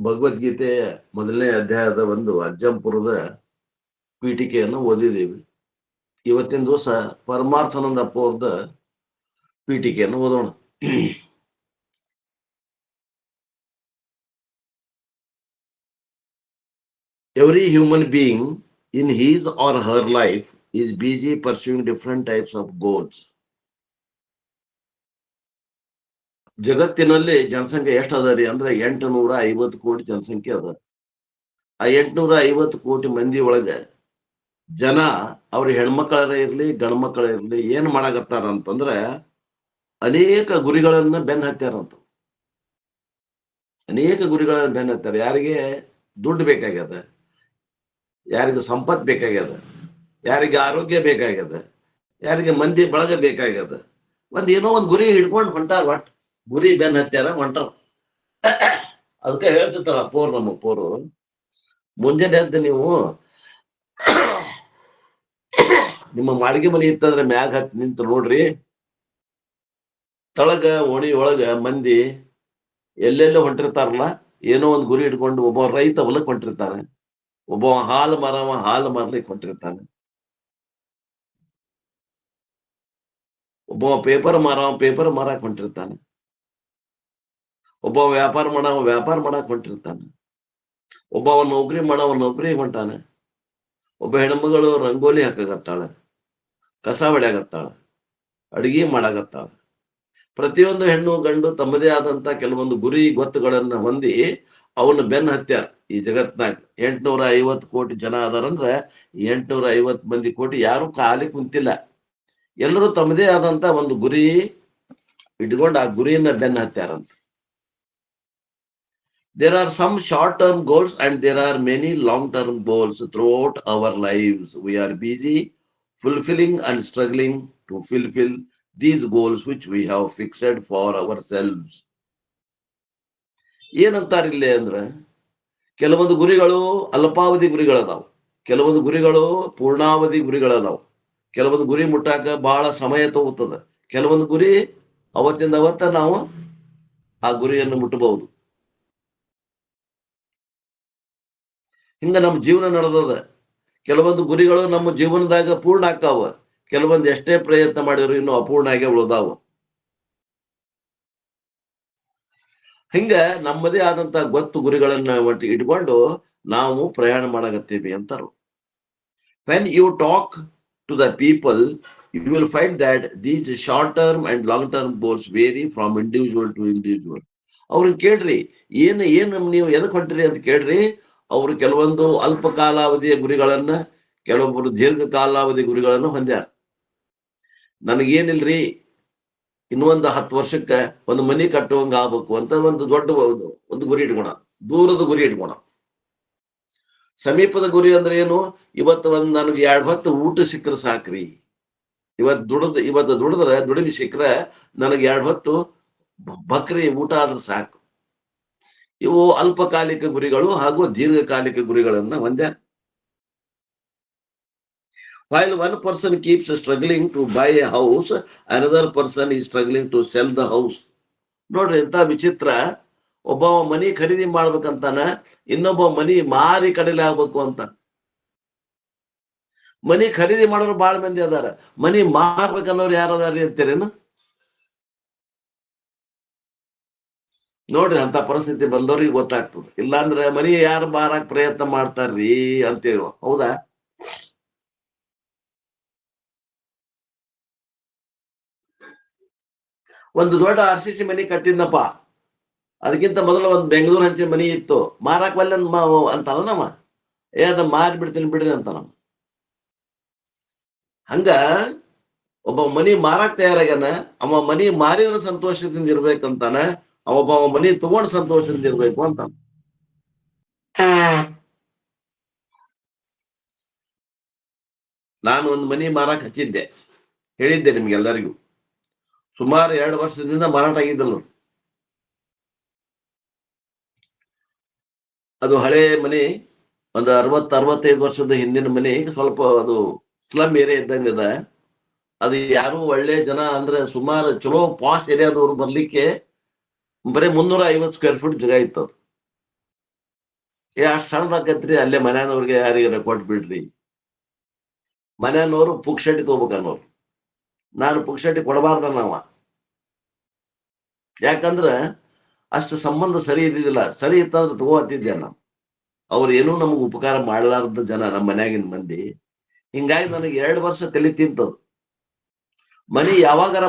ಭಗವದ್ಗೀತೆಯ ಮೊದಲನೇ ಅಧ್ಯಾಯದ ಒಂದು ಅಜ್ಜಂಪುರದ ಪೀಠಿಕೆಯನ್ನು ಓದಿದ್ದೀವಿ. ಇವತ್ತಿನ ದಿವಸ ಪರಮಾರ್ಥಾನಂದ ಅಪ್ಪ ಅವ್ರದ ಪೀಠಿಕೆಯನ್ನು ಓದೋಣ. Every human being in his or her life is busy pursuing different types of goals. ಜಗತ್ತಿನಲ್ಲಿ ಜನಸಂಖ್ಯೆ ಎಷ್ಟು ಅದ ರೀ ಅಂದ್ರೆ 850 ಕೋಟಿ ಜನಸಂಖ್ಯೆ ಅದ. ಆ 850 ಕೋಟಿ ಮಂದಿ ಒಳಗೆ ಜನ ಅವ್ರ ಹೆಣ್ಮಕ್ಳರ ಇರ್ಲಿ ಗಂಡ ಮಕ್ಕಳ ಇರ್ಲಿ ಏನ್ ಮಾಡಾಕತ್ತಾರ ಅಂತಂದ್ರೆ ಅನೇಕ ಗುರಿಗಳನ್ನ ಬೆನ್ನ ಹತ್ತಾರಂತ. ಅನೇಕ ಗುರಿಗಳನ್ನ ಬೆನ್ನ ಹತ್ತಾರ. ಯಾರಿಗೆ ದುಡ್ಡು ಬೇಕಾಗ್ಯದ, ಯಾರಿಗೆ ಸಂಪತ್ ಬೇಕಾಗ್ಯದ, ಯಾರಿಗೆ ಆರೋಗ್ಯ ಬೇಕಾಗ್ಯದ, ಯಾರಿಗೆ ಮಂದಿ ಬಳಗ ಬೇಕಾಗ್ಯದ. ಏನೋ ಒಂದ್ ಗುರಿ ಹಿಡ್ಕೊಂಡು ಹೊಂಟಾರ. ಒಟ್ ಗುರಿ ಬೆನ್ನ ಹತ್ಯಾರ ಹೊಂಟಾರ. ಅದಕ್ಕೆ ಹೇಳ್ತಿರ್ತಾರ ಅಪ್ಪೋರು, ನಮ್ಮ ಅಪ್ಪೋರು, ಮುಂಜಾನೆ ಎದ್ದು ನೀವು ನಿಮ್ಮ ಮಾಳಿಗೆ ಮನೆ ಇತ್ತಂದ್ರೆ ಮ್ಯಾಗ ಹತ್ತಿ ನಿಂತು ನೋಡ್ರಿ, ತಳಗ ಓಣಿ ಒಳಗ ಮಂದಿ ಎಲ್ಲೆಲ್ಲೋ ಹೊಂಟಿರ್ತಾರಲ್ಲ, ಏನೋ ಒಂದ್ ಗುರಿ ಇಟ್ಕೊಂಡು. ಒಬ್ಬ ರೈತ ಹೊಲಕ್ ಹೊಂಟಿರ್ತಾನೆ, ಒಬ್ಬ ಹಾಲು ಮಾರ್ಲಿಕ್ಕೆ ಹೊಂಟಿರ್ತಾನೆ, ಒಬ್ಬ ಪೇಪರ್ ಮಾರಕ್ ಹೊಂಟಿರ್ತಾನೆ, ಒಬ್ಬ ವ್ಯಾಪಾರ ಮಾಡಕ್ ಹೊಂಟಿರ್ತಾನೆ, ಒಬ್ಬ ನೌಕರಿ ಹೊಂಟಾನೆ, ಒಬ್ಬ ಹೆಣ್ಮಗಳು ರಂಗೋಲಿ ಹಾಕಾಗತ್ತಾಳೆ, ಕಸ ಹೊಡ್ಯಾಗತ್ತಾಳ, ಅಡಿಗೆ ಮಾಡಾಕತ್ತಾಳ. ಪ್ರತಿಯೊಂದು ಹೆಣ್ಣು ಗಂಡು ತಮ್ಮದೇ ಆದಂತ ಕೆಲವೊಂದು ಗುರಿ ಗೊತ್ತುಗಳನ್ನ ಹೊಂದಿ ಅವನ್ನ ಬೆನ್ನ ಹತ್ಯಾರ. ಈ ಜಗತ್ನಾಗ 850 ಕೋಟಿ ಜನ ಅದಾರಂದ್ರೆ 850 ಮಂದಿ ಕೋಟಿ ಯಾರು ಖಾಲಿ ಕುಂತಿಲ್ಲ. ಎಲ್ಲರೂ ತಮ್ಮದೇ ಆದಂತ ಒಂದು ಗುರಿ ಇಟ್ಕೊಂಡು ಆ ಗುರಿಯನ್ನ ಬೆನ್ನ ಹತ್ಯಾರಂತ. There are some short-term goals and there are many long-term goals throughout our lives. We are busy fulfilling and struggling to fulfill these goals which we have fixed for ourselves. ಏನಂತಾರಿಲ್ಲ ಅಂದ್ರೆ ಕೆಲವೊಂದು ಗುರಿಗಳು ಅಲ್ಪಾವಧಿ ಗುರಿಗಳದಾವು, ಕೆಲವೊಂದು ಗುರಿಗಳು ಪೂರ್ಣಾವಧಿ ಗುರಿಗಳದಾವು, ಕೆಲವೊಂದು ಗುರಿ ಮುಟ್ಟಾಕ ಬಹಳ ಸಮಯ ತಗೋತದ, ಕೆಲವೊಂದು ಗುರಿ ಅವತ್ತಿಂದ ಅವತ್ತ ನಾವು ಆ ಗುರಿಯನ್ನು ಮುಟ್ಟಬಹುದು. ಹಿಂಗ ನಮ್ಮ ಜೀವನ ನಡೆದದ. ಕೆಲವೊಂದು ಗುರಿಗಳು ನಮ್ಮ ಜೀವನದಾಗ ಪೂರ್ಣ ಆಕಾವ, ಕೆಲವೊಂದು ಎಷ್ಟೇ ಪ್ರಯತ್ನ ಮಾಡಿದ್ರು ಇನ್ನು ಅಪೂರ್ಣ ಆಗೇ ಉಳಿದಾವ. ಹಿಂಗ ನಮ್ಮದೇ ಆದಂತ ಗೊತ್ತು ಗುರಿಗಳನ್ನ ಇಟ್ಕೊಂಡು ನಾವು ಪ್ರಯಾಣ ಮಾಡಕತ್ತೀವಿ ಅಂತಾರು. When you talk to the people, you will find that these short-term and long-term goals vary from individual to individual. ಅವ್ರನ್ನ ಕೇಳ್ರಿ, ಏನು ನೀವು ಎದಕ್ ಹೊಂಟ್ರಿ ಅಂತ ಕೇಳ್ರಿ. ಅವರು ಕೆಲವೊಂದು ಅಲ್ಪ ಕಾಲಾವಧಿಯ ಗುರಿಗಳನ್ನ, ಕೆಲವೊಬ್ಬರು ದೀರ್ಘ ಕಾಲಾವಧಿ ಗುರಿಗಳನ್ನು ಹೊಂದ್ಯಾರ. ನನಗೇನಿಲ್ರಿ, ಇನ್ನೊಂದು 10 ವರ್ಷಕ್ಕೆ ಒಂದು ಮನಿ ಕಟ್ಟುವಂಗ ಆಗ್ಬೇಕು ಅಂತ ಒಂದು ದೊಡ್ಡ ಒಂದು ಗುರಿ ಇಟ್ಕೋಣ, ದೂರದ ಗುರಿ ಇಟ್ಕೋಣ. ಸಮೀಪದ ಗುರಿ ಅಂದ್ರೆ ಏನು? ಇವತ್ತು ನನಗೆ 2 ಹೊತ್ತು ಊಟ ಸಿಕ್ಕರೆ ಸಾಕ್ರಿ. ಇವತ್ತು ದುಡಿದ್ರೆ ದುಡಿಮೆ ಸಿಕ್ಕರೆ ನನಗೆ 2 ಹೊತ್ತು ಬಕ್ರಿ ಊಟ ಆದ್ರೆ ಸಾಕು. ಇವು ಅಲ್ಪಕಾಲಿಕ ಗುರಿಗಳು ಹಾಗೂ ದೀರ್ಘಕಾಲಿಕ ಗುರಿಗಳನ್ನ ಹೊಂದ್ಯಾರ. While one person keeps struggling to buy a house, another person is struggling to sell the house. ನೋಡ್ರಿ ಎಂತ ವಿಚಿತ್ರ. ಒಬ್ಬ ಮನಿ ಖರೀದಿ ಮಾಡ್ಬೇಕಂತಾನ, ಇನ್ನೊಬ್ಬ ಮನಿ ಮಾರಿ ಕಡಿಲೆ ಆಗ್ಬೇಕು ಅಂತ. ಮನಿ ಖರೀದಿ ಮಾಡೋರು ಬಾಳ ಮಂದಿ ಅದಾರ, ಮನಿ ಮಾರ್ಬೇಕನ್ನೋರು ಯಾರು ಅದಾರಿ ಅಂತೀರೇನು? ನೋಡ್ರಿ ಅಂತ ಪರಿಸ್ಥಿತಿ ಬಂದವ್ರಿಗೆ ಗೊತ್ತಾಗ್ತದೆ. ಇಲ್ಲಾಂದ್ರೆ ಮನಿ ಯಾರು ಮಾರಾಕ್ ಪ್ರಯತ್ನ ಮಾಡ್ತಾರ್ರಿ ಅಂತೀವ, ಹೌದಾ? ಒಂದು ದೊಡ್ಡ RCC ಮನಿ ಕಟ್ಟಿದ್ನಪ್ಪ, ಅದಕ್ಕಿಂತ ಮೊದಲು ಒಂದು ಬೆಂಗಳೂರು ಹಂಚೆ ಮನಿ ಇತ್ತು, ಮಾರಾಕ್ ಬಲ್ಲ ಅಂತಲ್ಲ ನಮ್ಮ, ಅದ ಮಾರಿ ಬಿಡ್ರಿ ಅಂತ ನಮ್ಮ. ಹಂಗ ಒಬ್ಬ ಮನಿ ಮಾರಾಕ್ ತಯಾರಾಗ್ಯಾನ, ಅವ ಮನಿ ಮಾರಿದ್ರ ಸಂತೋಷದಿಂದ ಇರ್ಬೇಕಂತಾನ, ಒಬ್ಬ ಮನಿ ತಗೊಂಡ್ ಸಂತೋಷದಿಂದ ಇರ್ಬೇಕು ಅಂತ. ನಾನು ಒಂದು ಮನಿ ಮಾರಾಕ್ ಹಚ್ಚಿದ್ದೆ, ಹೇಳಿದ್ದೆ ನಿಮ್ಗೆಲ್ಲರಿಗೂ. ಸುಮಾರು 2 ವರ್ಷದಿಂದ ಮಾರಾಟ ಆಗಿದ್ದಲ್ಲ. ಅದು ಹಳೆ ಮನೆ, ಒಂದು 60-65 ವರ್ಷದ ಹಿಂದಿನ ಮನೆ. ಸ್ವಲ್ಪ ಅದು ಸ್ಲಮ್ ಏರಿಯಾ ಇದ್ದಂಗದ. ಅದು ಯಾರು ಒಳ್ಳೆ ಜನ ಅಂದ್ರೆ ಸುಮಾರು ಚಲೋ ಪಾಸ್ ಏರಿಯಾದವ್ರು ಬರ್ಲಿಕ್ಕೆ ಬರೀ 350 ಸ್ಕ್ವೇರ್ ಫೀಟ್ ಜಾಗ ಇತ್ತು. ಅಷ್ಟ್ ಸಣ್ಣದಾಕತ್ರಿ, ಅಲ್ಲೇ ಮನ್ಯಾನವ್ರಿಗೆ ಯಾರಿಗಾರ ಕೊಟ್ಬಿಡ್ರಿ. ಮನ್ಯಾನವ್ರು ಪುಕ್ಷಟಿ ತಗೋಬೇಕನ್ನೋರು. ನಾನು ಪುಕ್ಷಟಿ ಕೊಡಬಾರ್ದನ್ನವ. ಯಾಕಂದ್ರ ಅಷ್ಟು ಸಂಬಂಧ ಸರಿ ಇದ್ದಿದ್ದಿಲ್ಲ. ಸರಿ ಇತ್ತಂದ್ರೆ ತಗೋತಿದ್ದೆ ನಾನು. ಅವ್ರು ಏನೂ ನಮಗ್ ಉಪಕಾರ ಮಾಡಲಾರ್ದ ಜನ ನಮ್ಮ ಮನ್ಯಾಗಿನ ಮಂದಿ. ಹಿಂಗಾಗಿ ನನಗೆ 2 ವರ್ಷ ತಲೆ ತಿಂತದು. ಮನಿ ಯಾವಾಗಾರ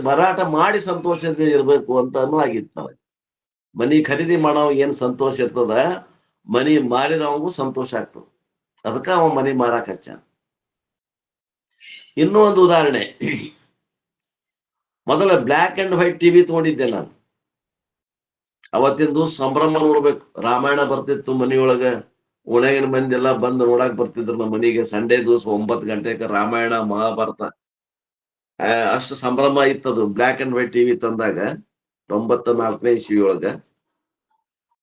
ಮಾರಾಟ ಮಾಡಿ ಸಂತೋಷದಿಂದ ಇರ್ಬೇಕು ಅಂತಾನು ಆಗಿತ್ತು ನನಗೆ. ಮನಿ ಖರೀದಿ ಮಾಡವ ಏನ್ ಸಂತೋಷ ಇರ್ತದ, ಮನಿ ಮಾರಿದವಂಗೂ ಸಂತೋಷ ಆಗ್ತದ. ಅದಕ್ಕ ಅವ ಮನಿ ಮಾರಾಕ್ ಹಚ್ಚ. ಇನ್ನೂ ಒಂದು ಉದಾಹರಣೆ. ಮೊದಲ ಬ್ಲ್ಯಾಕ್ ಅಂಡ್ ವೈಟ್ ಟಿವಿ ತಗೊಂಡಿದ್ದೆ ನಾನು. ಅವತ್ತಿನ ದಿವಸ ಸಂಭ್ರಮ ನೋಡ್ಬೇಕು. ರಾಮಾಯಣ ಬರ್ತಿತ್ತು ಮನಿಯೊಳಗ. ಓಣ್ಯಾಗಿನ ಮಂದಿ ಎಲ್ಲಾ ಬಂದು ನೋಡಾಕ್ ಬರ್ತಿದ್ರು ನಮ್ಮ ಮನಿಗೆ. ಸಂಡೇ ದಿವಸ 9 ಗಂಟೆಗೆ ರಾಮಾಯಣ ಮಹಾಭಾರತ. ಅಷ್ಟು ಸಂಭ್ರಮ ಇತ್ತದು ಬ್ಲ್ಯಾಕ್ ಅಂಡ್ ವೈಟ್ ಟಿವಿ ತಂದಾಗ 94ನೇ ಇಸ್ವಿ ಒಳಗ.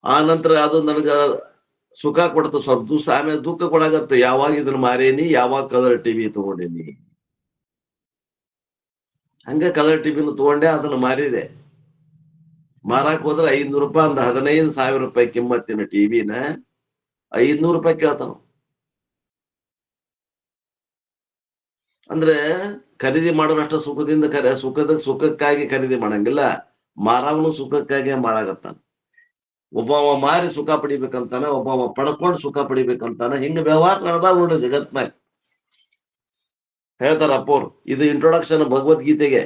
ಆ ನಂತರ ಅದು ನನಗ ಸುಖ ಕೊಡ್ತು ಸ್ವಲ್ಪ ದಿವಸ. ಆಮೇಲೆ ದುಃಖ ಕೊಡಾಗತ್ತು, ಯಾವಾಗ ಇದನ್ನ ಮಾರೇನಿ, ಯಾವಾಗ ಕಲರ್ ಟಿವಿ ತಗೊಂಡೇನಿ. ಹಂಗ ಕಲರ್ ಟಿವಿನ ತಗೊಂಡೆ, ಅದನ್ನ ಮಾರಿದೆ. ಮಾರಾಕ್ ಹೋದ್ರೆ ₹500, ಒಂದು ₹15,000 ಕಿಮ್ಮತ್ತಿನ ಟಿವಿನ ₹500 ಕೇಳ್ತಾನ. ಅಂದ್ರೆ ಖರೀದಿ ಮಾಡೋರಷ್ಟ ಸುಖದಿಂದ ಸುಖಕ್ಕಾಗಿ ಖರೀದಿ ಮಾಡಂಗಿಲ್ಲ, ಮಾರವನು ಸುಖಕ್ಕಾಗಿ ಮಾಡಾಕತ್ತಾನ. ಒಬ್ಬವ ಮಾರಿ ಸುಖ ಪಡಿಬೇಕಂತಾನ, ಒಬ್ಬವ ಪಡ್ಕೊಂಡು ಸುಖ ಪಡಿಬೇಕಂತಾನ. ಹಿಂಗ ವ್ಯವಹಾರ ನಡೆದಾವ ನೋಡ್ರಿ ಜಗತ್ನಾಗ. ಹೇಳ್ತಾರ ಅಪ್ಪೋರು. ಇದು introduction ಭಗವದ್ಗೀತೆಗೆ.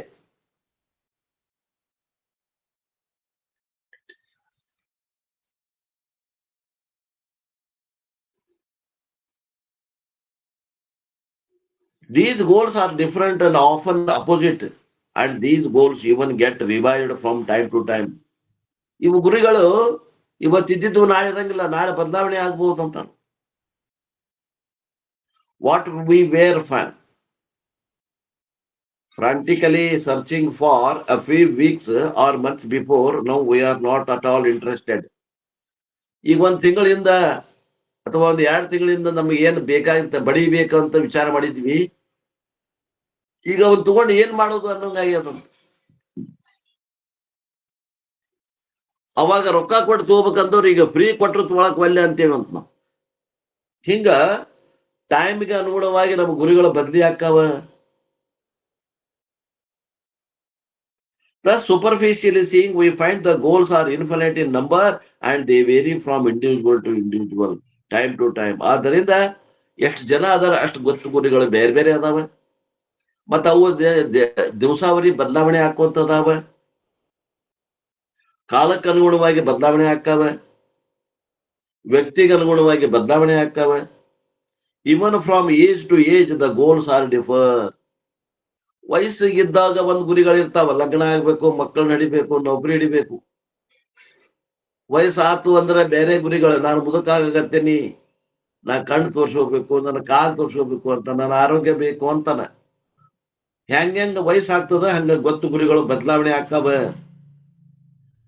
These goals are different and often opposite, and these goals even get revised from time to time. ಇವು ಗುರಿಗಳು ಇವತ್ತಿದ್ದು ನಾಳೆ ಇರಂಗಿಲ್ಲ, ನಾಳೆ ಬದಲಾವಣೆ ಆಗ್ಬಹುದು ಅಂತ. What we were frantically searching for a few weeks or months before, now we are not at all interested. ಈಗ 1 ತಿಂಗಳಿಂದ ಅಥವಾ 2 ತಿಂಗಳಿಂದ ನಮ್ಗೆ ಏನ್ ಬೇಕಾಗಿತ್ತ ಬಡಿಬೇಕಂತ ವಿಚಾರ ಮಾಡಿದ್ವಿ, ಈಗ ಅವ್ನು ತಗೊಂಡು ಏನ್ ಮಾಡೋದು ಅನ್ನೋಂಗಾಗ್ಯದಂತ. ಅವಾಗ ರೊಕ್ಕ ಕೊಟ್ಟು ತಗೋಬೇಕಂದವ್ರು ಈಗ ಫ್ರೀ ಕೊಟ್ಟರು ತಗೊಳಕ್ ಒಲ್ಲೆ ಅಂತೇವಂತ ನಾವು. ಹಿಂಗ ಟೈಮ್ಗೆ ಅನುಗುಣವಾಗಿ ನಮ್ಮ ಗುರಿಗಳ ಬದಲಿ ಆಕ್ಕಾವ. Thus, superficially seeing, we find the goals are infinite in number and they vary from individual to individual, time to time. ಆದ್ದರಿಂದ ಎಷ್ಟು ಜನ ಅದಾರ ಅಷ್ಟು ಗೊತ್ತು ಗುರಿಗಳು ಬೇರೆ ಬೇರೆ ಅದಾವ. ಮತ್ತ ಅವು ದಿವಸಾವರಿ ಬದಲಾವಣೆ ಹಾಕುವಂತದಾವ, ಕಾಲಕ್ಕೆ ಅನುಗುಣವಾಗಿ ಬದಲಾವಣೆ ಆಕ್ಕಾವ, ವ್ಯಕ್ತಿಗೆ ಅನುಗುಣವಾಗಿ ಬದಲಾವಣೆ ಆಕ್ಕಾವ. Even from age to age the goals are differ. ವಯಸ್ಸಿಗಿದ್ದಾಗ ಒಂದ್ ಗುರಿಗಳಿರ್ತಾವ, ಲಗ್ನ ಆಗ್ಬೇಕು, ಮಕ್ಕಳು ನಡಿಬೇಕು, ನೌಕರಿ ಹಿಡಿಬೇಕು. ವಯಸ್ಸಾತು ಅಂದ್ರೆ ಬೇರೆ ಗುರಿಗಳು. ನಾನು ಮುದುಕಾಗತ್ತೇನಿ, ನಾ ಕಣ್ಣು ತೋರ್ಸ್ಕೋಬೇಕು, ನನ್ನ ಕಾಲ್ ತೋರ್ಸ್ಕೋಬೇಕು ಅಂತ, ನನ್ನ ಆರೋಗ್ಯ ಬೇಕು ಅಂತಾನ. ಹೆಂಗ ವಯಸ್ಸಾಗ್ತದ ಹಂಗ ಗೊತ್ತು ಗುರಿಗಳು ಬದಲಾವಣೆ ಆಕ್ಕಾವ.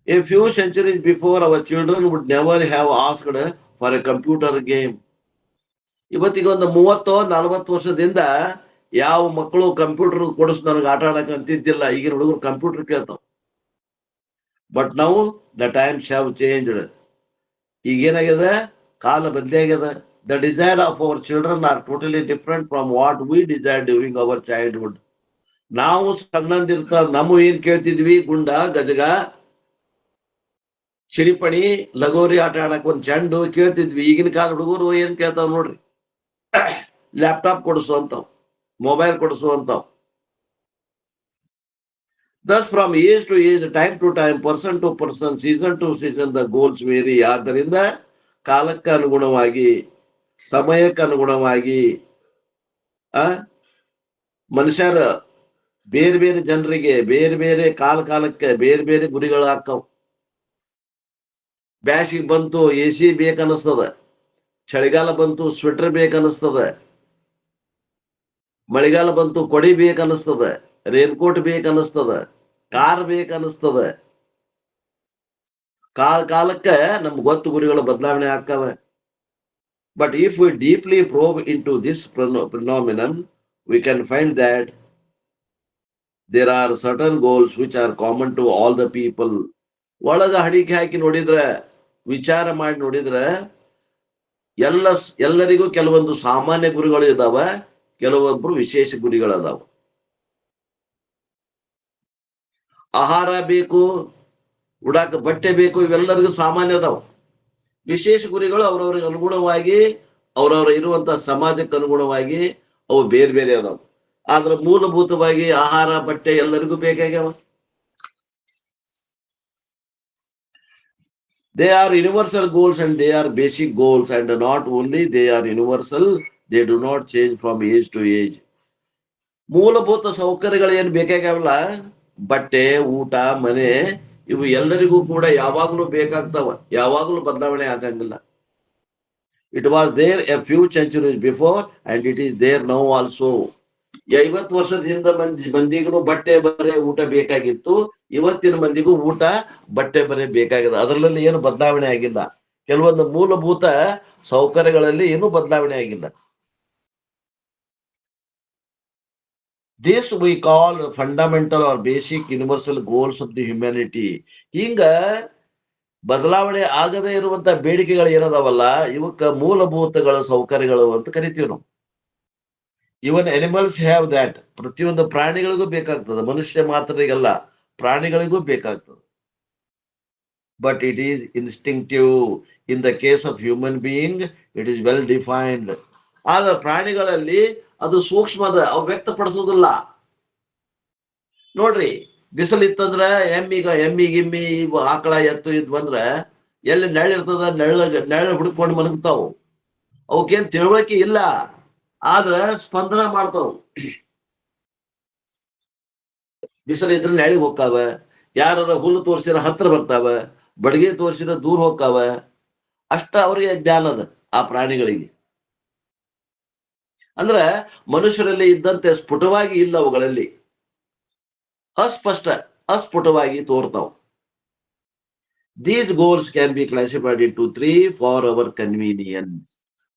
A few centuries before, our children would never have asked for a computer game. ಇವತ್ತಿಗೆ ಒಂದು 30-40 ವರ್ಷದಿಂದ ಯಾವ ಮಕ್ಕಳು ಕಂಪ್ಯೂಟರ್ ಕೊಡಿಸ್ ನನಗೆ ಆಟ ಆಡಕ್ ಅಂತಿದ್ದಿಲ್ಲ. ಈಗಿನ ಹುಡುಗರು ಕಂಪ್ಯೂಟರ್ ಕೇಳ್ತಾವ. ಬಟ್ ನಾವು ದ ಟೈಮ್ಸ್ ಹ್ಯಾವ್ ಚೇಂಜ್ಡ್. ಈಗ ಏನಾಗ್ಯದ, ಕಾಲ ಬದಲಿ ಆಗ್ಯದ. The desire of our children are totally different from what we desire during our childhood. ನಾವು ಸಣ್ಣಂದಿರ್ತ ನಮ್ಮ ಏನ್ ಕೇಳ್ತಿದ್ವಿ, ಗುಂಡ, ಗಜಗ, ಚಿಡಿಪಣಿ, ಲಗೋರಿ ಆಟ ಆಡಕ್ ಒಂದ್ ಚೆಂಡು ಕೇಳ್ತಿದ್ವಿ. ಈಗಿನ ಕಾಲ ಹುಡುಗರು ಏನ್ ಕೇಳ್ತಾವ್ ನೋಡ್ರಿ, ಲ್ಯಾಪ್ಟಾಪ್ ಕೊಡಿಸು ಅಂತಾವ್, ಮೊಬೈಲ್ ಕೊಡಿಸು ಅಂತಾವ್. Thus, from age to age, time to time, person to person, season to season, the goals vary. ಆದ್ದರಿಂದ ಕಾಲಕ್ಕೆ ಅನುಗುಣವಾಗಿ, ಸಮಯಕ್ಕೆ ಅನುಗುಣವಾಗಿ ಮನುಷ್ಯರ ಬೇರೆ ಬೇರೆ ಜನರಿಗೆ ಬೇರೆ ಬೇರೆ ಕಾಲಕ್ಕೆ ಬೇರೆ ಬೇರೆ ಗುರಿಗಳು ಹಾಕವ್. ಬ್ಯಾಸಿಗೆ ಬಂತು AC ಬೇಕನ್ನಿಸ್ತದ, ಚಳಿಗಾಲ ಬಂತು ಸ್ವೆಟರ್ ಬೇಕನ್ನಿಸ್ತದ, ಮಳೆಗಾಲ ಬಂತು ಕೊಡಿ ಬೇಕನ್ನಿಸ್ತದ, ರೇನ್ಕೋಟ್ ಬೇಕನ್ನಿಸ್ತದ, ಕಾರ್ ಬೇಕನ್ನಿಸ್ತದ. ಕಾಲಕ್ಕೆ ನಮ್ಗೆ ಗೊತ್ತು ಗುರಿಗಳು ಬದಲಾವಣೆ ಆಗ್ತವೆ. But if we deeply probe into this phenomenon, we can find that there are certain goals which are common to all the people. ಒಳಗ ಹಡಿಕೆ ಹಾಕಿ ನೋಡಿದ್ರೆ, ವಿಚಾರ ಮಾಡಿ ನೋಡಿದ್ರೆ, ಎಲ್ಲರಿಗೂ ಕೆಲವೊಂದು ಸಾಮಾನ್ಯ ಗುರಿಗಳು ಇದಾವ, ಕೆಲವೊಬ್ರು ವಿಶೇಷ ಗುರಿಗಳದಾವ. ಆಹಾರ ಬೇಕು, ಉಡಾಕ ಬಟ್ಟೆ ಬೇಕು, ಇವೆಲ್ಲರಿಗೂ ಸಾಮಾನ್ಯ ಅದಾವ. ವಿಶೇಷ ಗುರಿಗಳು ಅವ್ರವ್ರಿಗೆ ಅನುಗುಣವಾಗಿ, ಅವ್ರವ್ರ ಇರುವಂತಹ ಸಮಾಜಕ್ಕೆ ಅನುಗುಣವಾಗಿ ಅವು ಬೇರೆ ಬೇರೆ ಅದಾವ. ಆದ್ರೆ ಮೂಲಭೂತವಾಗಿ ಆಹಾರ ಬಟ್ಟೆ ಎಲ್ಲರಿಗೂ ಬೇಕಾಗ್ಯಾವ. They are universal goals and they are basic goals, and not only they are universal, they do not change from age to age. ಮೂಲಭೂತ ಸೌಕರ್ಯಗಳು ಏನು ಬೇಕಾಗ್ಯಾವಲ್ಲ, ಬಟ್ಟೆ, ಊಟ, ಮನೆ, ಇವು ಎಲ್ಲರಿಗೂ ಕೂಡ ಯಾವಾಗಲೂ ಬೇಕಾಗ್ತಾವ, ಯಾವಾಗಲೂ ಬದಲಾವಣೆ ಆಗಂಗಿಲ್ಲ. It was there a few centuries before and it is there now also. 50 ವರ್ಷದ ಹಿಂದ ಮಂದಿಗೂ ಬಟ್ಟೆ ಬರೆ ಊಟ ಬೇಕಾಗಿತ್ತು, ಇವತ್ತಿನ ಮಂದಿಗೂ ಊಟ ಬಟ್ಟೆ ಬರೆ ಬೇಕಾಗಿದೆ. ಅದರಲ್ಲಿ ಏನು ಬದಲಾವಣೆ ಆಗಿಲ್ಲ. ಕೆಲವೊಂದು ಮೂಲಭೂತ ಸೌಕರ್ಯಗಳಲ್ಲಿ ಏನು ಬದಲಾವಣೆ ಆಗಿಲ್ಲ. This we call fundamental or basic universal goals of the humanity. ಹಿಂಗ ಬದಲಾವಣೆ ಆಗದೇ ಇರುವಂತ ಬೇಡಿಕೆಗಳು ಏನದಾವಲ್ಲ, ಇವಕ್ಕ ಮೂಲಭೂತಗಳ ಸೌಕರ್ಯಗಳು ಅಂತ ಕರಿತೀವಿ ನಾವು. ಇವನ್ ಅನಿಮಲ್ಸ್ ಹ್ಯಾವ್ ದ್ಯಾಟ್. ಪ್ರತಿಯೊಂದು ಪ್ರಾಣಿಗಳಿಗೂ ಬೇಕಾಗ್ತದೆ, ಮನುಷ್ಯ ಮಾತ್ರರಿಗಲ್ಲ, ಪ್ರಾಣಿಗಳಿಗೂ ಬೇಕಾಗ್ತದೆ. But it is instinctive. In the case of human being it is well defined. ಆದ್ರೆ ಪ್ರಾಣಿಗಳಲ್ಲಿ ಅದು ಸೂಕ್ಷ್ಮದ, ಅವು ವ್ಯಕ್ತಪಡಿಸೋದಿಲ್ಲ. ನೋಡ್ರಿ, ಬಿಸಿಲಿತ್ತಂದ್ರ ಎಮ್ಮಿ ಆಕಳ ಎತ್ತು ಇದ್ವಂದ್ರ ಎಲ್ಲಿ ನೆಳ್ಳಿರ್ತದ, ನೆಳ್ಳ ಹುಡ್ಕೊಂಡು ಮನಗ್ತಾವು. ಅವಕ್ಕೇನ್ ತಿಳುವಳಿಕೆ ಇಲ್ಲ, ಆದ್ರ ಸ್ಪಂದನ ಮಾಡ್ತಾವ. ಬಿಸಿಲಿದ್ರೆ ನೆಳಿಗೆ ಹೋಗ್ತಾವ, ಯಾರ ಹುಲ್ಲು ತೋರ್ಸಿರ ಹತ್ರ ಬರ್ತಾವ, ಬಡಿಗೆ ತೋರ್ಸಿರ ದೂರ ಹೋಗ್ತಾವ. ಅಷ್ಟ ಅವ್ರಿಗೆ ಜ್ಞಾನ ಅದ ಆ ಪ್ರಾಣಿಗಳಿಗೆ. ಅಂದ್ರ ಮನುಷ್ಯರಲ್ಲಿ ಇದ್ದಂತೆ ಸ್ಫುಟವಾಗಿ ಇಲ್ಲ, ಅವುಗಳಲ್ಲಿ ಅಸ್ಫುಟವಾಗಿ ತೋರ್ತಾವ. These goals can be classified into 3 for our convenience.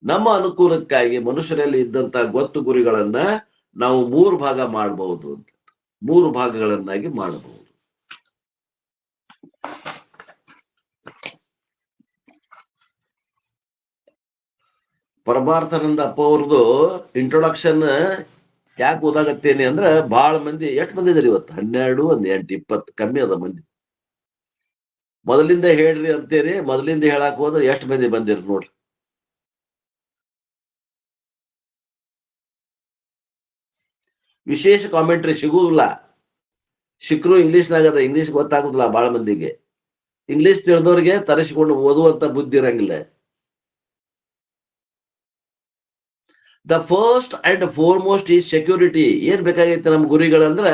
ನಮ್ಮ ಅನುಕೂಲಕ್ಕಾಗಿ ಮನುಷ್ಯರಲ್ಲಿ ಇದ್ದಂತ ಗೊತ್ತು ಗುರಿಗಳನ್ನ ನಾವು 3 ಭಾಗ ಮಾಡಬಹುದು ಅಂತ, 3 ಭಾಗಗಳನ್ನಾಗಿ ಮಾಡಬಹುದು. ಪರಮಾರ್ಥಾನಂದ ಅಪ್ಪ ಅವ್ರದ್ದು ಇಂಟ್ರೊಡಕ್ಷನ್ ಯಾಕೆ ಓದಾಗತ್ತೇನೆ ಅಂದ್ರೆ, ಬಹಳ ಮಂದಿ, ಎಷ್ಟು ಮಂದಿ ಇದಾರೆ ಇವತ್ತು? 12, 1, 8, 20 ಕಮ್ಮಿ ಅದ ಮಂದಿ. ಮೊದಲಿಂದ ಹೇಳ್ರಿ ಅಂತೇರಿ, ಮೊದಲಿಂದ ಹೇಳಕ್ ಹೋದ್ರೆ ಎಷ್ಟು ಮಂದಿ ಬಂದಿರಿ ನೋಡ್ರಿ. ವಿಶೇಷ ಕಾಮೆಂಟ್ರಿ ಸಿಗುದಿಲ್ಲ. ಸಿಕ್ಕರು ಇಂಗ್ಲಿಷ್ನಾಗದ, ಇಂಗ್ಲಿಷ್ ಗೊತ್ತಾಗುದಿಲ್ಲ ಬಹಳ ಮಂದಿಗೆ. ಇಂಗ್ಲಿಷ್ ತಿಳಿದವ್ರಿಗೆ ತರಿಸಿಕೊಂಡು ಓದುವಂತ ಬುದ್ಧಿ ಇರಂಗಿಲ್ಲ. The first and foremost is security. ಏನ್ ಬೇಕಾಗೈತೆ ನಮ್ಮ ಗುರಿಗಳಂದ್ರ,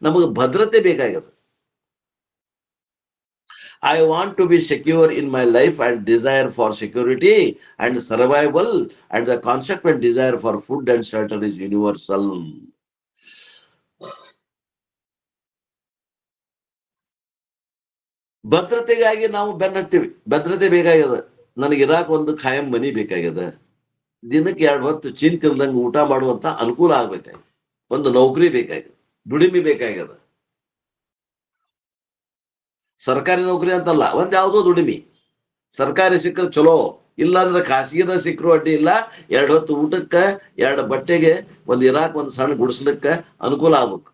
ನಮಗೆ ಭದ್ರತೆ ಬೇಕಾಗತ್ತೆ. I want to be secure in my life and desire for security and survival and the consequent desire for food and shelter is universal. ಭದ್ರತೆಗಾಗಿ ನಾವು ಬೆನ್ನತ್ತೀವಿ. ಭದ್ರತೆ ಬೇಕಾಗ್ಯದ, ನನಗೆ ಇರಾಕ್ ಒಂದು ಖಾಯಂ ಮನಿ ಬೇಕಾಗ್ಯದ, ದಿನಕ್ಕೆ 2 ಹೊತ್ತು ಚಿಂತಿಲ್ದಂಗೆ ಊಟ ಮಾಡುವಂತ ಅನುಕೂಲ ಆಗ್ಬೇಕಾಗ್ಯದ, ಒಂದು ನೌಕರಿ ಬೇಕಾಗ್ಯದ, ದುಡಿಮೆ ಬೇಕಾಗ್ಯದ. ಸರ್ಕಾರಿ ನೌಕರಿ ಅಂತಲ್ಲ, ಒಂದ್ ಯಾವ್ದೋ ದುಡಿಮೆ. ಸರ್ಕಾರಿ ಸಿಕ್ಕರೆ ಚಲೋ, ಇಲ್ಲಾಂದ್ರೆ ಖಾಸಗಿದ ಸಿಕ್ಕರು ಅಡ್ಡಿ ಇಲ್ಲ. 2 ಹೊತ್ತು ಊಟಕ್ಕ, 2 ಬಟ್ಟೆಗೆ, ಒಂದ್ ಇರಾಕ್ ಒಂದ್ ಸಣ್ಣ ಗುಡಿಸ್ಲಿಕ್ಕ ಅನುಕೂಲ ಆಗ್ಬೇಕು.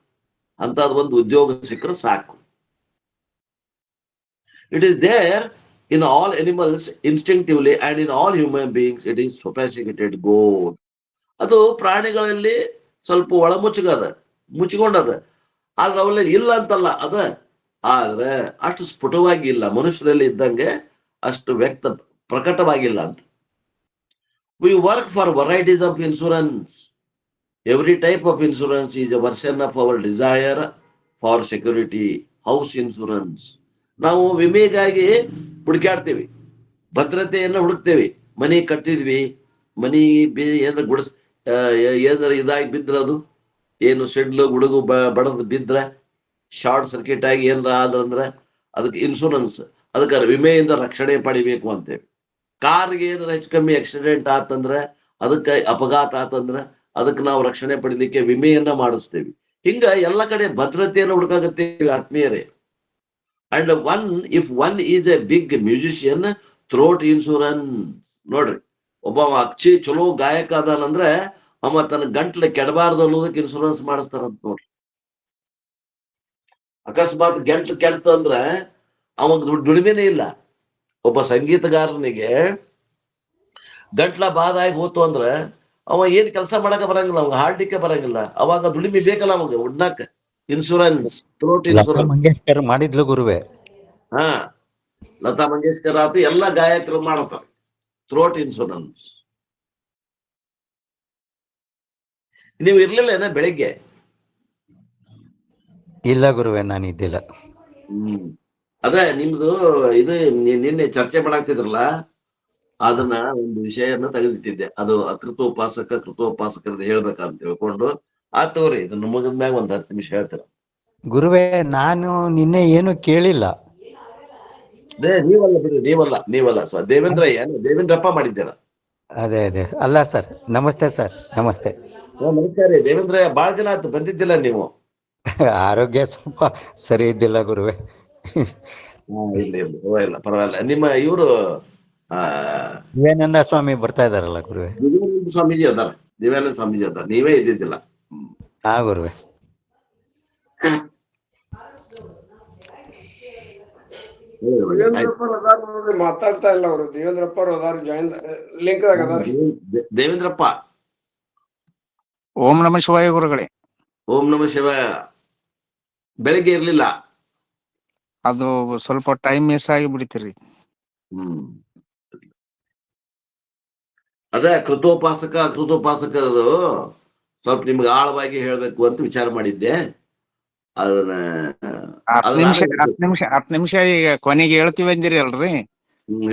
ಅಂತದ್ ಒಂದು ಉದ್ಯೋಗ ಸಿಕ್ಕರೆ ಸಾಕು. It is there in all animals instinctively and in all human beings it is sophisticated goal. ಅದು ಪ್ರಾಣಿಗಳಲ್ಲಿ ಸ್ವಲ್ಪ ಒಳಮುಚ್ಚಗದ, ಮುಚ್ಚಿಕೊಂಡದ. ಆದ್ರೆ ಅವಲ್ಲಿ ಇಲ್ಲ ಅಂತಲ್ಲ ಅದ, ಆದ್ರೆ ಅಷ್ಟು ಸ್ಫುಟವಾಗಿ ಇಲ್ಲ, ಮನುಷ್ಯರಲ್ಲಿ ಇದ್ದಂಗೆ ಅಷ್ಟು ಪ್ರಕಟವಾಗಿಲ್ಲ ಅಂತ. We work for varieties of insurance. Every type of insurance is a version of our desire for security. House insurance. ನಾವು ವಿಮೆಗಾಗಿ ಹುಡುಕಾಡ್ತೇವಿ, ಭದ್ರತೆಯನ್ನ ಹುಡುಕ್ತೇವಿ. ಮನಿ ಕಟ್ಟಿದ್ವಿ, ಮನಿ ಏನಾರ ಏನಾರ ಇದಾಗಿ ಬಿದ್ರ, ಅದು ಏನು ಸಿಡ್ಲು ಗುಡುಗು ಬಡದ್ ಬಿದ್ರ, ಶಾರ್ಟ್ ಸರ್ಕ್ಯೂಟ್ ಆಗಿ ಏನಾರ ಆದ್ರಂದ್ರ ಅದಕ್ಕೆ ಇನ್ಶೂರೆನ್ಸ್, ಅದಕ್ಕೆ ವಿಮೆಯಿಂದ ರಕ್ಷಣೆ ಪಡಿಬೇಕು ಅಂತೇವಿ. ಕಾರ್ಗೆ ಏನಾರ ಹೆಚ್ಚು ಕಮ್ಮಿ ಆಕ್ಸಿಡೆಂಟ್ ಆತಂದ್ರ, ಅದಕ್ಕೆ ಅಪಘಾತ ಆತಂದ್ರ ಅದಕ್ಕೆ ನಾವು ರಕ್ಷಣೆ ಪಡಿಲಿಕ್ಕೆ ವಿಮೆಯನ್ನ ಮಾಡಿಸ್ತೇವಿ. ಹಿಂಗ ಎಲ್ಲ ಕಡೆ ಭದ್ರತೆಯನ್ನು ಹುಡುಕಾಗತ್ತೇವಿ ಆತ್ಮೀಯರೇ. And if one is a big musician, throat insurance. ನೋಡ್ರಿ, ಒಬ್ಬ ಅಚ್ಚಿ ಚಲೋ ಗಾಯಕ ಅದಾನಂದ್ರೆ ಅವ ತನ್ನ ಗಂಟ್ಲೆ ಕೆಡಬಾರ್ದು ಅನ್ನೋದಕ್ಕೆ ಇನ್ಶೂರೆನ್ಸ್ ಮಾಡಿಸ್ತಾರಂತ ನೋಡ್ರಿ. ಅಕಸ್ಮಾತ್ ಗಂಟ್ಲು ಕೆಡ್ತು ಅಂದ್ರೆ ಅವಾಗ ದುಡಿಮೆನೇ ಇಲ್ಲ. ಒಬ್ಬ ಸಂಗೀತಗಾರನಿಗೆ ಗಂಟ್ಲ ಬಾದಾಗಿ ಹೋತು ಅಂದ್ರೆ ಅವ ಏನ್ ಕೆಲಸ ಮಾಡಕ ಬರಂಗಿಲ್ಲ, ಅವಾಗ ಹಾಡ್ಲಿಕ್ಕೆ ಬರಂಗಿಲ್ಲ. ಅವಾಗ ದುಡಿಮೆ ಬೇಕಲ್ಲ ಅವಾಗ ಉಣ್ಣಾಕ. Insurance, throat Lata insurance. Mangeshkar ಮಾಡಿದ್ಲು ಗುರುವೆ. ಹಾ, ಲತಾ ಮಂಗೇಶ್ಕರ್ ಆತು, ಎಲ್ಲಾ ಗಾಯಕರು ಮಾಡ್ತಾರೆ ಥ್ರೋಟ್ ಇನ್ಶೂರೆನ್ಸ್. ನೀವು ಇರ್ಲಿಲ್ಲ ಏನ ಬೆಳಿಗ್ಗೆ? ಇಲ್ಲ ಗುರುವೆ, ನಾನು ಇದ್ದಿಲ್ಲ. ಅದೇ ನಿಮ್ದು ಇದು ನಿನ್ನೆ ಚರ್ಚೆ ಮಾಡಾಕ್ತಿದ್ರಲ್ಲ, ಅದನ್ನ ಒಂದು ವಿಷಯನ ತೆಗೆದಿಟ್ಟಿದ್ದೆ. ಅದು ಕೃತೋಪಾಸಕರದ್ದು ಹೇಳ್ಬೇಕಂತ ತಿಳ್ಕೊಂಡು ಆತವ್ರಿ. ಇದನ್ನ ಮುಗಿದ ಮ್ಯಾಗ ಒಂದ್ 10 ನಿಮಿಷ ಹೇಳ್ತೀರ. ಗುರುವೆ, ನಾನು ನಿನ್ನೆ ಏನು ಕೇಳಿಲ್ಲ. ನೀವಲ್ಲ ಬಿಡಿ, ನೀವಲ್ಲ ದೇವೇಂದ್ರಪ್ಪ ಮಾಡಿದ್ದೀರ. ಅದೇ ಅಲ್ಲ ಸರ್. ನಮಸ್ತೆ ಸರ್. ನಮಸ್ತೆ. ನಮಸ್ಕಾರ ರೀ ದೇವೇಂದ್ರಯ್ಯ. ಬಾಳ ದಿನ ಆಯ್ತು ಬಂದಿದ್ದಿಲ್ಲ ನೀವು. ಆರೋಗ್ಯ ಸ್ವಲ್ಪ ಸರಿ ಇದ್ದಿಲ್ಲ ಗುರುವೆ. ಇಲ್ಲ ಪರವಾಗಿಲ್ಲ. ನಿಮ್ಮ ಇವರು ವಿವೇಕಾನಂದ ಸ್ವಾಮಿ ಬರ್ತಾ ಇದಾರಲ್ಲ ಗುರುವೆ. ದಿವ್ಯಾನಂದ ಸ್ವಾಮೀಜಿ ಅದಾರ. ನೀವೇ ಇದ್ದಿದ್ದಿಲ್ಲ. ಹಾ ಗುರುವೆ. ಮಾತಾಡ್ತಾ ಇಲ್ಲ ಅವರು. ದೇವೇಂದ್ರಪ್ಪ ಅವರು ಜಾಯಿನ್ ಲಿಂಕ್ ದೇವೇಂದ್ರಪ್ಪ. ಓಂ ನಮ ಶಿವಾಯ ಗುರುಗಳೇ. ಓಂ ನಮ ಶಿವಾಯ. ಬೆಳಿಗ್ಗೆ ಇರ್ಲಿಲ್ಲ, ಅದು ಸ್ವಲ್ಪ ಟೈಮ್ ಮಿಸ್ ಆಗಿ ಬಿಡ್ತೀರಿ. ಅದೇ ಕೃತೋಪಾಸಕದು ಸ್ವಲ್ಪ ನಿಮ್ಗೆ ಆಳವಾಗಿ ಹೇಳ್ಬೇಕು ಅಂತ ವಿಚಾರ ಮಾಡಿದ್ದೆ. ಅದನ್ನ 10 ನಿಮಿಷ ಈಗ ಕೊನೆಗೆ ಹೇಳ್ತೀವಿ ಅಂದಿರಿ ಅಲ್ರಿ?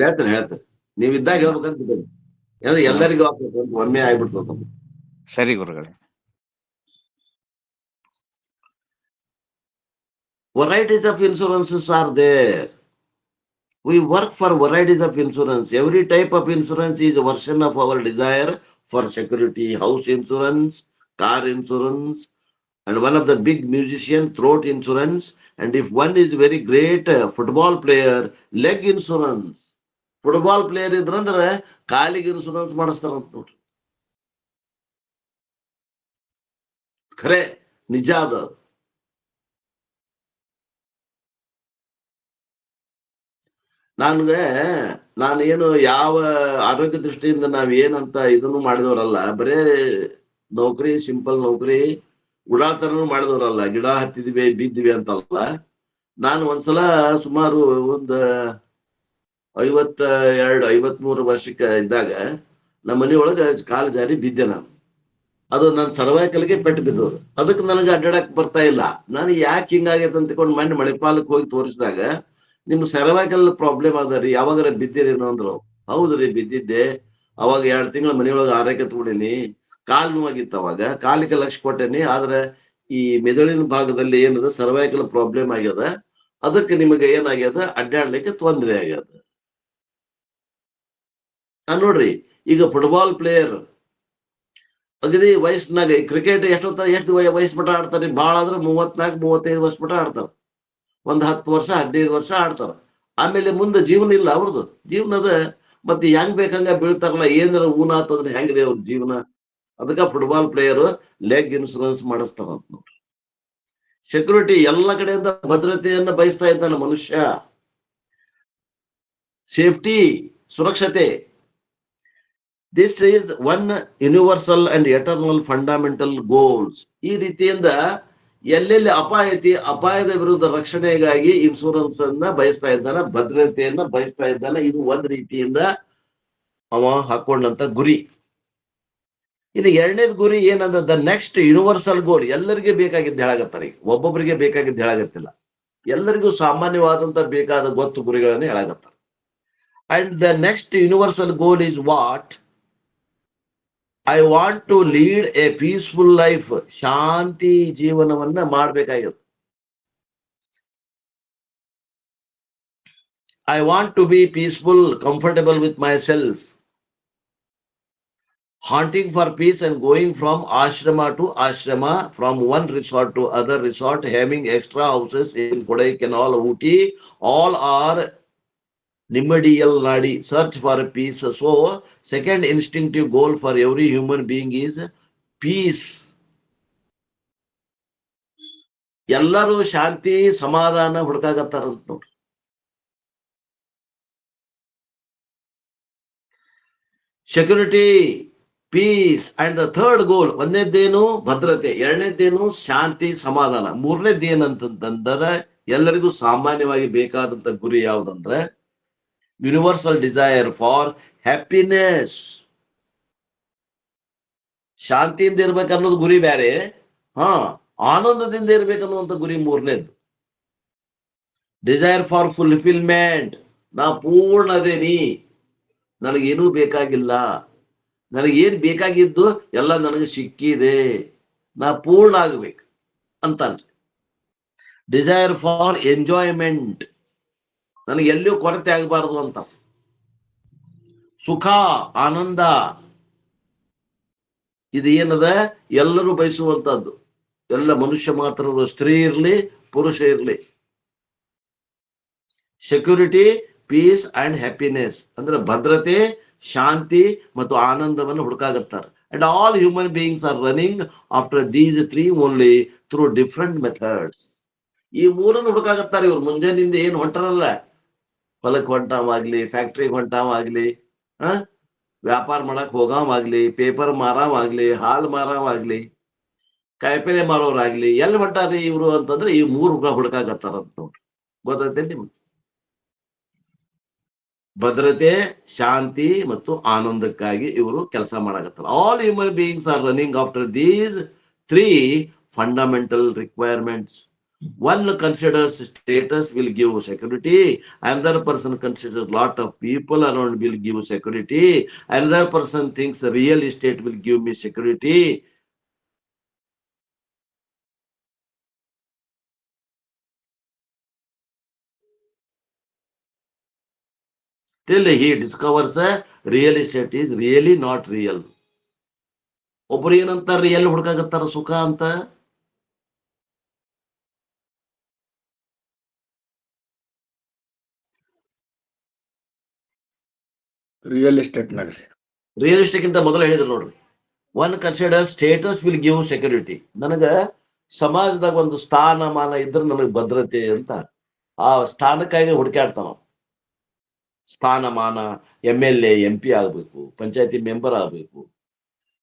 ಹೇಳ್ತೇನೆ. ನೀವಿದ್ದಾಗ ಹೇಳ್ಬೇಕಂತ ಎಲ್ಲರಿಗೂ ಒಮ್ಮೆ ಆಗ್ಬಿಡ್ತದ. ಸರಿ ಗುರುಗಳೇ. Varieties of insurances are there. We work for varieties of insurance. Every type of insurance is a version of our desire for security. House insurance, car insurance, and one of the big musician, throat insurance. And if one is very great football player, leg insurance. Football player ಇದ್ರಂದ್ರೆ ಕಾಲಿಗೆ insurance ಮಾಡಿಸ್ತಾರಂತ ನೋಡ್ರಿ. ಖರೆ, ನಿಜ ಅದ. ನಾನೇನು ಯಾವ ಆರೋಗ್ಯ ದೃಷ್ಟಿಯಿಂದ ನಾವೇನಂತ ಇದನ್ನು ಮಾಡಿದವರಲ್ಲ. ಬರೇ ನೌಕರಿ, ಸಿಂಪಲ್ ನೌಕರಿ ಉಡಾತನೂ ಮಾಡಿದವರಲ್ಲ. ಗಿಡ ಹತ್ತಿದ್ವಿ ಬಿದ್ದಿವಿ ಅಂತಲ್ಲ. ನಾನು ಒಂದ್ಸಲ ಸುಮಾರು ಒಂದು 52-53 ವರ್ಷಕ್ಕೆ ಇದ್ದಾಗ ನಮ್ಮ ಮನೆಯೊಳಗೆ ಕಾಲು ಜಾರಿ ಬಿದ್ದೆ ನಾನು. ಅದು ನನ್ನ ಸರ್ವೈಕಲ್ಗೆ ಪೆಟ್ಟು ಬಿದ್ದದು. ಅದಕ್ಕೆ ನನಗೆ ಅಡ್ಡಾಡಕ್ ಬರ್ತಾ ಇಲ್ಲ. ನಾನು ಯಾಕೆ ಹಿಂಗಾಗೈತೆ ಅಂತಕೊಂಡು ಮೊನ್ನೆ ಮಣಿಪಾಲಕ್ಕೆ ಹೋಗಿ ತೋರಿಸಿದಾಗ, ನಿಮ್ ಸರ್ವೈಕಲ್ ಪ್ರಾಬ್ಲಮ್ ಅದ ರೀ, ಯಾವಾಗಾರ ಬಿದ್ದಿರೇನು ಅಂದ್ರು. ಹೌದ್ರಿ, ಬಿದ್ದಿದ್ದೆ. ಅವಾಗ 2 ತಿಂಗಳ ಮನೆಯೊಳಗೆ ಆರೈಕೆ ತಗೊಂಡಿನಿ. ಕಾಲು ನೋವಾಗಿತ್ತು. ಅವಾಗ ಕಾಲಿಗೆ ಲಕ್ಷ್ಯ ಕೊಟ್ಟೇನಿ. ಆದ್ರೆ ಈ ಮೆದುಳಿನ ಭಾಗದಲ್ಲಿ ಏನದ ಸರ್ವೈಕಲ್ ಪ್ರಾಬ್ಲಮ್ ಆಗ್ಯದ. ಅದಕ್ಕೆ ನಿಮಗೆ ಏನಾಗ್ಯದ, ಅಡ್ಡಾಡ್ಲಿಕ್ಕೆ ತೊಂದರೆ ಆಗ್ಯದ. ನೋಡ್ರಿ, ಈಗ ಫುಟ್ಬಾಲ್ ಪ್ಲೇಯರ್ ಅಗದಿ ವಯಸ್ಸಿನಾಗ ಕ್ರಿಕೆಟ್ ಎಷ್ಟು ವಯಸ್ಸು ಮಟ್ಟ ಆಡ್ತಾರೆ? ಭಾಳ ಆದ್ರೆ 34-35 ವರ್ಷ ಮಟ್ಟ ಆಡ್ತಾರ. ಒಂದ್ 10 ವರ್ಷ 15 ವರ್ಷ ಆಡ್ತಾರ. ಆಮೇಲೆ ಮುಂದೆ ಜೀವನ ಇಲ್ಲ ಅವ್ರದ್ದು. ಜೀವನದ ಮತ್ತೆ ಹೆಂಗ್ ಬೇಕಂಗ ಬೀಳ್ತಾರಲ್ಲ. ಏನಾರ ಊನಾತಂದ್ರೆ ಹೆಂಗ್ರಿ ಅವ್ರ ಜೀವನ? ಅದಕ್ಕ ಫುಟ್ಬಾಲ್ ಪ್ಲೇಯರ್ ಲೆಗ್ ಇನ್ಶೂರೆನ್ಸ್ ಮಾಡಿಸ್ತಾರಂತ ನೋಡ್ರಿ. ಸೆಕ್ಯೂರಿಟಿ ಎಲ್ಲ ಕಡೆಯಿಂದ ಭದ್ರತೆಯನ್ನ ಬಯಸ್ತಾ ಇದ್ದಾನೆ ಮನುಷ್ಯ. ಸೇಫ್ಟಿ, ಸುರಕ್ಷತೆ. This is one universal and eternal fundamental goals. ಈ ರೀತಿಯಿಂದ ಎಲ್ಲೆಲ್ಲಿ ಅಪಾಯ ಐತಿ, ಅಪಾಯದ ವಿರುದ್ಧ ರಕ್ಷಣೆಗಾಗಿ ಇನ್ಶೂರೆನ್ಸ್ ಅನ್ನ ಬಯಸ್ತಾ ಇದ್ದಾನೆ, ಭದ್ರತೆಯನ್ನ ಬಯಸ್ತಾ ಇದ್ದಾನೆ. ಇದು ಒಂದ್ ರೀತಿಯಿಂದ ಅವ ಹಾಕೊಂಡಂತ ಗುರಿ. ಇದು ಎರಡನೇದ್ ಗುರಿ ಏನಂದ, ದ ನೆಕ್ಸ್ಟ್ ಯೂನಿವರ್ಸಲ್ ಗೋಲ್. ಎಲ್ಲರಿಗೆ ಬೇಕಾಗಿದ್ದು ಹೇಳಾಗತ್ತಾರೆ. ಒಬ್ಬೊಬ್ಬರಿಗೆ ಬೇಕಾಗಿದ್ದು ಹೇಳಾಗತ್ತಿಲ್ಲ. ಎಲ್ಲರಿಗೂ ಸಾಮಾನ್ಯವಾದಂತ ಬೇಕಾದ ಗೊತ್ತು ಗುರಿಗಳನ್ನ ಹೇಳಾಗತ್ತಾರೆ. And the next universal goal is what? I want to lead a peaceful life. ಶಾಂತಿ ಜೀವನವನ್ನ ಮಾಡ್ಬೇಕಾಗಿದೆ. I want to be peaceful, comfortable with myself, haunting for peace and going from ashrama to ashrama, from one resort to other resort, having extra houses in Kodaikanal, Ooty. All are ನಿಮ್ಮಡಿಯಲ್ ನಾಡಿ search for peace. So second instinctive goal for every human being is peace. ಎಲ್ಲರೂ ಶಾಂತಿ ಸಮಾಧಾನ ಹುಡುಕಾಗತ್ತಾರಂತ ನೋಡ್ರಿ. Security, peace and the third goal. ಒಂದನೇದ್ದೇನು ಭದ್ರತೆ, ಎರಡನೇದ್ದೇನು ಶಾಂತಿ ಸಮಾಧಾನ, ಮೂರನೇದ್ದು ಏನಂತಂದ್ರೆ ಎಲ್ಲರಿಗೂ ಸಾಮಾನ್ಯವಾಗಿ ಬೇಕಾದಂತ ಗುರಿ ಯಾವುದಂದ್ರೆ ಯೂನಿವರ್ಸಲ್ ಡಿಸೈರ್ ಫಾರ್ ಹ್ಯಾಪಿನೆಸ್. ಶಾಂತಿಯಿಂದ ಇರ್ಬೇಕನ್ನೋದು ಗುರಿ ಬೇರೆ, ಆನಂದದಿಂದ ಇರ್ಬೇಕನ್ನುವಂತ ಗುರಿ ಮೂರನೇದು. ಡಿಸೈರ್ ಫಾರ್ ಫುಲ್ಫಿಲ್ಮೆಂಟ್, ನಾ ಪೂರ್ಣ ಅದೇನಿ, ನನಗೇನೂ ಬೇಕಾಗಿಲ್ಲ, ನನಗೇನ್ ಬೇಕಾಗಿದ್ದು ಎಲ್ಲ ನನಗೆ ಸಿಕ್ಕಿದೆ, ನಾ ಪೂರ್ಣ ಆಗ್ಬೇಕು ಅಂತಾನೆ. ಡಿಸೈರ್ ಫಾರ್ ಎಂಜಾಯ್ಮೆಂಟ್, ನನಗೆ ಎಲ್ಲಿಯೂ ಕೊರತೆ ಆಗಬಾರದು ಅಂತ. ಸುಖ, ಆನಂದ, ಇದು ಏನದ ಎಲ್ಲರೂ ಬಯಸುವಂತದ್ದು. ಎಲ್ಲ ಮನುಷ್ಯ ಮಾತ್ರರು, ಸ್ತ್ರೀ ಇರ್ಲಿ ಪುರುಷ ಇರ್ಲಿ. ಸೆಕ್ಯೂರಿಟಿ, ಪೀಸ್ ಅಂಡ್ ಹ್ಯಾಪಿನೆಸ್ ಅಂದ್ರೆ ಭದ್ರತೆ, ಶಾಂತಿ ಮತ್ತು ಆನಂದವನ್ನು ಹುಡುಕಾಗತ್ತಾರೆ. And all human beings are running after these three only through different methods. ಈ ಮೂರನ್ನು ಹುಡುಕಾಗತ್ತಾರೆ ಇವ್ರು. ಮುಂಜಾನಿಂದ ಏನು ಹೊಂಟಾರಲ್ಲ, ಹೊಲಕ್ಕೆ ಹೊಂಟಾವಾಗ್ಲಿ, ಫ್ಯಾಕ್ಟ್ರಿಗೆ ಹೊಂಟಾವಾಗ್ಲಿ, ವ್ಯಾಪಾರ ಮಾಡಕ್ ಹೋಗಾವಾಗ್ಲಿ, ಪೇಪರ್ ಮಾರಾವಾಗ್ಲಿ, ಹಾಲು ಮಾರಾವಾಗ್ಲಿ, ಕಾಯಿಪಲ್ಲೆ ಮಾರೋರಾಗ್ಲಿ, ಎಲ್ಲಿ ಹೊಂಟಾರಿ ಇವ್ರು ಅಂತಂದ್ರೆ ಈ ಮೂರು ಹುಡುಕಾಗತ್ತಾರಂತ ನೋಡ್ರಿ. ಗೊತ್ತೈತೆ ನಿಮ್ಗೆ? ಭದ್ರತೆ, ಶಾಂತಿ ಮತ್ತು ಆನಂದಕ್ಕಾಗಿ ಇವರು ಕೆಲಸ ಮಾಡಕತ್ತಾರೆ. All human beings are running after these three fundamental requirements. One considers status will give security, another person considers lot of people around will give security, another person thinks real estate will give me security. Till he discovers real estate is really not real. ಒಬ್ರು ಏನಂತಾರ, ಎಲ್ಲಿ ಹುಡುಕಾಗತ್ತಾರ ಸುಖ ಅಂತ? Real estate ನಾಗ real estate ಗಿಂತ ಮೊದಲು ಹೇಳಿದ್ರು ನೋಡ್ರಿ, one consider status will give security. ನನಗ ಸಮಾಜದಾಗ ಒಂದು ಸ್ಥಾನಮಾನ ಇದ್ರೆ ನನಗೆ ಭದ್ರತೆ ಅಂತ. ಆ ಸ್ಥಾನಕ್ಕಾಗಿ ಹುಡುಕಾಡ್ತಾನ. ಸ್ಥಾನಮಾನ, MLA MP ಆಗ್ಬೇಕು, ಪಂಚಾಯತಿ ಮೆಂಬರ್ ಆಗ್ಬೇಕು,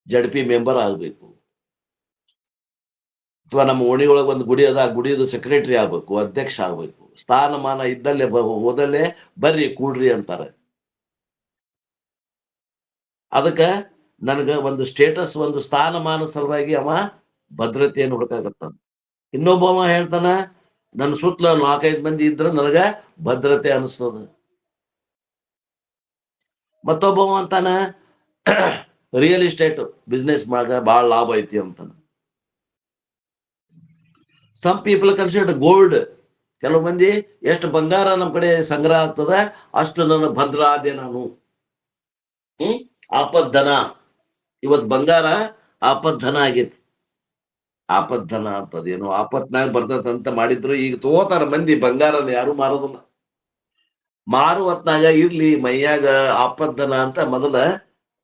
JDP ಮೆಂಬರ್ ಆಗ್ಬೇಕು, ಅಥವಾ ನಮ್ಮ ಓಣಿಯೊಳಗೆ ಒಂದು ಗುಡಿ ಅದ, ಆ ಗುಡಿಯದು ಸೆಕ್ರೆಟರಿ ಆಗ್ಬೇಕು, ಅಧ್ಯಕ್ಷ ಆಗ್ಬೇಕು. ಸ್ಥಾನಮಾನ ಇದ್ದಲ್ಲೇ ಹೋದಲ್ಲೇ ಬರ್ರಿ ಕೂಡ್ರಿ ಅಂತಾರೆ. ಅದಕ್ಕ ನನಗ ಒಂದು ಸ್ಟೇಟಸ್, ಒಂದು ಸ್ಥಾನಮಾನ ಸಲುವಾಗಿ ಅವ ಭದ್ರತೆಯನ್ನು ಹುಡುಕಾಗತ್ತಾನ. ಇನ್ನೊಬ್ಬವ ಹೇಳ್ತಾನ, ನನ್ನ ಸುತ್ತಲ 4-5 ಮಂದಿ ಇದ್ರ ನನಗ ಭದ್ರತೆ ಅನಿಸ್ತದ. ಮತ್ತೊಬ್ಬವ ಅಂತಾನ, ರಿಯಲ್ ಎಸ್ಟೇಟ್ ಬಿಸ್ನೆಸ್ ಮಾಡ ಬಹಳ ಲಾಭ ಐತಿ ಅಂತಾನ. Some people consider gold. ಕೆಲವು ಮಂದಿ ಎಷ್ಟು ಬಂಗಾರ ನಮ್ಮ ಕಡೆ ಸಂಗ್ರಹ ಆಗ್ತದ ಅಷ್ಟು ನನ್ನ ಭದ್ರ ಆದೆ ನಾನು. ಆಪದ್ಧನ. ಇವತ್ ಬಂಗಾರ ಆಪದ್ಧನ ಆಗೈತಿ. ಆಪದ್ಧನ ಅಂತದೇನು ಆಪತ್ನಾಗ ಬರ್ತದಂತ ಮಾಡಿದ್ರು. ಈಗ ತಗೋತಾರ ಮಂದಿ ಬಂಗಾರನ, ಯಾರು ಮಾರೋದಿಲ್ಲ. ಮಾರುವತ್ನಾಗ ಇರ್ಲಿ ಮೈಯಾಗ ಆಪದ್ಧನ ಅಂತ ಮೊದಲ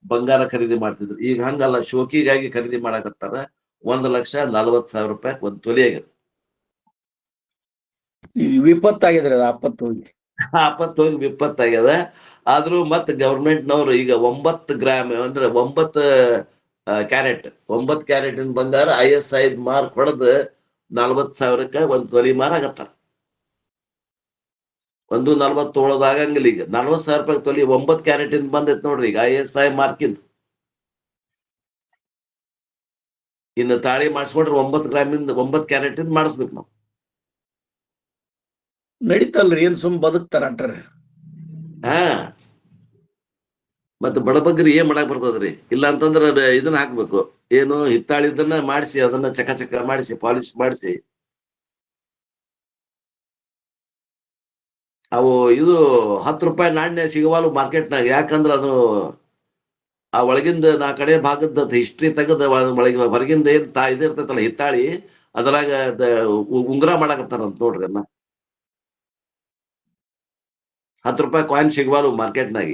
ಬಂಗಾರ ಖರೀದಿ ಮಾಡ್ತಿದ್ರು. ಈಗ ಹಂಗಲ್ಲ, ಶೋಕಿಗಾಗಿ ಖರೀದಿ ಮಾಡಕತ್ತಾರ. 1,40,000 ರೂಪಾಯಿ ಒಂದ್ ತೊಲೆ ಆಗ್ಯದ. ವಿಪತ್ತಾಗಿದ್ರೆ ಅದು ಆಪತ್ತು ಹೋಗಿ ವಿಪತ್ತಾಗ್ಯದ. ಆದ್ರೂ ಮತ್ ಗವರ್ಮೆಂಟ್ನವ್ರು ಈಗ 9 ಗ್ರಾಮ್ ಅಂದ್ರೆ 9 ಕ್ಯಾರೆಟ್ 9 ಕ್ಯಾರೆಟಿನ ಬಂಗಾರ ISI ಮಾರ್ಕ್ ಹೊಡೆದು 40,000ಕ್ಕೆ ಒಂದ್ ತೊಲಿ ಮಾರಾಗತ್ತಾರ. 1.40 ತೊಗೊಳೋದು ಆಗಂಗಿಲ್ಲ. ಈಗ 40,000 ರೂಪಾಯಿ ತೊಲಿ 9 ಕ್ಯಾರೆಟಿನ್ ಬಂದೈತ್ ನೋಡ್ರಿ ಈಗ ISI ಮಾರ್ಕಿಂದ. ಇನ್ನು ತಾಳಿ ಮಾಡಿಸ್ಕೊಂಡ್ರೆ 9 ಗ್ರಾಮಿಂದ 9 ಕ್ಯಾರೆಟಿಂದ ಮಾಡಿಸ್ಬೇಕು ನಾವು. ನಡೀತಲ್ರಿ, ಏನ್ ಸುಮ್ ಬದುಕ್ತಾರ ಅಂಟಾರ. ಮತ್ತೆ ಬಡಬಗ್ರಿ ಏನ್ ಮಾಡಕ್ ಬರ್ತದ್ರಿ? ಇಲ್ಲ ಅಂತಂದ್ರ ಇದನ್ನ ಹಾಕ್ಬೇಕು, ಏನು ಹಿತ್ತಾಳಿದನ್ನ ಮಾಡಿಸಿ ಅದನ್ನ ಚಕ ಮಾಡಿಸಿ ಪಾಲಿಶ್ ಮಾಡಿಸಿ ಅವು ಇದು 10 ರೂಪಾಯಿ ನಾಣ್ಯ ಸಿಗವಾಲು ಮಾರ್ಕೆಟ್ನಾಗ. ಯಾಕಂದ್ರ ಅದು ಆ ಒಳಗಿಂದ ನಾ ಕಡೆ ಭಾಗದ ಹಿಸ್ಟ್ರಿ ತೆಗದ ಒಳಗೆ ಹೊರಗಿಂದ ಏನ್ ಇದಿರ್ತೈತಲ್ಲ ಹಿತ್ತಾಳಿ, ಅದ್ರಾಗ ಉಂಗುರ ಮಾಡಾಕತ್ತಾರಂತ ನೋಡ್ರಿ ಅನ್ನ. ₹10 ಕಾಯಿನ್ ಸಿಗಬಾರು ಮಾರ್ಕೆಟ್ನಾಗ.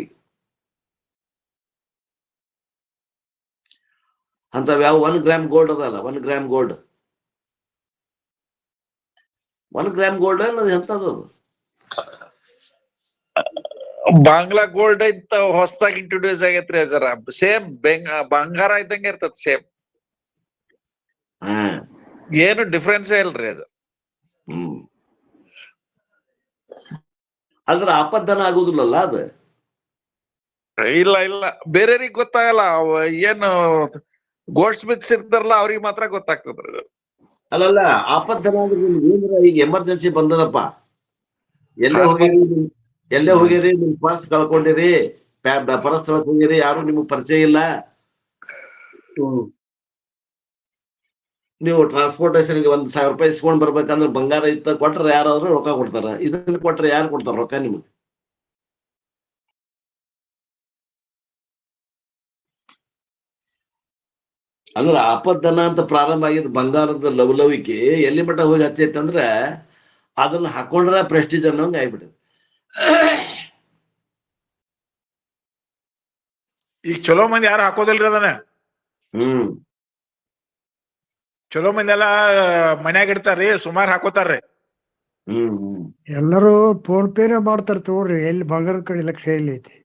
ಅಂತವ್ ಯಾವ 1 ಗ್ರಾಮ್ ಗೋಲ್ಡ್ ಅದಲ್ಲ, 1 ಗ್ರಾಮ್ ಗೋಲ್ಡ್ 1 ಗ್ರಾಮ್ ಗೋಲ್ಡ್ ಅನ್ನೋದು ಎಂತದ್ದು? ಬಾಂಗ್ಲಾ ಗೋಲ್ಡ್ ಇಂತ ಹೊಸದಾಗಿ ಇಂಟ್ರೊಡ್ಯೂಸ್ ಆಗೈತ್ರಿ ಸರ್. ಸೇಮ್ ಬಂಗಾರ ಇದ್ದಂಗೆ ಇರ್ತದ ಸೇಮ್, ಹಾ ಏನು ಡಿಫ್ರೆನ್ಸೇ ಇಲ್ರಿ ಅದು. ಹ್ಮ್ ಅದ್ರ ಆಪದ್ದನ ಆಗುದಿಲ್ಲಲ್ಲ ಅದು. ಇಲ್ಲ ಇಲ್ಲ, ಬೇರೆಯವ್ರಿಗೆ ಗೊತ್ತಾಗಲ್ಲ. ಏನು ಗೋಲ್ಡ್ ಸ್ಮಿತ್ಸ್ ಇರ್ತಾರಲ್ಲ ಅವ್ರಿಗೆ ಮಾತ್ರ ಗೊತ್ತಾಗ್ತದ್ರಿ. ಅಲ್ಲಲ್ಲ, ಆಪದ್ದನ ಅಂದ್ರೆ ನಿಮ್ಗೆ ಏನ್ರ ಈಗ ಎಮರ್ಜೆನ್ಸಿ ಬಂದದಪ್ಪ, ಎಲ್ಲೇ ಅದ್ ಹೋಗಿರಿ ಎಲ್ಲೇ ಹೋಗಿರಿ, ನಿಮ್ ಪರ್ಸ್ ಕಳ್ಕೊಂಡಿರಿ, ಪರ್ಸ್ ತೊಳಕ್ ಹೋಗಿರಿ, ಯಾರು ನಿಮಗ್ ಪರಿಚಯ ಇಲ್ಲ, ನೀವು ಟ್ರಾನ್ಸ್ಪೋರ್ಟೇಷನ್ಗೆ ₹1,000 ಇಸ್ಕೊಂಡ್ ಬರ್ಬೇಕಂದ್ರೆ ಬಂಗಾರ ಇತ್ತ ಕೊಟ್ರೆ ಯಾರಾದ್ರೂ ರೊಕ್ಕ ಕೊಡ್ತಾರ. ಇದನ್ನ ಕೊಟ್ರೆ ಯಾರು ಕೊಡ್ತಾರ ರೊಕ್ಕ ನಿಮ್ಗೆ? ಅಂದ್ರೆ ಆಪದ್ದನ ಅಂತ ಪ್ರಾರಂಭ ಆಗಿದ್ದು ಬಂಗಾರದ ಲವಲವಿಕೆ ಎಲ್ಲಿ ಮಟ್ಟ ಹೋಗಿ ಹಚ್ಚೈತೆ ಅಂದ್ರೆ ಅದನ್ನ ಹಾಕೊಂಡ್ರೆ ಪ್ರೆಸ್ಟೀಜ್ ಅನ್ನೋಂಗ್ ಆಗ್ಬಿಟ್ಟಿದೆ. ಈಗ ಚಲೋ ಮಂದಿ ಯಾರು ಹಾಕೋದಿಲ್ರಿ ಅದನ್ನ. ಹ್ಮ್ ಚಲೋ ಮಂದಿ ಎಲ್ಲಾ ಮನ್ಯಾಗ ಇಡ್ತಾರ್ರಿ, ಸುಮಾರು ಹಾಕೋತಾರ್ರಿ. ಹ್ಮ್ ಹ್ಮ್ ಎಲ್ಲರೂ ಫೋನ್ ಪೇನೇ ಮಾಡ್ತಾರ ತಗೋರಿ. ಎಲ್ಲಿ ಬಂಗಾರದ ಕಡೆ ಲಕ್ಷ್ಯ ಎಲ್ಲಿ ಐತಿ?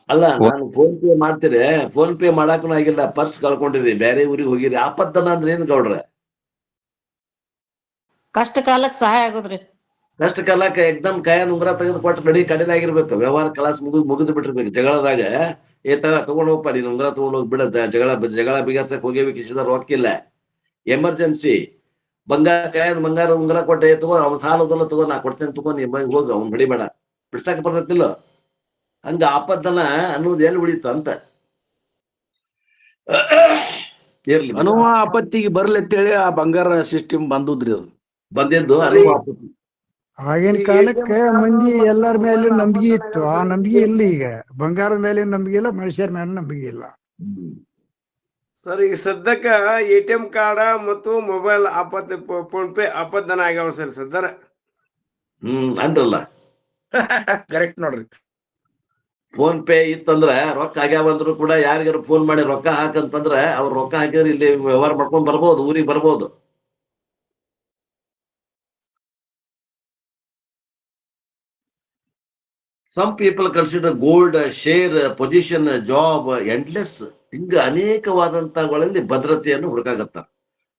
ಅಲ್ಲ, ನಾನು ಫೋನ್ ಪೇ ಮಾಡ್ತೀರಿ, ಫೋನ್ ಪೇ ಮಾಡಾಕೂ ಆಗಿಲ್ಲ, ಪರ್ಸ್ ಕಳ್ಕೊಂಡಿರಿ, ಬೇರೆ ಊರಿಗೆ ಹೋಗಿರಿ. ಆಪತ್ತನ ಅಂದ್ರೆ ಏನ್ ಗೌಡ್ರೆ? ಕಷ್ಟ ಕಾಲಕ್ಕೆ ಸಹಾಯ ಆಗೋದ್ರಿ. ಕಷ್ಟ ಕಾಲಕ್ಕೆ ಎಕ್ದಮ್ ಕೈಯ ಉಂಗುರ ತೆಗೆದು ಕೊಟ್ಟು ನಡಿ ಕಡಿಲಾಗಿರ್ಬೇಕು. ವ್ಯವಹಾರ ಕಲಾಸ್ ಮುಗಿದು ಬಿಟ್ಟಿರ್ಬೇಕು. ಜಗಳದಾಗ ತಗೊಂಡ್ ಹೋಗ್ಪ, ನೀನ್ ಉಂಗುರ ತಗೊಂಡ್ ಹೋಗಿ ಬಿಡ, ಜಗಳ ಬಿಗರ್ಸಕ್ ಹೋಗಿ ಕಿಸಿದ ರೊಕ್ಕಿಲ್ಲ, ಎಮರ್ಜೆನ್ಸಿ, ಬಂಗಾರ ಉಂಗುರ ಕೊಟ್ಟೆ ತಗೋ, ಅವ್ನ ಸಾಲದಲ್ಲ ತಗೋ, ನಾ ಕೊಡ್ತೇನೆ ತಗೋ, ನೀ ಹೋಗಿ ಅವ್ನ್ ಬಿಡಿಬೇಡ, ಬಿಡ್ಸಾಕ ಬರ್ತೈತಿಲ್ಲ. ಹಂಗ ಆಪತ್ತನ ಅನ್ನೋದು ಎಲ್ಲಿ ಉಳಿತ ಅಂತ. ಇರ್ಲಿ ಅನುವ ಆಪತ್ತಿಗೆ ಬರ್ಲತ್ತೇಳಿ ಆ ಬಂಗಾರ ಸಿಸ್ಟಮ್ ಬಂದುದ್ರಿ. ಅದು ಬಂದಿದ್ದು ಸರಿ. ಅನುಭವ ಆಪತ್ತು. ಆಗಿನ ಕಾಲಕ್ಕೆ ಮಂದಿ ಎಲ್ಲರ ಮೇಲೆ ನಂಬಿಕೆ ಇತ್ತು. ಆ ನಂಬಿಕೆ ಇಲ್ಲ ಈಗ. ಬಂಗಾರದ ಮೇಲೆ ನಂಬಿಕೆ ಇಲ್ಲ, ಮನುಷ್ಯರ ಮೇಲೆ ನಂಬಿಕೆ ಇಲ್ಲ. ಸರ್, ಈಗ ಸದ್ಯಕ್ಕ ATM ಕಾರ್ಡ್ ಮತ್ತು ಮೊಬೈಲ್ ಫೋನ್ ಪೇ ಆಪದ್ದನ ಆಗ್ಯಾವ ಸರ್ ಸದ್ಯರ. ಅಂದ್ರಲ್ಲ, ಕರೆಕ್ಟ್ ನೋಡ್ರಿ. ಫೋನ್ ಪೇ ಇತ್ತಂದ್ರ ರೊಕ್ಕ ಆಗ್ಯಾವಂದ್ರು ಕೂಡ ಯಾರಿಗಾರು ಫೋನ್ ಮಾಡಿ ರೊಕ್ಕ ಹಾಕಂತಂದ್ರ ಅವ್ರು ರೊಕ್ಕ ಹಾಕಿದ್ರೆ ಇಲ್ಲಿ ವ್ಯವಹಾರ ಮಾಡ್ಕೊಂಡ್ ಬರ್ಬೋದು, ಊರಿಗೆ ಬರ್ಬೋದು. Some people consider gold, share, position, job, endless, ಹಿಂಗ ಅನೇಕವಾದಂತಗಳಲ್ಲಿ ಭದ್ರತೆಯನ್ನು ಹುಡುಕಾಗತ್ತಾರ.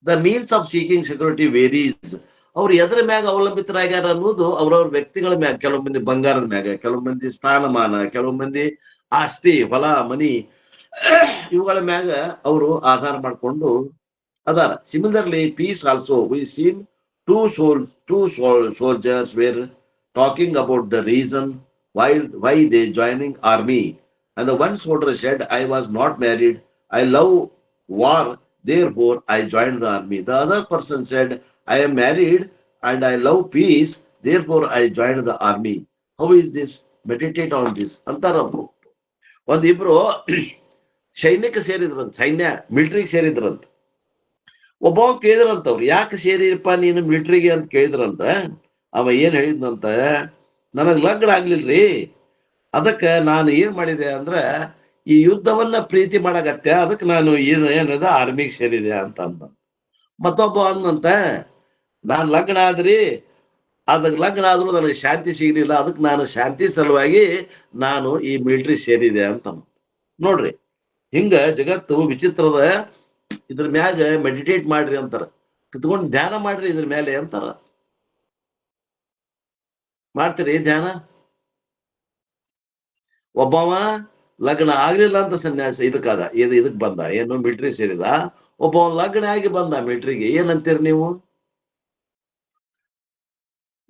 The means of seeking security varies. ಅವ್ರು ಎದ್ರ ಮ್ಯಾಗ ಅವಲಂಬಿತರಾಗ್ಯಾರ ಅನ್ನೋದು ಅವ್ರವ್ರ ವ್ಯಕ್ತಿಗಳ ಮ್ಯಾಗ. ಕೆಲವು ಮಂದಿ ಬಂಗಾರದ ಮ್ಯಾಗ, ಕೆಲವು ಮಂದಿ ಸ್ಥಾನಮಾನ, ಕೆಲವು ಮಂದಿ ಆಸ್ತಿ, ಹೊಲ, ಮನಿ, ಇವುಗಳ ಮ್ಯಾಗ ಅವರು ಆಧಾರ ಮಾಡ್ಕೊಂಡು ಅದಾರ. Similarly peace also we seen two soldiers were talking about the reason why they joining army, and the one soldier said, I was not married, I love war, therefore I joined the army. The other person said, I am married and I love peace, therefore I joined the army. How is this? Meditate on this ಅಂತಾರ. ಒಂದಿಬ್ರು ಸೈನ್ಯಕ್ಕೆ ಸೇರಿದ್ರಂತ, ಮಿಲಿಟರಿಗೆ ಸೇರಿದ್ರಂತ. ಒಬ್ಬ ಕೇಳಿದ್ರಂತವ್ರು, ಯಾಕೆ ಸೇರಿರಪ್ಪ ನೀನು ಮಿಲಿಟರಿಗೆ ಅಂತ ಕೇಳಿದ್ರಂತ. ಅವ ಏನ್ ಹೇಳಿದ್ನಂತ, ನನಗ್ ಲಗ್ನ ಆಗ್ಲಿಲ್ರಿ, ಅದಕ್ಕೆ ನಾನು ಏನ್ ಮಾಡಿದೆ ಅಂದ್ರ ಈ ಯುದ್ಧವನ್ನ ಪ್ರೀತಿ ಮಾಡಾಕತ್ತೆ, ಅದಕ್ಕೆ ನಾನು ಏನದ ಆರ್ಮಿಗೆ ಸೇರಿದೆ ಅಂತ ಅಂದ. ಮತ್ತೊಬ್ಬ ಅಂದಂತ, ನಾನ್ ಲಗ್ನ ಆದ್ರಿ, ಅದಕ್ಕೆ ಲಗ್ನ ಆದ್ರೂ ನನಗೆ ಶಾಂತಿ ಸಿಗಲಿಲ್ಲ, ಅದಕ್ಕೆ ನಾನು ಶಾಂತಿ ಸಲುವಾಗಿ ನಾನು ಈ ಮಿಲಿಟರಿ ಸೇರಿದೆ ಅಂತ. ನೋಡ್ರಿ, ಹಿಂಗ ಜಗತ್ತು ವಿಚಿತ್ರದ. ಇದ್ರ ಮ್ಯಾಗ ಮೆಡಿಟೇಟ್ ಮಾಡ್ರಿ ಅಂತಾರ, ಕುತ್ಕೊಂಡು ಧ್ಯಾನ ಮಾಡ್ರಿ ಇದ್ರ ಮೇಲೆ ಅಂತಾರ. ಮಾಡ್ತೀರಿ ಧ್ಯಾನ? ಒಬ್ಬವ ಲಗ್ನ ಆಗ್ಲಿಲ್ಲ ಅಂತ ಸನ್ಯಾಸ ಇದಕ್ ಬಂದ, ಏನು ಮಿಲಿಟರಿ ಸೇರಿದ. ಒಬ್ಬವ ಲಗ್ನ ಆಗಿ ಬಂದ ಮಿಲಿಟರಿಗೆ. ಏನಂತೀರಿ ನೀವು?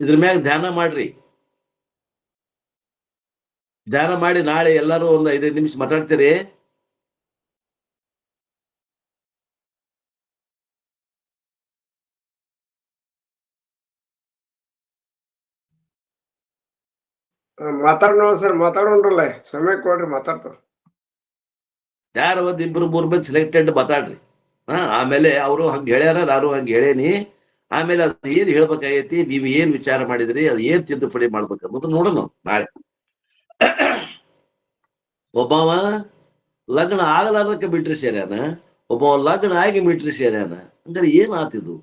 ಇದ್ರ ಮ್ಯಾಗ ಧ್ಯಾನ ಮಾಡ್ರಿ. ಧ್ಯಾನ ಮಾಡಿ ನಾಳೆ ಎಲ್ಲರೂ ಒಂದು 5 ನಿಮಿಷ ಮಾತಾಡ್ತೀರಿ. ಮಾತಾಡೋಣ ಸರ್, ಮಾತಾಡೋಣ್ರಲ್ಲ, ಸಮಯ ಕೊಡ್ರಿ, ಮಾತಾಡ್ತಾವ. ಯಾರು ಒಂದ್ 2-3 ಮಂದಿ ಸೆಲೆಕ್ಟೆಡ್ ಮಾತಾಡ್ರಿ. ಆಮೇಲೆ ಅವರು ಹಂಗ ಹೇಳ್ಯಾರ, ನಾನು ಹಂಗ ಹೇಳೇನಿ, ಆಮೇಲೆ ಅದು ಏನ್ ಹೇಳ್ಬೇಕಾಗೈತಿ, ನೀವು ಏನ್ ವಿಚಾರ ಮಾಡಿದ್ರಿ, ಅದು ಏನ್ ತಿದ್ದುಪಡಿ ಮಾಡ್ಬೇಕು ಅನ್ನೋದು ನೋಡೋಣ ನಾಳೆ. ಒಬ್ಬವ ಲಗ್ನ ಆಗಲಾರ್ದಕ್ಕೆ ಮಿಲ್ಟ್ರಿ ಸೇರ್ಯಾನ, ಒಬ್ಬವ ಲಗ್ನ ಆಗಿ ಮಿಲ್ಟ್ರಿ ಸೇರ್ಯಾನ. ಅಂದ್ರೆ ಏನ್ ಆತಿದು?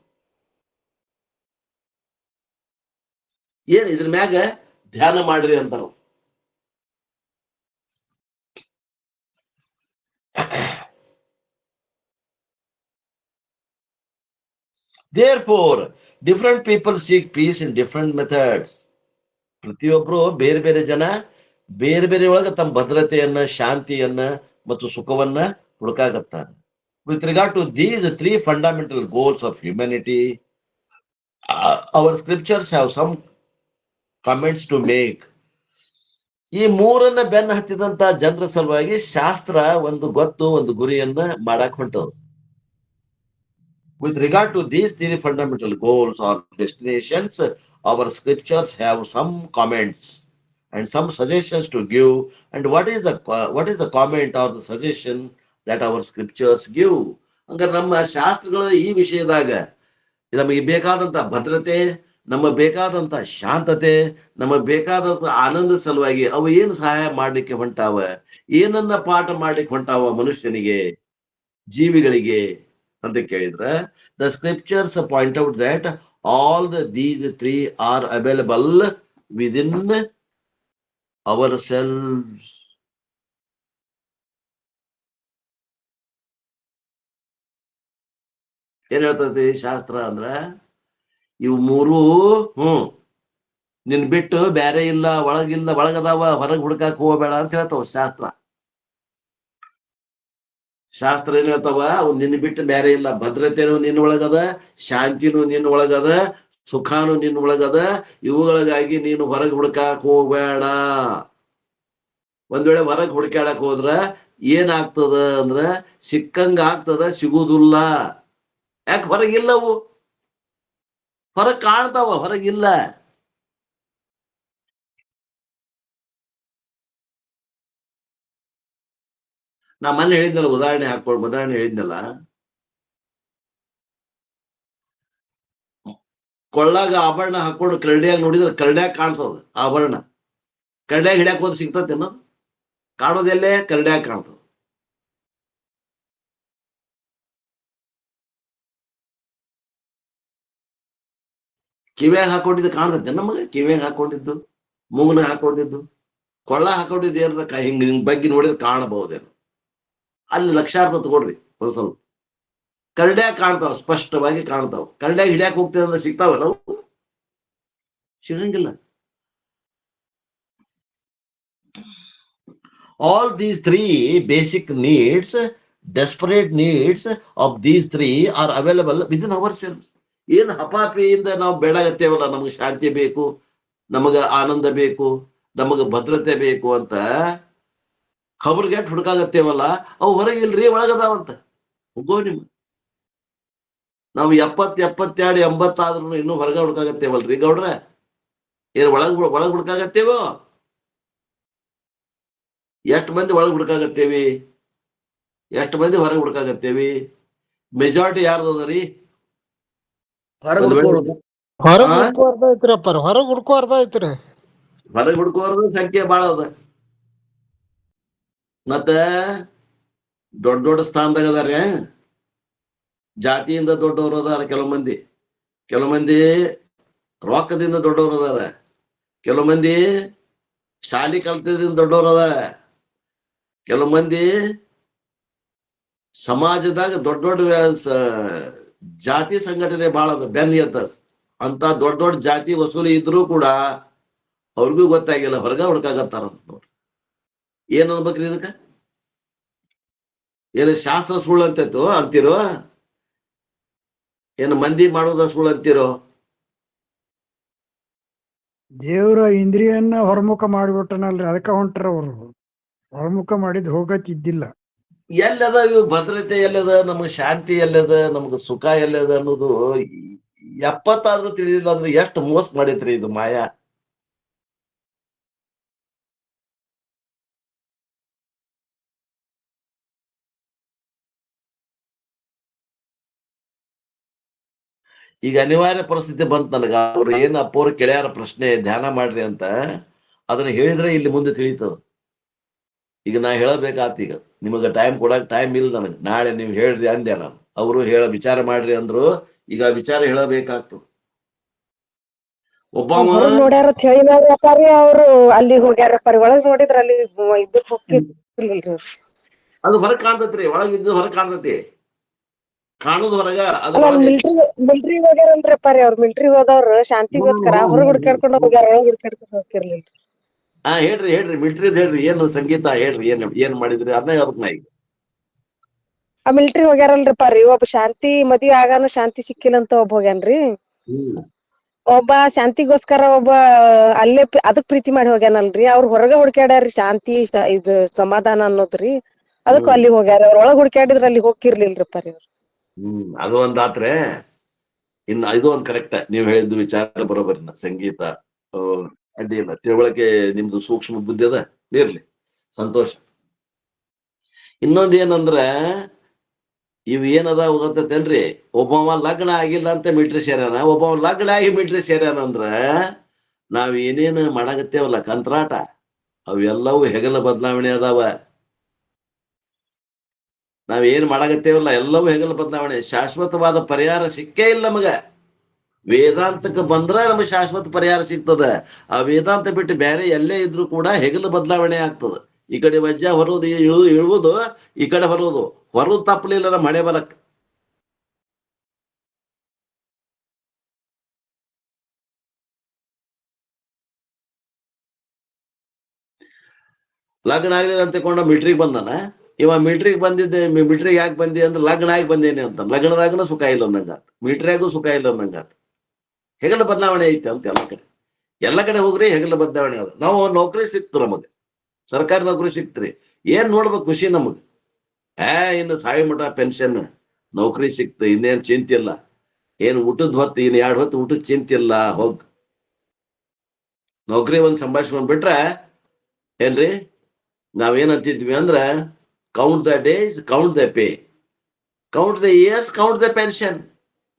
ಏನ್ ಇದ್ರ ಮ್ಯಾಗ ಧ್ಯಾನ ಮಾಡ್ರಿ ಅಂತಾರ. Therefore, different people seek peace in different methods. ಪ್ರತಿಯೊಬ್ರು ಬೇರೆ ಬೇರೆ ಜನ ಬೇರೆ ಬೇರೆ ಒಳಗೆ ತಮ್ಮ ಭದ್ರತೆಯನ್ನ, ಶಾಂತಿಯನ್ನ ಮತ್ತು ಸುಖವನ್ನ ಹುಡುಕಾಗತ್ತಾರೆ. With regard to these three fundamental goals of humanity, our scriptures have some comments to make. ಈ ಮೂರನ್ನ ಬೆನ್ನ ಹತ್ತಿದಂತ ಜನರ ಸಲುವಾಗಿ ಶಾಸ್ತ್ರ ಒಂದು ಗೊತ್ತು, ಒಂದು ಗುರಿಯನ್ನ ಮಾಡಕ್ ಹೊಂಟವು. With regard to these three fundamental goals or destinations, our scriptures have some comments and some suggestions to give. And what is the comment or the suggestion that our scriptures give? ಹಂಗಾರೆ ನಮ್ಮ ಶಾಸ್ತ್ರಗಳು ಈ ವಿಷಯದಾಗ ನಮಗೆ ಬೇಕಾದಂತ ಭದ್ರತೆ, ನಮಗೆ ಬೇಕಾದಂತ ಶಾಂತತೆ, ನಮಗೆ ಬೇಕಾದಂತ ಆನಂದ ಸಲುವಾಗಿ ಅವು ಏನು ಸಹಾಯ ಮಾಡ್ಲಿಕ್ಕೆ ಹೊಂಟಾವ, ಏನನ್ನ ಪಾಠ ಮಾಡ್ಲಿಕ್ಕೆ ಹೊಂಟಾವ ಮನುಷ್ಯನಿಗೆ, ಜೀವಿಗಳಿಗೆ ಅಂತ ಕೇಳಿದ್ರ, the scriptures point out that all these three are available within ourselves. ಏನ್ ಹೇಳ್ತೈತಿ ಶಾಸ್ತ್ರ ಅಂದ್ರ, ಇವು ಮೂರು ನಿನ್ ಬಿಟ್ಟು ಬ್ಯಾರೆ ಇಲ್ಲ, ಒಳಗಿಲ್ಲ, ಒಳಗದಾವ, ಹೊರಗೆ ಹುಡುಕಾಕ್ ಹೋಗಬೇಡ ಅಂತ ಹೇಳ್ತಾವ ಶಾಸ್ತ್ರ. ಶಾಸ್ತ್ರ ಏನ್ ಹೇಳ್ತಾವ, ಅವ್ ನಿನ್ನ ಬಿಟ್ಟು ಬ್ಯಾರೆ ಇಲ್ಲ, ಭದ್ರತೆನೂ ನಿನ್ನ ಒಳಗದ, ಶಾಂತಿನೂ ನಿನ್ನ ಒಳಗದ, ಸುಖಾನು ನಿನ್ನ ಒಳಗದ. ಇವುಗಳಿಗಾಗಿ ನೀನು ಹೊರಗೆ ಹುಡುಕಾಕ್ ಹೋಗ್ಬೇಡ. ಒಂದ್ ವೇಳೆ ಹೊರಗೆ ಹುಡುಕಾಡಕ್ ಹೋದ್ರ ಏನಾಗ್ತದ ಅಂದ್ರ ಸಿಕ್ಕಂಗ ಆಗ್ತದ, ಸಿಗುದಿಲ್ಲ. ಯಾಕೆ? ಹೊರಗಿಲ್ಲವು, ಹೊರಗ್ ಕಾಣ್ತಾವ, ಹೊರಗಿಲ್ಲ. ನಾ ಮೊನ್ನೆ ಹೇಳಿದ್ನಲ್ಲ, ಉದಾಹರಣೆ ಹೇಳಿದ್ನಲ್ಲ, ಕೊಳ್ಳಾಗ ಆಭರಣ ಹಾಕೊಂಡು ಕರಡಿಯಾಗಿ ನೋಡಿದ್ರೆ ಕರಡ್ಯಾಗ ಕಾಣ್ತದ ಆಭರಣ. ಕರಡ್ಯಾಗ ಹಿಡ್ಯಾಕ ಹೋದ್ ಸಿಗ್ತತಿ ಅನ್ನೋದು ಕಾಣೋದೆಲ್ಲೇ? ಕರಡ್ಯಾಗ ಕಾಣ್ತದ. ಕಿವ್ಯಾಗ ಹಾಕೊಂಡಿದ್ದು ಕಾಣ್ತೈತೆ ನಮಗೆ? ಕಿವ್ಯಾಗ ಹಾಕೊಂಡಿದ್ದು, ಮೂಗ್ನಾಗ ಹಾಕೊಂಡಿದ್ದು, ಕೊಳ್ಳ ಹಾಕೊಂಡಿದ್ದು ಏನಾರ ಹಿಂಗ್ ಹಿಂಗ್ ಬಗ್ಗೆ ನೋಡಿದ್ರೆ ಕಾಣಬಹುದೇನು? ಅಲ್ಲಿ ಲಕ್ಷಾರ್ಥ ತಗೊಳ್ರಿ ಒಂದ್ ಸ್ವಲ್ಪ. ಕರಡ್ಯಾಗ ಕಾಣ್ತಾವ, ಸ್ಪಷ್ಟವಾಗಿ ಕಾಣ್ತಾವ. ಕರಡ್ಯಾಗ ಹಿಡ್ಯಾಕ ಹೋಗ್ತೇವೆ ಅಂದ್ರೆ ಸಿಗ್ತಾವ ನಾವು? ಸಿಗಂಗಿಲ್ಲ. All these three basic needs, desperate needs of these three are available within ourselves. ಏನ್ ಹಪಾಪಿಯಿಂದ ನಾವು ಬೇಡಾಗತ್ತೇವಲ್ಲ, ನಮಗೆ ಶಾಂತಿ ಬೇಕು, ನಮಗ ಆನಂದ ಬೇಕು, ನಮಗ ಭದ್ರತೆ ಬೇಕು ಅಂತ ಖಬರ್ಗೆಟ್ ಹುಡುಕಾಗತ್ತೇವಲ್ಲ, ಅವು ಹೊರಗಿಲ್ರಿ, ಒಳಗದಾವಂತ. ಹೋಗೋ ನಿಮ್ಮ. ನಾವು 70, 72, 80 ಆದ್ರೂ ಇನ್ನೂ ಹೊರಗ ಹುಡುಕಾಗತ್ತೇವಲ್ರಿ ಗೌಡ್ರ? ಏನ್ ಒಳಗ್ ಹುಡುಕಾಗತ್ತೇವೋ? ಎಷ್ಟು ಮಂದಿ ಒಳಗೆ ಹುಡುಕಾಗತ್ತೇವಿ, ಎಷ್ಟು ಮಂದಿ ಹೊರಗೆ ಹುಡುಕಾಗತ್ತೇವಿ? ಮೆಜಾರಿಟಿ ಯಾರ್ದದ್ರಿ? ಹೊರಗೆ ಹುಡ್ಕೋ ಅರ್ಧ ಐತ್ರಿ. ಹೊರಗೆ ಹುಡುಕೋರ್ದ ಸಂಖ್ಯೆ ಬಾಳ ಅದ. ಮತ್ತ ದೊಡ್ಡ ದೊಡ್ಡ ಸ್ಥಾನದಾಗ ಅದಾರ, ಜಾತಿಯಿಂದ ದೊಡ್ಡವರು ಅದಾರ ಕೆಲವು ಮಂದಿ ರೊಕ್ಕದಿಂದ ದೊಡ್ಡವರು ಅದಾರ, ಕೆಲವು ಮಂದಿ ಶಾಲಿ ಕಲ್ತದಿಂದ ದೊಡ್ಡವರು ಅದಾರ, ಕೆಲವು ಮಂದಿ ಸಮಾಜದಾಗ ದೊಡ್ಡ ದೊಡ್ಡ ಜಾತಿ ಸಂಘಟನೆ ಬಹಳ ಅದ, ಬೆನ್ನಿ ಅಂತ ದೊಡ್ಡ ದೊಡ್ಡ ಜಾತಿ ವಸೂಲಿ ಇದ್ರೂ ಕೂಡ ಅವ್ರಿಗೂ ಗೊತ್ತಾಗಿಲ್ಲ, ಹೊರಗ ಹುಡುಕಾಗತ್ತಾರ ಅಂತ ನೋಡ್ರಿ. ಏನ್ ಅನ್ಬೇಕ್ರಿ ಇದಕ್ಕ? ಏನು ಶಾಸ್ತ್ರ ಸುಳ್ಳು ಅಂತೀರೋ? ಏನು ಮಂದಿ ಮಾಡೋದ ಸುಳ್ಳು ಅಂತೀರೋ? ದೇವ್ರ ಇಂದ್ರಿಯನ್ನ ಹೊರಮುಖ ಮಾಡಿಬಿಟ್ಟನಲ್ರಿ, ಅದಕ್ಕ ಹೊಂಟ್ರ ಅವ್ರು. ಹೊರಮುಖ ಮಾಡಿದ್ ಹೋಗತ್ತಿದ್ದಿಲ್ಲ. ಎಲ್ಲದ ಇವು ಭದ್ರತೆ, ಎಲ್ಲದ ನಮಗ್ ಶಾಂತಿ, ಎಲ್ಲದ ನಮಗ ಸುಖ, ಎಲ್ಲದ ಅನ್ನೋದು 70 ಆದ್ರೂ ತಿಳಿದಿಲ್ಲ ಅಂದ್ರೆ ಎಷ್ಟು ಮೋಸ ಮಾಡೈತ್ರಿ ಇದು ಮಾಯಾ. ಈಗ ಅನಿವಾರ್ಯ ಪರಿಸ್ಥಿತಿ ಬಂತ ನನಗ, ಅವ್ರು ಏನ್ ಅಪ್ಪವ್ರು ಕೇಳ್ಯಾರ ಪ್ರಶ್ನೆ ಧ್ಯಾನ ಮಾಡ್ರಿ ಅಂತ, ಅದನ್ನ ಹೇಳಿದ್ರೆ ಇಲ್ಲಿ ಮುಂದೆ ತಿಳಿತದ. ಈಗ ನಾ ಹೇಳಬೇಕಾತ್, ಈಗ ನಿಮಗ ಟೈಮ್ ಕೊಡಕ್ ಟೈಮ್ ಇಲ್ಲ ನನಗೆ. ನಾಳೆ ನೀವು ಹೇಳ್ರಿ ಅಂದೆ ನಾನು, ಅವರು ವಿಚಾರ ಮಾಡ್ರಿ ಅಂದ್ರು, ಈಗ ವಿಚಾರ ಹೇಳಬೇಕಾಗ್ತದ. ಒಬ್ಬ ನೋಡ್ಯಾರ ಹೇಳಿದಾರಿ, ಅವ್ರು ಅಲ್ಲಿ ಹೋಗ್ಯಾರಪ್ಪ, ಒಳಗ್ ನೋಡಿದ್ರ ಅಲ್ಲಿ ಇದಕ್ ಹೋಗ್ತಿರ್ಲಿಲ್ರಿ. ಅದು ಹೊರಗ್ ಕಾಣ್ತೈತ್ರಿ, ಒಳಗಿದ್ದು ಹೊರಗ್ ಕಾಣ್ತೈತಿ, ಕಾಣುದು ಹೊರಗ, ಅದು ಮಿಲ್ಟ್ರಿ ಹೋಗ್ಯಾರಲ್ರಿಪ್ಪ ರೀ, ಅವ್ರು ಮಿಲ್ಟ್ರಿ ಹೋದವ್ರು ಶಾಂತಿಗೋಸ್ಕರ ಹೊರಗ್ ಹುಡ್ಕಾಡ್ಕೊಂಡು ಹೋಗ್ಯಾರ, ಒಳಗ್ ಹುಡ್ಕಾಡ್ಕೊಂಡು ಹೋಗ್ತಿರ್ಲಿಲ್ರಿ. ಹೇಳ್ರಿ ಮಿಲ್ಟ್ರಿದ್ ಹೇಳ್ರಿ, ಏನು ಸಂಗೀತ ಹೇಳ್ರಿ, ಏನ್ ಮಾಡಿದ್ರಿ ಅದನ್ನ ಹೇಳ್ಬೇಕು ನಾ ಈಗ. ಆ ಮಿಲ್ಟ್ರಿ ಹೋಗ್ಯಾರಲ್ರಿಪ್ಪ ರೀ, ಒಬ್ಬ ಶಾಂತಿ ಮದ್ವಿ ಆಗಾನು ಶಾಂತಿ ಸಿಕ್ಕಿಲ್ಲ ಅಂತ ಒಬ್ಬ ಹೋಗ್ಯಾನ್ರಿ. ಒಬ್ಬ ಶಾಂತಿಗೋಸ್ಕರ ಒಬ್ಬ ಅಲ್ಲೇ ಅದಕ್ ಪ್ರೀತಿ ಮಾಡಿ ಹೋಗ್ಯಾನಲ್ರಿ, ಅವ್ರ ಹೊರಗ ಹುಡ್ಕ್ಯಾಡ್ಯಾರಿ ಶಾಂತಿ ಇದು ಸಮಾಧಾನ ಅನ್ನೋದ್ರಿ, ಅದಕ್ಕೂ ಅಲ್ಲಿ ಹೋಗ್ಯಾರ. ಅವ್ರ ಒಳಗ್ ಹುಡ್ಕ್ಯಾಡಿದ್ರ ಅಲ್ಲಿ ಹೋಗಿರ್ಲಿಲ್ರಿಪ್ಪ ರೀ ಅವ್ರು. ಅದು ಒಂದಾತ್ರೆ. ಇನ್ನು ಇದು ಒಂದ್ ಕರೆಕ್ಟ್, ನೀವ್ ಹೇಳಿದ್ದು ವಿಚಾರ ಬರೋಬರಿ. ಸಂಗೀತ ಅಡ್ಡಿ ಇಲ್ಲ, ತಿಳುವಳಿಕೆ ನಿಮ್ದು ಸೂಕ್ಷ್ಮ ಬುದ್ಧಿ ಅದ, ಇರ್ಲಿ, ಸಂತೋಷ. ಇನ್ನೊಂದ್ ಏನಂದ್ರ, ಇವ್ ಏನದ ಗೊತ್ತೇನ್ರಿ, ಒಬ್ಬವ ಲಗ್ನ ಆಗಿಲ್ಲ ಅಂತ ಮಿಲ್ಟ್ರಿ ಸೇರ್ಯಾನ, ಒಬ್ಬವ ಲಗ್ನ ಆಗಿ ಮಿಲ್ಟ್ರಿ ಸೇರ್ಯಾನ ಅಂದ್ರ ನಾವ್ ಏನೇನು ಮಾಡಾಕತ್ತೇವಲ್ಲ ಕಂತ್ರಾಟ, ಅವೆಲ್ಲವೂ ಹೆಗಲ ಬದಲಾವಣೆ ಅದಾವ. ನಾವ್ ಏನ್ ಮಾಡಾಕತ್ತೇವಲ್ಲ ಎಲ್ಲವೂ ಹೆಗಲ ಬದಲಾವಣೆ. ಶಾಶ್ವತವಾದ ಪರಿಹಾರ ಸಿಕ್ಕೇ ಇಲ್ಲ ನಮಗ. ವೇದಾಂತಕ್ಕೆ ಬಂದ್ರ ನಮಗ್ ಶಾಶ್ವತ ಪರಿಹಾರ ಸಿಗ್ತದ. ಆ ವೇದಾಂತ ಬಿಟ್ಟು ಬೇರೆ ಎಲ್ಲೇ ಇದ್ರು ಕೂಡ ಹೆಗಲ ಬದಲಾವಣೆ ಆಗ್ತದ. ಈ ಕಡೆ ವಜ್ಜ ಹೊರೋದು, ಇಳುವುದು, ಈ ಕಡೆ ಹೊರೋದು ತಪ್ಪಲಿಲ್ಲ ನಮ್ಮ ಮಳೆ ಬರಕ್. ಲಗ್ನ ಆಗಲಿಲ್ಲ ಅಂತ ಕೊಂಡ ಮಿಲ್ಟ್ರಿಗೆ ಬಂದಾನ. ಇವ ಮಿಲ್ಟ್ರಿಗೆ ಬಂದಿದ್ದೆ, ಮಿಲ್ಟ್ರಿಗೆ ಯಾಕೆ ಬಂದಿ ಅಂದ್ರೆ ಲಗ್ನ ಆಗಿ ಬಂದೇನೆ ಅಂತ. ಲಗ್ನದಾಗನು ಸುಖ ಇಲ್ಲ ಅನ್ನಂಗಾತ, ಮಿಲ್ಟ್ರಿಯಾಗೂ ಸುಖ ಇಲ್ಲ ಅನ್ನಂಗಾತ. ಹೆಗಲ ಬದಲಾವಣೆ ಐತೆ ಅಂತ ಎಲ್ಲ ಕಡೆ ಹೋಗ್ರಿ ಹೆಗಲ ಬದಲಾವಣೆ ಅದ. ನಾವು ನೌಕರಿ ಸಿಕ್ತು ನಮಗ, ಸರ್ಕಾರಿ ನೌಕರಿ ಸಿಕ್ತ್ರಿ, ಏನ್ ನೋಡ್ಬೇಕು ಖುಷಿ ನಮಗ್. ಇನ್ನು ಸಾಯಿ ಮಠ ಪೆನ್ಷನ್, ನೌಕರಿ ಸಿಕ್ತು, ಇನ್ನೇನ್ ಚಿಂತೆ ಇಲ್ಲ. ಏನ್ ಊಟದ ಹೊತ್ತು, ಇನ್ 2 ಹೊತ್ತು ಊಟದ ಚಿಂತೆ ಇಲ್ಲ. ಹೋಗ್ ನೌಕರಿ ಒಂದ್ ಸಂಭಾಷಣೆ ಬಿಟ್ರ ಏನ್ರಿ, ನಾವೇನಂತಿದ್ವಿ ಅಂದ್ರ count the days, count the pay, count the years, count the pension.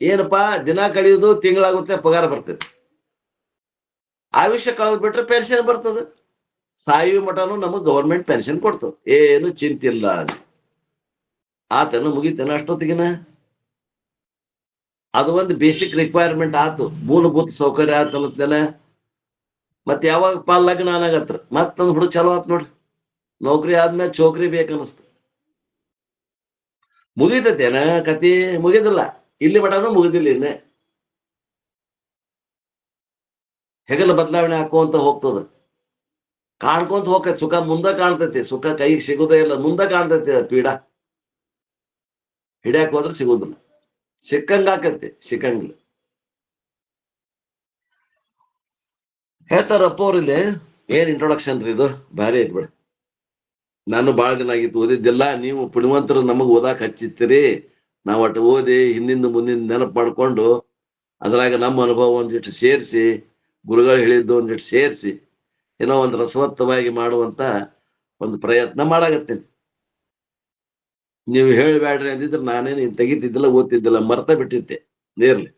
ಏನಪ್ಪಾ, ದಿನ ಕಳೆಯುವುದು ತಿಂಗಳಾಗುತ್ತೆ, ಪಗಾರ ಬರ್ತದೆ. ಆಯುಷ್ಯ ಕಳೆದ್ ಬಿಟ್ರೆ ಪೆನ್ಷನ್ ಬರ್ತದ. ಸಾಯುವ ಮಠನು ನಮಗ್ ಗವರ್ಮೆಂಟ್ ಪೆನ್ಷನ್ ಕೊಡ್ತದ, ಏನು ಚಿಂತಿಲ್ಲ. ಆತನ ಮುಗಿತೇನ ಅಷ್ಟೊತ್ತಿಗಿನ. ಅದು ಒಂದು ಬೇಸಿಕ್ ರಿಕ್ವೈರ್ಮೆಂಟ್ ಆತು, ಮೂಲಭೂತ ಸೌಕರ್ಯ ಆತ ಅನ್ನತ್ತೇನ. ಮತ್ ಯಾವಾಗ ಲಗ್ನ ಅನಾಗತ್ರ ಮತ್ತೊಂದು ಹುಡುಗ ಚಲೋ ಆತ್ ನೋಡ್ರಿ, ನೌಕರಿ ಆದ್ಮೇಲೆ ಚೌಕರಿ ಬೇಕನ್ನಿಸ್ತ. ಮುಗಿತೇನ ಕತಿ? ಮುಗಿದಿಲ್ಲ, ಇಲ್ಲಿ ಮಠನು ಮುಗಿದಿಲ್ಲ. ಇನ್ನೇ ಹೆಗಲ ಬದಲಾವಣೆ ಹಾಕುವಂತ ಹೋಗ್ತದ, ಕಾಣ್ಕೊಂತ ಹೋಗ್ತೈತಿ. ಸುಖ ಮುಂದ ಕಾಣ್ತೈತಿ, ಸುಖ ಕೈಗೆ ಸಿಗುದೇ ಇಲ್ಲ, ಮುಂದ ಕಾಣ್ತೈತಿ. ಪೀಡ ಹಿಡಿಯಾಕ ಹೋದ್ರೆ ಸಿಗುದಿಲ್ಲ, ಸಿಕ್ಕಂಗ ಆಕೈತಿ, ಸಿಕ್ಕಂಗಿಲ್ಲ. ಹೇಳ್ತಾರಪ್ಪ ಅವ್ರ ಇಲ್ಲಿ. ಏನ್ ಇಂಟ್ರೊಡಕ್ಷನ್ ರೀ ಇದು, ಭಾರಿ ಐತಿ ಬಿಡ. ನಾನು ಬಾಳ ದಿನ ಆಗಿತ್ತು ಓದಿದ್ದಿಲ್ಲ, ನೀವು ಪುಣ್ಯವಂತರು ನಮಗ್ ಓದಾಕ್ ಹಚ್ಚಿತ್ತೀರಿ. ನಾವ್ ಒಟ್ಟು ಓದಿ ಹಿಂದಿಂದ ಮುಂದಿನ ನೆನಪು ಮಾಡ್ಕೊಂಡು ಅದ್ರಾಗ ನಮ್ಮ ಅನುಭವ ಒಂದಿಷ್ಟು ಸೇರಿಸಿ, ಗುರುಗಳು ಹೇಳಿದ್ದು ಒಂದಿಷ್ಟು ಸೇರಿಸಿ, ಏನೋ ಒಂದು ರಸವತ್ತವಾಗಿ ಮಾಡುವಂತ ಒಂದು ಪ್ರಯತ್ನ ಮಾಡಾಕತ್ತೇನೆ. ನೀವು ಹೇಳ್ಬೇಡ್ರಿ ಅಂದಿದ್ರೆ ನಾನೇನು ತೆಗಿತಿದ್ದಿಲ್ಲ, ಓದ್ತಿದ್ದಿಲ್ಲ, ಮರ್ತ ಬಿಟ್ಟಿದ್ದೆ Nerli.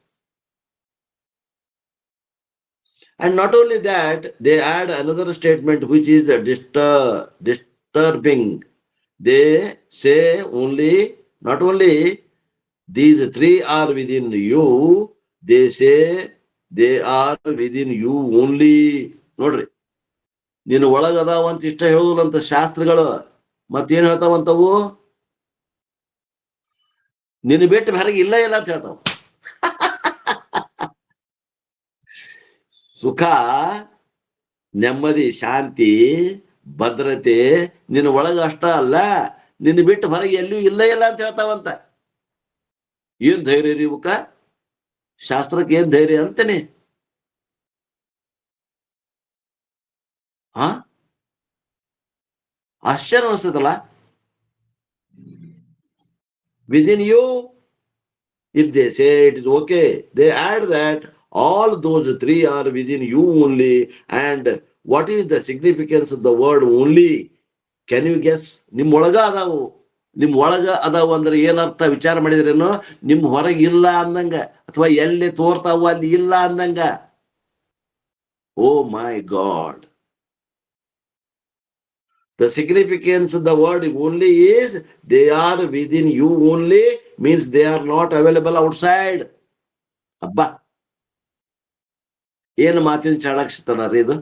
And not only that, they add another statement which is disturbing. They say not only these 3 are within you, they say they are within you only. ನೋಡ್ರಿ, ನೀನು ಒಳಗದಾವಂತ ಇಷ್ಟ ಹೇಳುದಂತ ಶಾಸ್ತ್ರಗಳು. ಮತ್ತೇನ್ ಹೇಳ್ತಾವಂತವು? ನಿನ್ನ ಬಿಟ್ಟು ಹೊರಗೆ ಇಲ್ಲ ಅಂತ ಹೇಳ್ತಾವ. ಸುಖ, ನೆಮ್ಮದಿ, ಶಾಂತಿ, ಭದ್ರತೆ ನಿನ್ನ ಒಳಗ ಅಷ್ಟ ಅಲ್ಲ, ನಿನ್ನ ಬಿಟ್ಟು ಹೊರಗೆ ಎಲ್ಲೂ ಇಲ್ಲ ಅಂತ ಹೇಳ್ತಾವಂತ. ಏನ್ ಧೈರ್ಯ ರೀ ಇವಕ್ಕ? ಶಾಸ್ತ್ರಕ್ಕೆ ಏನ್ ಧೈರ್ಯ ಅಂತೇನೆ. ಆಶ್ಚರ್ಯ ಅನಿಸ್ತದಲ್ಲ. Within you, if they say it is okay, they add that all those 3 are within you only. And what is the significance of the word only? Can you guess? ನಿಮ್ಮೊಳಗ ಅದಾವು, ನಿಮ್ ಒಳಗ ಅದಾವ ಅಂದ್ರೆ ಏನರ್ಥ ವಿಚಾರ ಮಾಡಿದ್ರೇನು? ನಿಮ್ ಹೊರಗಿಲ್ಲ ಅಂದಂಗ, ಅಥವಾ ಎಲ್ಲಿ ತೋರ್ತಾವ ಅಲ್ಲಿ ಇಲ್ಲ ಅಂದಂಗ. ಓ ಮೈ god. The significance of the word only is they are within you only, means they are not available outside. ಅಬ್ಬಾ, ಏನು ಮಾತಿನ ಚಾಣಾಕ್ಷತನ ರೀ ಇದು.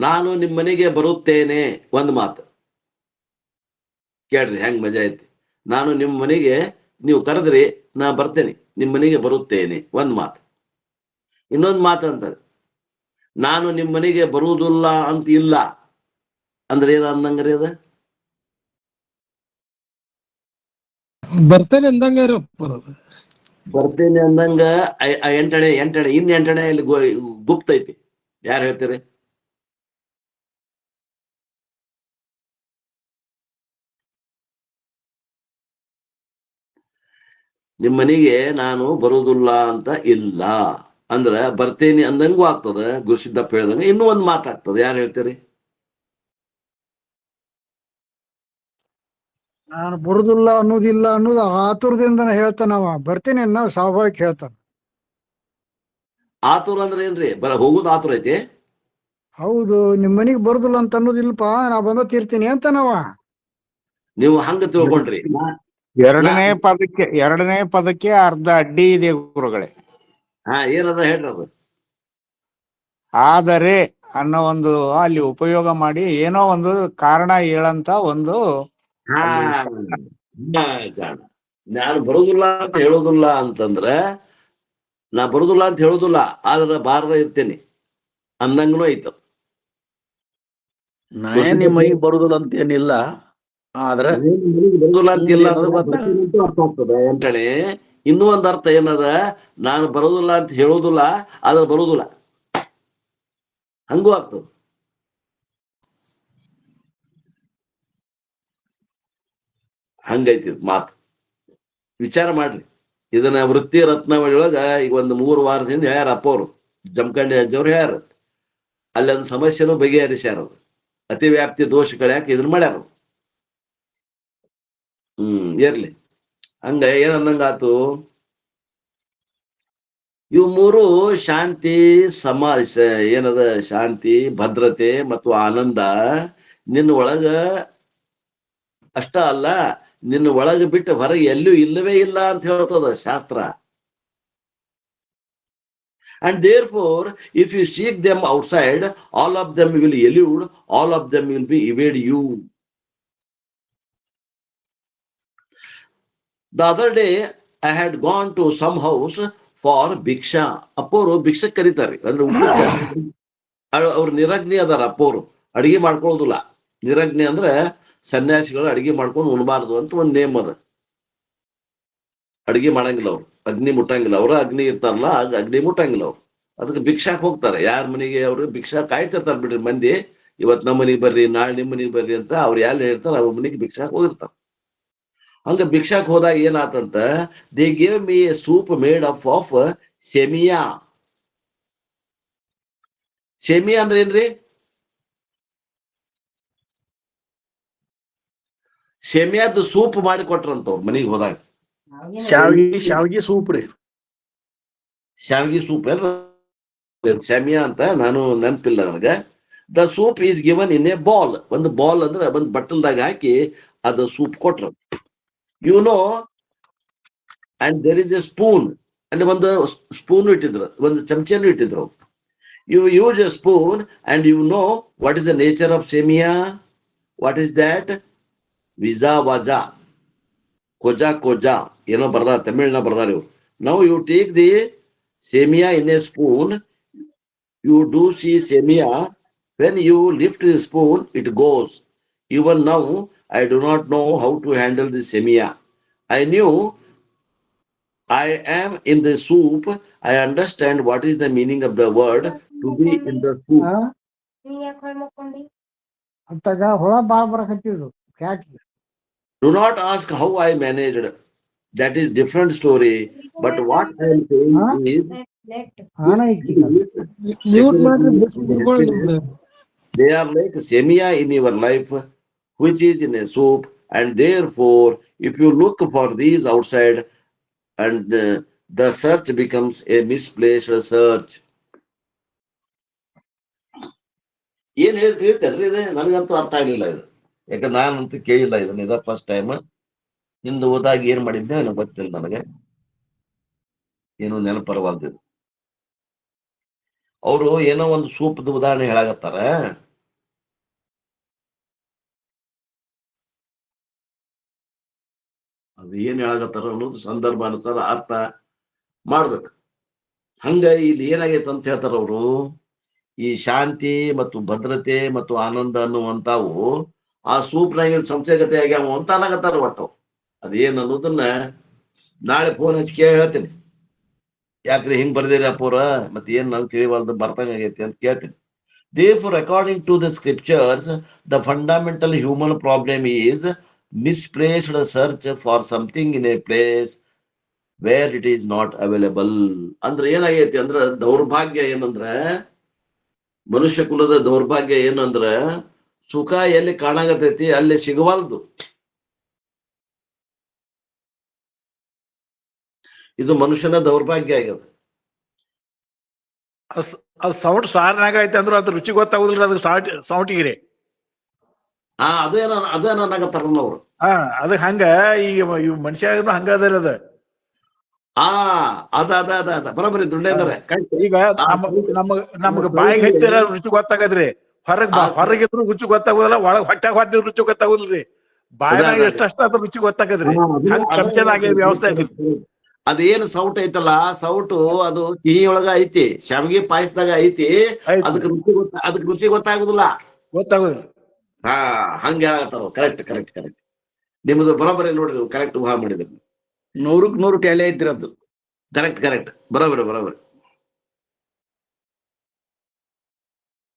ನಾನು ನಿಮ್ಮ ಮನೆಗೆ ಬರುತ್ತೇನೆ, ಒಂದು ಮಾತು ಕೇಳ್ರಿ, ಹೆಂಗ್ ಮಜಾ ಐತಿ. ನಾನು ನಿಮ್ಮ ಮನೆಗೆ, ನೀವು ಕರೆದ್ರಿ, ನಾ ಬರ್ತೇನೆ, ನಿಮ್ಮ ಮನೆಗೆ ಬರುತ್ತೇನೆ, ಒಂದ್ ಮಾತು. ಇನ್ನೊಂದು ಮಾತು ಅಂತಾರೆ, ನಾನು ನಿಮ್ಮ ಮನೆಗೆ ಬರುವುದಿಲ್ಲ ಅಂತ ಇಲ್ಲ ಅಂದ್ರೆ ಏನ ಅಂದಂಗ್ರಿ ಅದ? ಬರ್ತೇನೆ ಅಂದಂಗ ಬರ್ತೇನೆ ಅಂದಂಗ ಎಂಟಣೆ ಇನ್ ಎಂಟಣೆ ಇಲ್ಲಿ ಗುಪ್ತ ಐತಿ. ಯಾರು ಹೇಳ್ತೀರಿ? ನಿಮ್ಮ ಮನೆಗೆ ನಾನು ಬರುವುದಿಲ್ಲ ಅಂತ ಇಲ್ಲ ಅಂದ್ರ ಬರ್ತೇನೆ ಅಂದಂಗೂ ಆಗ್ತದ, ಗುರುಸಿದ್ದಪ್ಪ ಹೇಳ್ದಂಗ. ಇನ್ನೂ ಒಂದ್ ಮಾತಾಗ್ತದ. ಯಾರು ಹೇಳ್ತೀರಿ? ನಾನು ಬರುದಿಲ್ಲ ಅನ್ನೋದಿಲ್ಲ ಅನ್ನೋದು ಆತುರದಿಂದ ಹೇಳ್ತಾನವ. ಬರ್ತೇನೆ ಅನ್ನೋ ಸ್ವಾಭಾವಿಕ ಹೇಳ್ತಾನ. ಆತುರ ಅಂದ್ರೆ ಏನ್ರಿ? ಹೋಗುದು ಆತುರ ಐತಿ? ಹೌದು, ನಿಮ್ ಮನಿಗ್ ಬರುದಿಲ್ಲ ಅಂತ ಅನ್ನೋದಿಲ್ಲಪ್ಪ, ನಾ ಬಂದತ್ತಿರ್ತೀನಿ ಅಂತನವ. ನೀವು ಹಂಗ ತಿಳ್ಕೊಂಡ್ರಿ. ಎರಡನೇ ಪದಕ್ಕೆ ಅರ್ಧ ಅಡ್ಡಿ ಇದೆ ಗುರುಗಳೇ. ಏನದ ಹೇಳ್ರಿ ಅದು? ಆದರೆ ಅನ್ನೋ ಒಂದು ಅಲ್ಲಿ ಉಪಯೋಗ ಮಾಡಿ ಏನೋ ಒಂದು ಕಾರಣ ಹೇಳಂತ ಒಂದು ಜಾಣ. ನಾನು ಬರುದಿಲ್ಲ ಅಂತ ಹೇಳುದಿಲ್ಲ ಅಂತಂದ್ರ, ನಾ ಬರುದಿಲ್ಲ ಅಂತ ಹೇಳುದಿಲ್ಲ, ಆದ್ರ ಬಾರದ ಇರ್ತೇನೆ ಅಂದಂಗನು ಐತ. ನಿಮ್ಮ ಮನೆಗೆ ಬರುದಿಲ್ಲ ಅಂತ ಏನಿಲ್ಲ, ಆದ್ರೆ ಬರುದಿಲ್ಲ ಅಂತಿಲ್ಲ ಅಂದ್ರೆ ಗೊತ್ತಾಗ ಅರ್ಥ ಆಗ್ತದ ಎಂಟಣೆ. ಇನ್ನೂ ಒಂದ್ ಅರ್ಥ ಏನದ? ನಾನು ಬರುದಿಲ್ಲ ಅಂತ ಹೇಳುದಿಲ್ಲ, ಆದ್ರೆ ಬರುದಿಲ್ಲ, ಹಂಗೂ ಆಗ್ತದ. ಹಂಗೈತಿ ಮಾತು. ವಿಚಾರ ಮಾಡ್ರಿ. ಇದನ್ನ ವೃತ್ತಿ ರತ್ನಾವಳಿ ಒಳಗ ಈಗ ಒಂದು 3 ವಾರದಿಂದ ಹೇಳ್ಯಾರ ಅಪ್ಪ ಅವರು, ಜಮಖಂಡಿ ಅಜ್ಜವ್ರು ಹೇಳ್ಯಾರ. ಅಲ್ಲಿ ಒಂದು ಸಮಸ್ಯೆನೂ ಬಗೆಹರಿಸ್ಯಾರ. ಅದು ಅತಿ ವ್ಯಾಪ್ತಿ ದೋಷಗಳು ಯಾಕೆ ಇದನ್ನ ಮಾಡ್ಯಾರ. ಇರ್ಲಿ. ಹಂಗ ಏನಂದಂಗಾತು, ಇವು 3 ಶಾಂತಿ, ಏನದ ಶಾಂತಿ, ಭದ್ರತೆ ಮತ್ತು ಆನಂದ ನಿನ್ನ ಒಳಗ ಅಷ್ಟ ಅಲ್ಲ, ನಿನ್ನ ಒಳಗೆ ಬಿಟ್ಟು ಹೊರಗೆ ಎಲ್ಲೂ ಇಲ್ಲವೇ ಇಲ್ಲ ಅಂತ ಹೇಳ್ತದ ಶಾಸ್ತ್ರ. And therefore, if you seek them outside, all of them will elude, all of them will be evade you. The other day, I had gone to some house for ಭಿಕ್ಷಾ. ಅಪ್ಪೋರು ಭಿಕ್ಷಕ್ ಕರೀತಾರೆ. ಅಂದ್ರೆ ಊಟಕ್ಕೆ ಅವ್ರು ನಿರಗ್ನಿ ಅದಾರ. ಅಪ್ಪೋರು ಅಡಿಗೆ ಮಾಡ್ಕೊಳ್ಳೋದಿಲ್ಲ. ನಿರಗ್ನಿ ಅಂದ್ರೆ ಸನ್ಯಾಸಿಗಳು ಅಡಿಗೆ ಮಾಡ್ಕೊಂಡು ಉಣಬಾರ್ದು ಅಂತ ಒಂದ್ ನೇಮ್ ಅದ. ಅಡಿಗೆ ಮಾಡಂಗಿಲ್ಲ ಅವ್ರು, ಅಗ್ನಿ ಮುಟ್ಟಂಗಿಲ್ಲ. ಅವ್ರ ಅಗ್ನಿ ಇರ್ತಾರಲ್ಲ, ಆಗ ಅಗ್ನಿ ಮುಟ್ಟಂಗಿಲ್ಲ ಅವ್ರು. ಅದಕ್ಕೆ ಭಿಕ್ಷಾಕ್ ಹೋಗ್ತಾರೆ. ಯಾರ ಮನೆಗೆ ಅವ್ರು ಭಿಕ್ಷಾ ಕಾಯ್ತಿರ್ತಾರ ಬಿಡ್ರಿ ಮಂದಿ. ಇವತ್ ನಮ್ಮ ಮನೆಗೆ ಬರ್ರಿ, ನಾಳೆ ನಿಮ್ಮ ಮನೆಗೆ ಬರ್ರಿ ಅಂತ ಅವ್ರು ಎಲ್ಲಿ ಹೇಳ್ತಾರ ಅವ್ರ ಮನೆಗೆ ಭಿಕ್ಷಾಕ್ ಹೋಗಿರ್ತಾರ. ಹಂಗ ಭಿಕ್ಷಾಕ್ ಹೋದಾಗ ಏನಾತಂತ, they gave me a soup made up of semiya. ಸೆಮಿಯಾ ಅಂದ್ರೆ ಏನ್ರಿ? ಸೆಮಿಯಾದ ಸೂಪ್ ಮಾಡಿ ಕೊಟ್ರಂತ ಅವ್ರ ಮನೆಗೆ ಹೋದಾಗ. ಶಾವಿಗೆ ಸೂಪ್ ರೀ. ಶಾವಿಗೆ ಸೂಪ್ ಸೆಮಿಯಾ ಅಂತ ನಾನು ನೆನಪಿಲ್ಲ ನನಗ. The soup is given in a bowl. ಒಂದು ಬಾಲ್ ಅಂದ್ರೆ ಒಂದು ಬಟ್ಟಲ್ದಾಗ ಹಾಕಿ ಅದು ಸೂಪ್ ಕೊಟ್ರ. You know, and there is a spoon. ಅಲ್ಲಿ ಒಂದು ಸ್ಪೂನ್ ಇಟ್ಟಿದ್ರು, ಒಂದು ಚಮಚೆಯನ್ನು ಇಟ್ಟಿದ್ರು. You use a spoon and you know what is the nature of semiya. What is that? ವಿಜಾ ವಾಜಾ, ಕೊಜಾ ಕೊಜಾ ಏನೋ ಬರ್ದಾರ, ತಮಿಳ್ನ ಬರ್ದಾರ ಇವ್ರು. Now you take the semia in a spoon. You do see semia. When you lift the spoon, it goes. Even now, I do not know how to handle the semia. I knew I am in the soup. I understand what is the meaning of the word to be in the soup. ಅತ್ತಾಗ ಹುಳ ಬಾಳ ಬರಕತ್ತಿದ್ರು ಯಾಕೆ Do not ask how I managed. That is different story. But what I am saying Huh? is, ಹಾನ this ಐತಿ is security. They are like semia in your life, which is in a soup, and therefore, if you look for these outside, and the search becomes a misplaced search. ಏನ್ ಹೇಳ್ತೀರಿ ಇದೆ ನನಗಂತೂ ಅರ್ಥ ಆಗ್ಲಿಲ್ಲ ಇದು, ಯಾಕಂದ್ರೆ ನಾನಂತೂ ಕೇಳಿಲ್ಲ ಇದನ್ನ, ಇದ ಫಸ್ಟ್ ಟೈಮ್. ನಿಂದು ಹೋದಾಗ ಏನ್ ಮಾಡಿದ್ದೆ ನನಗೆ ಗೊತ್ತಿಲ್ಲ, ನನಗೆ ಏನು ನೆನಪರವಾಲ್ದಿದ್ದು. ಅವರು ಏನೋ ಒಂದು ಸೂಪ್ದ ಉದಾಹರಣೆ ಹೇಳಾಗತ್ತಾರ. ಅದು ಏನ್ ಹೇಳಾಗತ್ತಾರ ಅನ್ನೋದು ಸಂದರ್ಭ ಅನುಸಾರ ಅರ್ಥ ಮಾಡ್ಬೇಕು. ಹಂಗ ಇಲ್ಲಿ ಏನಾಗೈತೆ ಅಂತ ಹೇಳ್ತಾರ ಅವರು, ಈ ಶಾಂತಿ ಮತ್ತು ಭದ್ರತೆ ಮತ್ತು ಆನಂದ ಅನ್ನುವಂತಾವು ಆ ಸೂಪ್ನಾಗ ಸಂಶಯಗತೆ ಆಗ್ಯಾವ ಅಂತ ಅನ್ನಾಗತ್ತಾರ. ಒಟ್ಟು ಅದೇನ್ ಅನ್ನೋದನ್ನ ನಾಳೆ ಫೋನ್ ಹಚ್ಚಿ ಕೇಳಿ ಹೇಳ್ತೀನಿ. ಯಾಕ್ರಿ ಹಿಂಗ್ ಬರ್ದಿರಿ ಅಪ್ಪೋರ, ಮತ್ತೆ ಏನ್ ನಂಗೆ ತಿಳಿವಲ್ದು ಬರ್ತಂಗ ಆಗೈತಿ ಅಂತ ಕೇಳ್ತೀನಿ. Therefore, according to the scriptures, the fundamental human problem is misplaced search for something in a place where it is not available. ಅಂದ್ರೆ ಏನಾಗೈತಿ ಅಂದ್ರ, ದೌರ್ಭಾಗ್ಯ ಏನಂದ್ರ, ಮನುಷ್ಯ ಕುಲದ ದೌರ್ಭಾಗ್ಯ ಏನಂದ್ರ, ಸುಖ ಎಲ್ಲಿ ಕಾಣಾಗತೈತಿ ಅಲ್ಲಿ ಸಿಗವಲ್ದು. ಇದು ಮನುಷ್ಯನ ದೌರ್ಭಾಗ್ಯ ಆಗ್ಯದ. ಅದ್ ಸೌಟ್ ಸಾರ್ನಾಗ ಐತೆ ಅಂದ್ರ ಅದ್ ರುಚಿ ಗೊತ್ತಾಗುದಿಲ್ರಿ, ಅದ್ ಸೌಟಿಗಿರಿ. ಅದೇನ ಅನ್ನಕತ್ತಾರ ಅವ್ರು. ಅದ ಹಂಗ ಈಗ ಇವ್ ಮನುಷ್ಯ ಹಂಗ ಅದರಿ ಅದ. ಅದ ಬರೋಬರಿ ದುಂಡೇದಾರೆ. ಈಗ ನಮಗ ಬಾಯಿಗೆ ಹತ್ತಿರ ರುಚಿ ಗೊತ್ತಾಗದ್ರಿ, ಹೊರಗಿದ್ರು ರುಚಿ ಗೊತ್ತಾಗುದಿಲ್ಲ, ಒಳಗ್ ಹೊಟ್ಯಾಗ ಹೊತ್ತಿದ್ರು ರುಚಿ ಗೊತ್ತಾಗುದಿಲ್ರಿ. ಬಾಯಿನಾಗ ಎಷ್ಟಷ್ಟ ಅದ್ರ ರುಚಿ ಗೊತ್ತಾಗದ್ರಿ. ಹಂಗ ಕಂಚನಾಗ ವ್ಯವಸ್ಥೆ ಐತಿ. ಅದೇನು ಸೌಟ್ ಐತಲ್ಲ, ಸೌಟು ಅದು ಸಿಹಿ ಒಳಗ ಐತಿ, ಶಾವಿಗೆ ಪಾಯಸದಾಗ ಐತಿ, ಅದಕ್ಕೆ ರುಚಿ ಗೊತ್ತಾಗುದಿಲ್ಲ. ಹಂಗ ಹೇಳತ್ತಾರ. ಕರೆಕ್ಟ್. ನಿಮ್ದು ಬರೋಬರಿ ನೋಡ್ರಿ, ಕರೆಕ್ಟ್ ಊಹಾ ಮಾಡಿದ್ರಿ. 100ಕ್ಕೆ 100 ಟ್ಯಾಲಿ ಐತ್ರಿ ಅದು. Correct ಬರೋಬರಿ.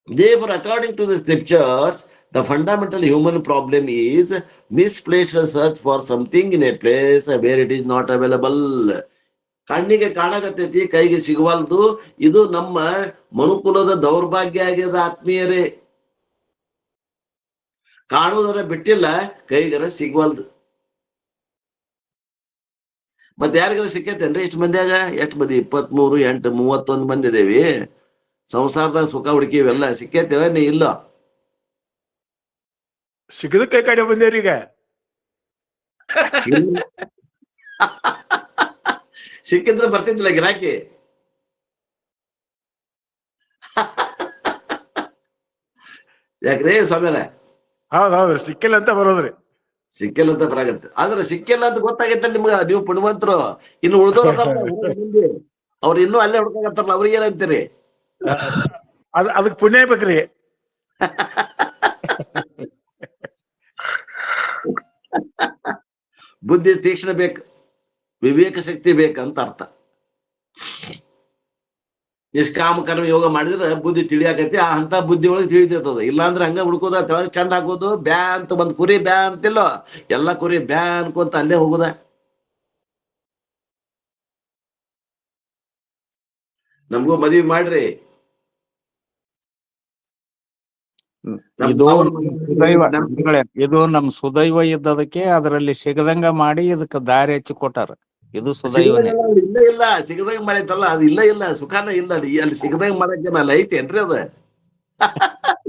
Therefore, according to the scriptures, the fundamental human problem is misplaced search for something in a place where it is not available. ಕಣ್ಣಿಗೆ ಕಾಣಕತ್ತೈತಿ, ಕೈಗೆ ಸಿಗವಲ್ದು. ಇದು ನಮ್ಮ ಮನುಕುಲದ ದೌರ್ಭಾಗ್ಯ ಆಗ್ಯದ ಆತ್ಮೀಯರೇ. ಕಾಣುವುದರ ಬಿಟ್ಟಿಲ್ಲ, ಕೈಗರ ಸಿಗವಲ್ದು. ಮತ್ತೆ ಯಾರಿಗಾರ ಸಿಕ್ಕೈತೇನ್ರಿ ಇಷ್ಟು ಮಂದಿಯಾಗ? ಎಷ್ಟು ಮಂದಿ? 23, 8, 31 ಮಂದಿ ಇದೇವಿ. ಸಂಸಾರದಾಗ ಸುಖ ಹುಡುಕಿವೆಲ್ಲ ಸಿಕ್ಕೈತೇವ ನೀ? ಇಲ್ಲ. ಸಿಗದ ಕೈ ಕಡೆ ಬಂದೇವ್ರಿ ಈಗ. ಸಿಕ್ಕಿದ್ರೆ ಬರ್ತಿದ್ದಿಲ್ಲ ಗಿರಾಕಿ. ಯಾಕ್ರಿ ಸ್ವಾಮಿಯರ? ಹೌದ್ರಿ, ಸಿಕ್ಕಿಲ್ಲ ಅಂತ ಬರೋದ್ರಿ. ಸಿಕ್ಕಿಲ್ಲ ಅಂತ ಬರಾಗತ್ತೆ. ಆದ್ರೆ ಸಿಕ್ಕಿಲ್ಲ ಅಂತ ಗೊತ್ತಾಗೈತೆ ನಿಮ್ಗ, ನೀವು ಪುಣ್ಯವಂತರು. ಇನ್ನು ಉಳ್ದೋರ್ ಅವ್ರು ಇನ್ನೂ ಅಲ್ಲೇ ಹುಡ್ಕಾಗತ್ತಾರಲ್ಲ, ಅವ್ರಿಗೆ ಏನಂತೀರಿ? ಅದಕ್ ಪುಣ್ಯ ಬೇಕ್ರಿ. ಬುದ್ಧಿ ತೀಕ್ಷ್ಣ ಬೇಕು, ವಿವೇಕ ಶಕ್ತಿ ಬೇಕಂತ ಅರ್ಥ. ನಿಷ್ಕಾಮ ಕರ್ಮ ಯೋಗ ಮಾಡಿದ್ರೆ ಬುದ್ಧಿ ತಿಳಿಯಾಕೈತಿ. ಅಂತ ಬುದ್ಧಿ ಒಳಗೆ ತಿಳಿತಿರ್ತದ. ಇಲ್ಲಾಂದ್ರೆ ಹಂಗ ಹುಡ್ಕೋದ, ತೆಳಗ್ ಚಂದ ಹಾಕೋದು, ಬ್ಯಾ ಅಂತ ಒಂದ್ ಕುರಿ ಬ್ಯಾ ಅಂತಿಲ್ಲ, ಎಲ್ಲಾ ಕುರಿ ಬ್ಯಾ ಅನ್ಕೊಂತ ಅಲ್ಲೇ ಹೋಗುದ. ನಮಗೂ ಮದ್ವಿ ಮಾಡ್ರಿ. ಇದು ನಮ್ ಸುದೈವ ಇದ್ದದಕ್ಕೆ ಅದರಲ್ಲಿ ಸಿಗದಂಗ ಮಾಡಿ ಇದಕ್ಕೆ ದಾರಿ ಹಚ್ಚಿ ಕೊಟ್ಟಾರ. ಇದು ಸುದೈವನೇ. ಇಲ್ಲ ಸಿಗದಂಗ ಮಾಡೈತಲ್ಲ, ಅದು ಇಲ್ಲ ಸುಖಾನ ಇಲ್ಲ. ಅಲ್ಲಿ ಸಿಗದಂಗ ಮಾಡಕ್ಕೆ ಅಲ್ಲಿ ಐತೇನ್ರಿ ಅದ?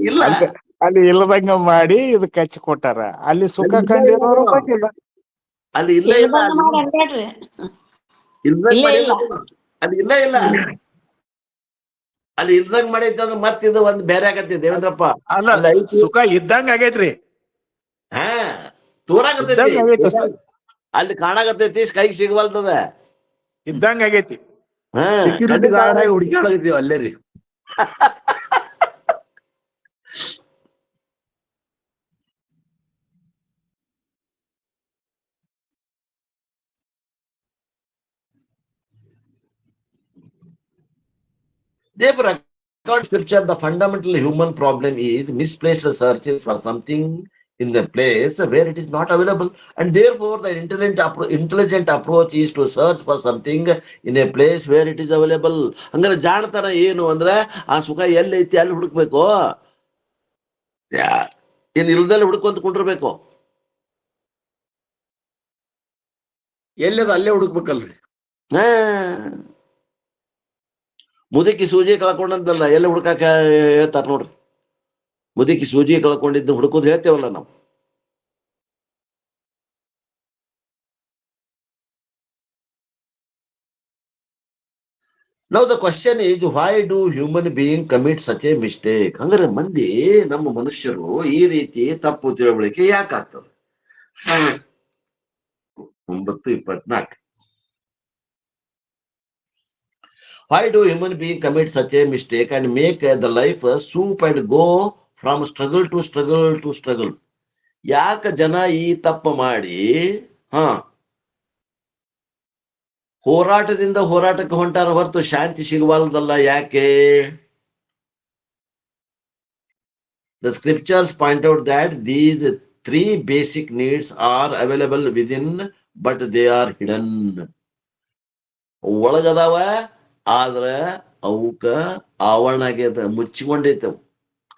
ಇಲ್ಲ, ಅಲ್ಲಿ ಇಲ್ಲದಂಗ ಮಾಡಿ ಇದಕ್ಕೆ ಹಚ್ಚಿ ಕೊಟ್ಟಾರ. ಅಲ್ಲಿ ಸುಖ ಕಂಡಿರೋರು ಬಂದಿಲ್ಲ. ಅಲ್ಲಿ ಇಲ್ಲ ಅಲ್ಲಿ ಇಲ್ದಂಗ ಮಾಡೈತಿ ಅಂದ್ರೆ ಮತ್ ಇದು ಒಂದ್ ಬೇರೆ ಆಗತ್ತೆ ದೇವೇಂದ್ರಪ್ಪ. ಅಲ್ಲ, ಸುಖ ಇದ್ದಂಗ ಆಗೈತ್ರಿ. ತೋರಾಗತೈತಿ, ಅಲ್ಲಿ ಕಾಣಾಗತೈತಿ, ಕೈಗೆ ಸಿಗವಲ್ತದ, ಇದ್ದಂಗ ಆಗೈತಿ. ಸೆಕ್ಯೂರಿಟಿ ಗಾರ್ಡ್ ಆಗಿ ಹುಡುಕಾಡಕತ್ತೀವಿ ಅಲ್ಲೇ ರೀ. Therefore, God scripture, the fundamental human problem is misplaced searches for something in the place where it is not available, and therefore the intelligent approach is to search for something in a place where it is available. ಹಂಗಾರೆ ಜಾಣತನ ಏನು ಅಂದ್ರೆ ಆ ಸುಖ ಎಲ್ಲೈತಿ ಅಲ್ಲಿ ಹುಡುಕ್ಬೇಕು, ಇನ್ ಇಲ್ದಲ್ಲಿ ಹುಡ್ಕೊಂತ ಕುಂಡಿರ್ಬೇಕು. ಎಲ್ಲದ ಅಲ್ಲೇ ಹುಡುಕ್ಬೇಕಲ್ರಿ. ಮುದುಕಿ ಸೂಜಿ ಕಳ್ಕೊಂಡಂತಲ್ಲ ಎಲ್ಲಿ ಹುಡ್ಕಾಕ ಹೇಳ್ತಾರ ನೋಡ್ರಿ. ಮುದುಕಿ ಸೂಜಿ ಕಳ್ಕೊಂಡಿದ್ದು ಹುಡುಕೋದು ಹೇಳ್ತೇವಲ್ಲ ನಾವು. Now the question is, why do human being commit such a mistake? ಹಂಗಾರೆ ಮಂದಿ ನಮ್ಮ ಮನುಷ್ಯರು ಈ ರೀತಿ ತಪ್ಪು ತಿಳುವಳಿಕೆ ಯಾಕಾಗ್ತದೆ? 9:24. Why do human beings commit such a mistake and make the life soup and go from struggle to struggle to struggle? ಯಾಕ ಜನ ಈ ತಪ್ಪು ಮಾಡಿ ಹೋರಾಟದಿಂದ ಹೋರಾಟಕ್ಕೆ ಹೊಂಟಾರ ಹೊರತು ಶಾಂತಿ ಸಿಗವಲ್ದಲ್ಲ? ಯಾಕೆ? The scriptures point out that these 3 basic needs are available within, but they are hidden. ಒಳಗದಾವ, ಆದ್ರ ಅವಕ್ಕ ಆವರಣ ಆಗ್ಯದ, ಮುಚ್ಚಿಕೊಂಡೈತವ,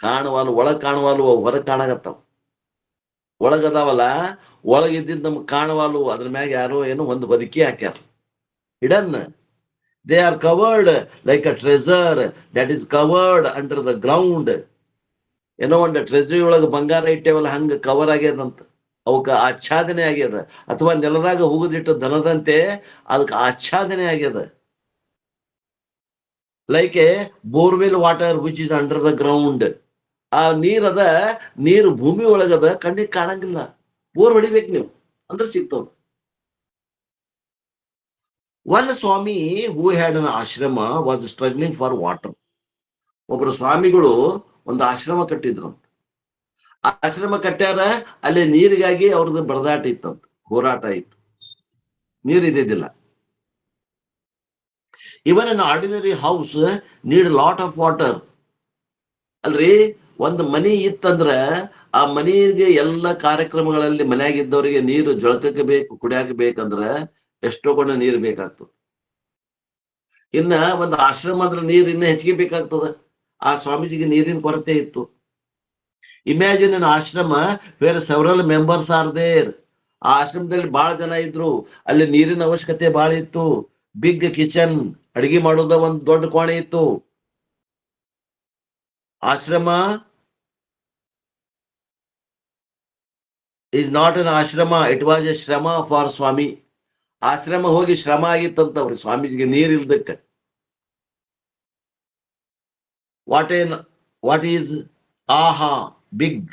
ಕಾಣವಾಲು, ಒಳಗ್ ಕಾಣವಾಲು, ಹೊರಗ್ ಕಾಣಾಗತ್ತಾವ. ಒಳಗದಾವಲ್ಲ, ಒಳಗಿದ್ದಿದ್ ನಮ್ಗೆ ಕಾಣವಾಲು, ಅದ್ರ ಮ್ಯಾಗ ಯಾರೋ ಏನೋ ಒಂದು ಹೊದಿಕೆ ಹಾಕ್ಯಾರ, hidden. They are covered like a treasure that is covered under the ground. ಏನೋ ಒಂದು ಟ್ರೆಜರಿ ಒಳಗೆ ಬಂಗಾರ ಇಟ್ಟೇವಲ್ಲ ಹಂಗ ಕವರ್ ಆಗ್ಯದಂತ, ಅವಕ್ಕ ಆಚ್ಛಾದನೆ ಆಗ್ಯದ. ಅಥವಾ ನೆಲದಾಗ ಹೋಗುದಿಟ್ಟು ದನದಂತೆ ಅದಕ್ಕೆ ಆಚ್ಛಾದನೆ ಆಗ್ಯದ. Like A borewell water which is under the ground. ಆ ನೀರದ, ನೀರು ಭೂಮಿ ಒಳಗದ, ಕಣ್ಣಿಗೆ ಕಾಣಂಗಿಲ್ಲ. ಬೋರ್ ಹೊಡಿಬೇಕು ನೀವು ಅಂದ್ರೆ ಸಿಗ್ತವ. One Swami who had an ashrama was struggling for water. ಒಬ್ಬರು ಸ್ವಾಮಿಗಳು ಒಂದು ಆಶ್ರಮ ಕಟ್ಟಿದ್ರು. ಆಶ್ರಮ ಕಟ್ಟ್ಯಾರ, ಅಲ್ಲಿ ನೀರಿಗಾಗಿ ಅವ್ರದ್ದು ಬಡದಾಟ ಇತ್ತಂತ, ಹೋರಾಟ ಇತ್ತು, ನೀರು ಇದ್ದಿದ್ದಿಲ್ಲ. Even an ordinary house need a lot of water. ಅಲ್ರಿ, ಒಂದು ಮನಿ ಇತ್ತಂದ್ರ ಆ ಮನಿಗೆ ಎಲ್ಲ ಕಾರ್ಯಕ್ರಮಗಳಲ್ಲಿ ಮನ್ಯಾಗಿದ್ದವರಿಗೆ ನೀರು ಜಳಕಕ್ಕೆ ಬೇಕು, ಕುಡಿಯಾಕ ಬೇಕಂದ್ರ ಎಷ್ಟೋ ಕೊಂಡ ನೀರು ಬೇಕಾಗ್ತದೆ. ಇನ್ನ ಒಂದು ಆಶ್ರಮ ಅಂದ್ರೆ ನೀರು ಇನ್ನ ಹೆಚ್ಚಿಗೆ ಬೇಕಾಗ್ತದ. ಆ ಸ್ವಾಮೀಜಿಗೆ ನೀರಿನ ಕೊರತೆ ಇತ್ತು. Imagine an ashram where several members are there. ಆ ಆಶ್ರಮದಲ್ಲಿ ಬಹಳ ಜನ ಇದ್ರು, ಅಲ್ಲಿ ನೀರಿನ ಅವಶ್ಯಕತೆ ಬಹಳ ಇತ್ತು. ಬಿಗ್ ಕಿಚನ್, ಅಡಿಗೆ ಮಾಡೋದ ಒಂದು ದೊಡ್ಡ ಕೋಣೆ ಇತ್ತು. ಆಶ್ರಮ ಈಸ್ ನಾಟ್ ಅನ್ ಆಶ್ರಮ, ಇಟ್ ವಾಸ್ ಎ ಶ್ರಮ ಫಾರ್ ಸ್ವಾಮಿ. ಆಶ್ರಮ ಹೋಗಿ ಶ್ರಮ ಆಗಿತ್ತಂತವ್ರಿ ಸ್ವಾಮೀಜಿಗೆ ನೀರ್ ಇಲ್ದಕ್ಕ. ವಾಟ್ ಈಸ್ ಆಹಾ, ಬಿಗ್